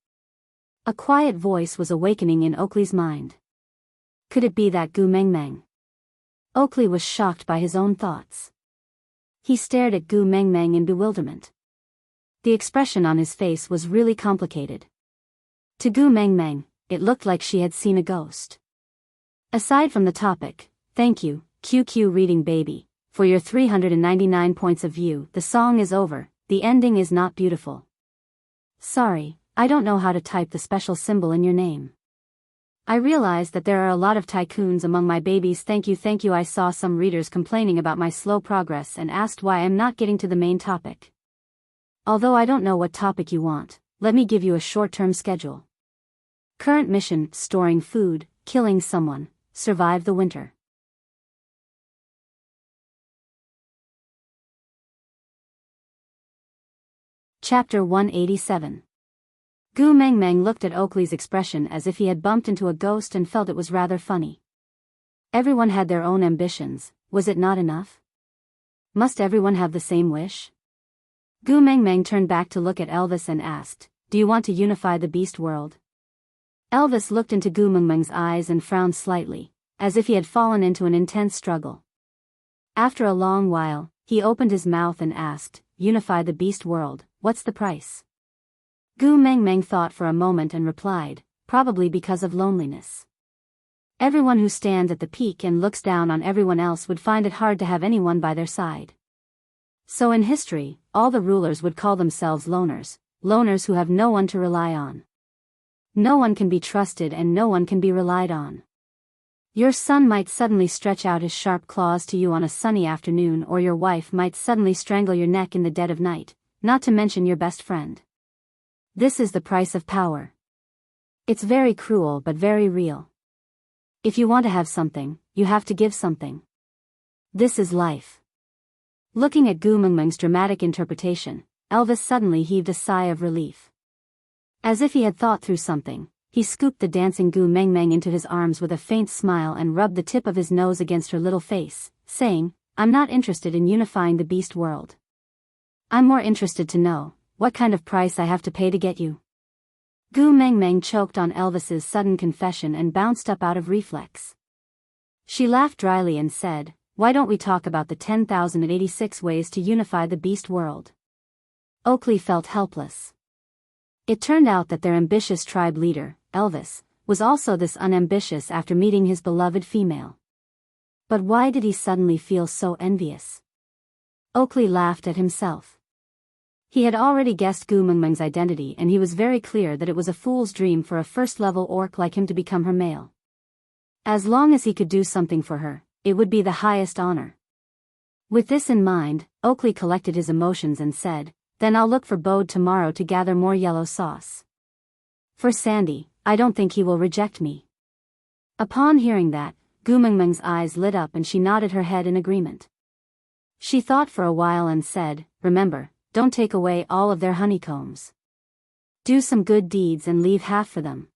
A quiet voice was awakening in Oakley's mind. Could it be that Gu Mengmeng? Oakley was shocked by his own thoughts. He stared at Gu Mengmeng in bewilderment. The expression on his face was really complicated. To Gu Mengmeng, it looked like she had seen a ghost. Aside from the topic, thank you, QQ Reading Baby, for your 399 points of view. The song is over, the ending is not beautiful. Sorry, I don't know how to type the special symbol in your name. I realize that there are a lot of tycoons among my babies. Thank you. I saw some readers complaining about my slow progress and asked why I'm not getting to the main topic. Although I don't know what topic you want, let me give you a short-term schedule. Current mission, storing food, killing someone, survive the winter. Chapter 187. Gu Mengmeng looked at Oakley's expression as if he had bumped into a ghost and felt it was rather funny. Everyone had their own ambitions, was it not enough? Must everyone have the same wish? Gu Mengmeng turned back to look at Elvis and asked, do you want to unify the beast world? Elvis looked into Gu Mengmeng's eyes and frowned slightly, as if he had fallen into an intense struggle. After a long while, he opened his mouth and asked, unify the beast world, what's the price? Gu Mengmeng thought for a moment and replied, probably because of loneliness. Everyone who stands at the peak and looks down on everyone else would find it hard to have anyone by their side. So in history, all the rulers would call themselves loners, loners who have no one to rely on. No one can be trusted and no one can be relied on. Your son might suddenly stretch out his sharp claws to you on a sunny afternoon, or your wife might suddenly strangle your neck in the dead of night, not to mention your best friend. This is the price of power. It's very cruel but very real. If you want to have something, you have to give something. This is life. Looking at Gu Mengmeng's dramatic interpretation, Elvis suddenly heaved a sigh of relief. As if he had thought through something, he scooped the dancing Gu Mengmeng into his arms with a faint smile and rubbed the tip of his nose against her little face, saying, I'm not interested in unifying the beast world. I'm more interested to know what kind of price I have to pay to get you. Gu Mengmeng choked on Elvis's sudden confession and bounced up out of reflex. She laughed dryly and said, why don't we talk about the 10,086 ways to unify the beast world? Oakley felt helpless. It turned out that their ambitious tribe leader, Elvis, was also this unambitious after meeting his beloved female. But why did he suddenly feel so envious? Oakley laughed at himself. He had already guessed Gu Mengmeng's identity, and he was very clear that it was a fool's dream for a first-level orc like him to become her male. As long as he could do something for her, it would be the highest honor. With this in mind, Oakley collected his emotions and said, "Then I'll look for Bode tomorrow to gather more yellow sauce. For Sandy, I don't think he will reject me." Upon hearing that, Gu Mengmeng's eyes lit up and she nodded her head in agreement. She thought for a while and said, "Remember, don't take away all of their honeycombs. Do some good deeds and leave half for them."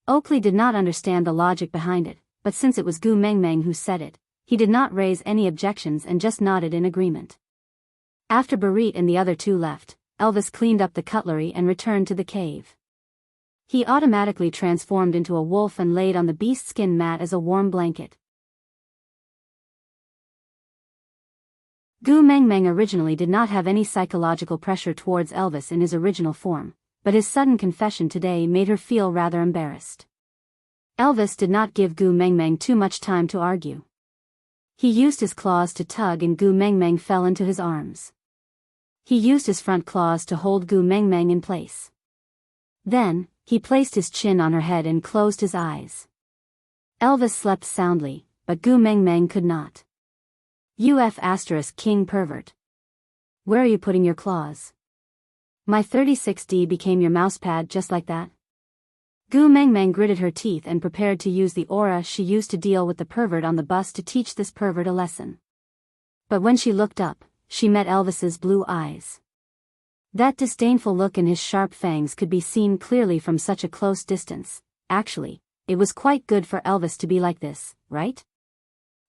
Oakley did not understand the logic behind it, but since it was Gu Mengmeng who said it, he did not raise any objections and just nodded in agreement. After Barit and the other two left, Elvis cleaned up the cutlery and returned to the cave. He automatically transformed into a wolf and laid on the beast skin mat as a warm blanket. Gu Mengmeng originally did not have any psychological pressure towards Elvis in his original form, but his sudden confession today made her feel rather embarrassed. Elvis did not give Gu Mengmeng too much time to argue. He used his claws to tug and Gu Mengmeng fell into his arms. He used his front claws to hold Gu Mengmeng in place. Then, he placed his chin on her head and closed his eyes. Elvis slept soundly, but Gu Mengmeng could not. King pervert. Where are you putting your claws? My 36D became your mousepad just like that? Gu Mengmeng gritted her teeth and prepared to use the aura she used to deal with the pervert on the bus to teach this pervert a lesson. But when she looked up, she met Elvis's blue eyes. That disdainful look in his sharp fangs could be seen clearly from such a close distance. Actually, it was quite good for Elvis to be like this, right?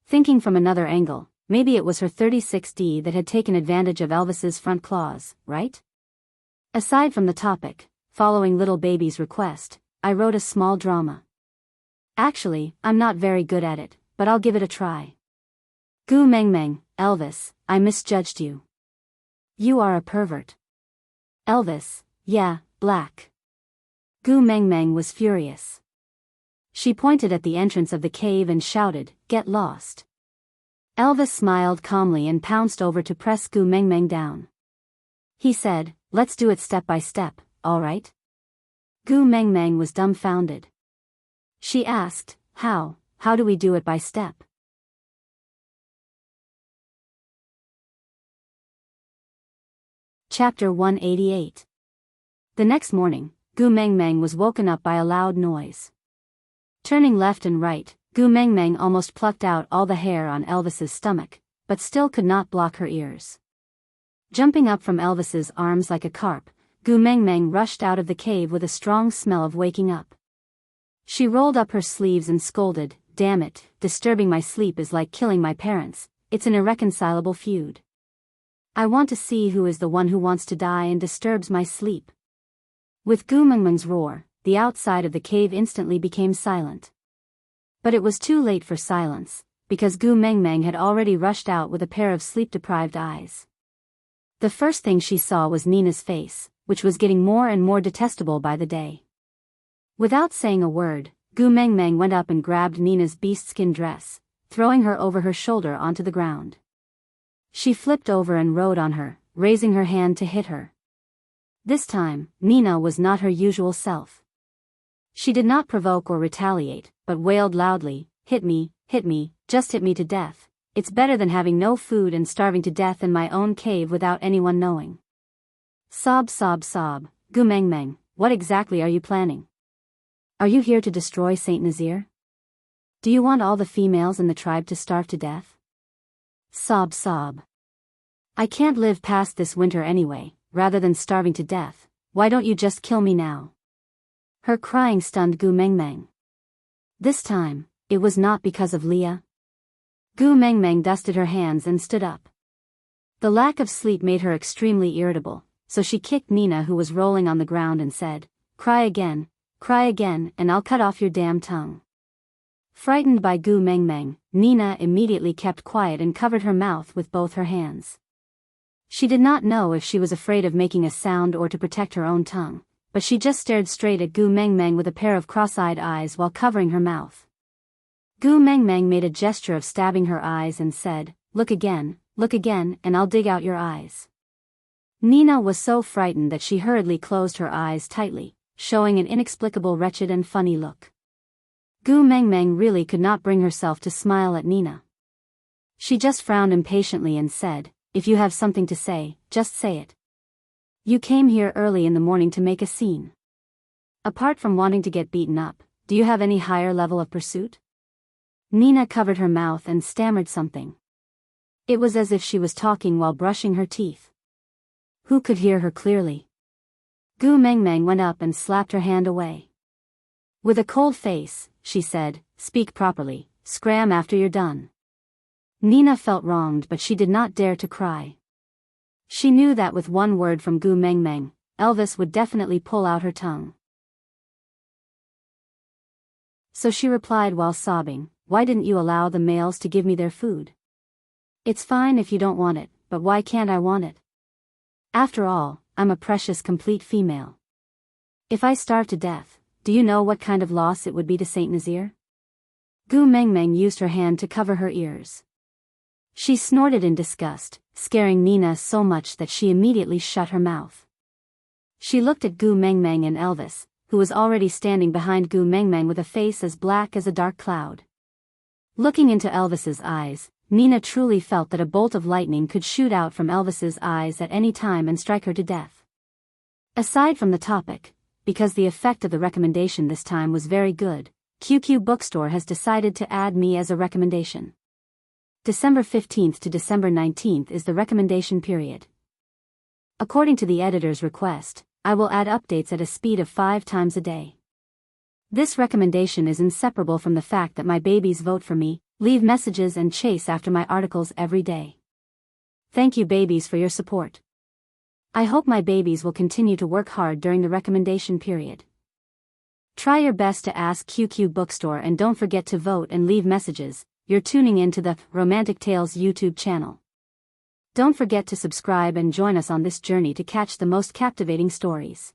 Thinking from another angle, maybe it was her 36D that had taken advantage of Elvis's front claws, right? Aside from the topic, following little baby's request, I wrote a small drama. Actually, I'm not very good at it, but I'll give it a try. Gu Mengmeng, Elvis, I misjudged you. You are a pervert. Elvis, yeah, black. Gu Mengmeng was furious. She pointed at the entrance of the cave and shouted, "Get lost." Elvis smiled calmly and pounced over to press Gu Mengmeng down. He said, "Let's do it step by step, all right?" Gu Mengmeng was dumbfounded. She asked, How do we do it by step?" Chapter 188. The next morning, Gu Mengmeng was woken up by a loud noise. Turning left and right, Gu Mengmeng almost plucked out all the hair on Elvis's stomach, but still could not block her ears. Jumping up from Elvis's arms like a carp, Gu Mengmeng rushed out of the cave with a strong smell of waking up. She rolled up her sleeves and scolded, "Damn it, disturbing my sleep is like killing my parents, it's an irreconcilable feud. I want to see who is the one who wants to die and disturbs my sleep." With Gu Mengmeng's roar, the outside of the cave instantly became silent. But it was too late for silence, because Gu Mengmeng had already rushed out with a pair of sleep-deprived eyes. The first thing she saw was Nina's face, which was getting more and more detestable by the day. Without saying a word, Gu Mengmeng went up and grabbed Nina's beast-skin dress, throwing her over her shoulder onto the ground. She flipped over and rode on her, raising her hand to hit her. This time, Nina was not her usual self. She did not provoke or retaliate, but wailed loudly, hit me, just hit me to death. It's better than having no food and starving to death in my own cave without anyone knowing." Sob, sob, sob. "Gu Mengmeng, what exactly are you planning? Are you here to destroy Saint Nazir? Do you want all the females in the tribe to starve to death?" Sob, sob. "I can't live past this winter anyway, rather than starving to death, why don't you just kill me now?" Her crying stunned Gu Mengmeng. This time, it was not because of Leah. Gu Mengmeng dusted her hands and stood up. The lack of sleep made her extremely irritable, so she kicked Nina, who was rolling on the ground, and said, cry again, and I'll cut off your damn tongue." Frightened by Gu Mengmeng, Nina immediately kept quiet and covered her mouth with both her hands. She did not know if she was afraid of making a sound or to protect her own tongue, but she just stared straight at Gu Mengmeng with a pair of cross-eyed eyes while covering her mouth. Gu Mengmeng made a gesture of stabbing her eyes and said, look again, and I'll dig out your eyes." Nina was so frightened that she hurriedly closed her eyes tightly, showing an inexplicable wretched and funny look. Gu Mengmeng really could not bring herself to smile at Nina. She just frowned impatiently and said, "If you have something to say, just say it. You came here early in the morning to make a scene. Apart from wanting to get beaten up, do you have any higher level of pursuit?" Nina covered her mouth and stammered something. It was as if she was talking while brushing her teeth. Who could hear her clearly? Gu Mengmeng went up and slapped her hand away. With a cold face, she said, "Speak properly, scram after you're done." Nina felt wronged, but she did not dare to cry. She knew that with one word from Gu Mengmeng, Elvis would definitely pull out her tongue. So she replied while sobbing, "Why didn't you allow the males to give me their food? It's fine if you don't want it, but why can't I want it? After all, I'm a precious complete female. If I starve to death, do you know what kind of loss it would be to Saint Nazir?" Gu Mengmeng used her hand to cover her ears. She snorted in disgust, scaring Nina so much that she immediately shut her mouth. She looked at Gu Mengmeng and Elvis, who was already standing behind Gu Mengmeng with a face as black as a dark cloud. Looking into Elvis's eyes, Nina truly felt that a bolt of lightning could shoot out from Elvis's eyes at any time and strike her to death. Aside from the topic, because the effect of the recommendation this time was very good, QQ Bookstore has decided to add me as a recommendation. December 15th to December 19th is the recommendation period. According to the editor's request, I will add updates at a speed of 5 times a day. This recommendation is inseparable from the fact that my babies vote for me, leave messages and chase after my articles every day. Thank you babies for your support. I hope my babies will continue to work hard during the recommendation period. Try your best to ask QQ Bookstore and don't forget to vote and leave messages. You're tuning in to the Romantic Tales YouTube channel. Don't forget to subscribe and join us on this journey to catch the most captivating stories.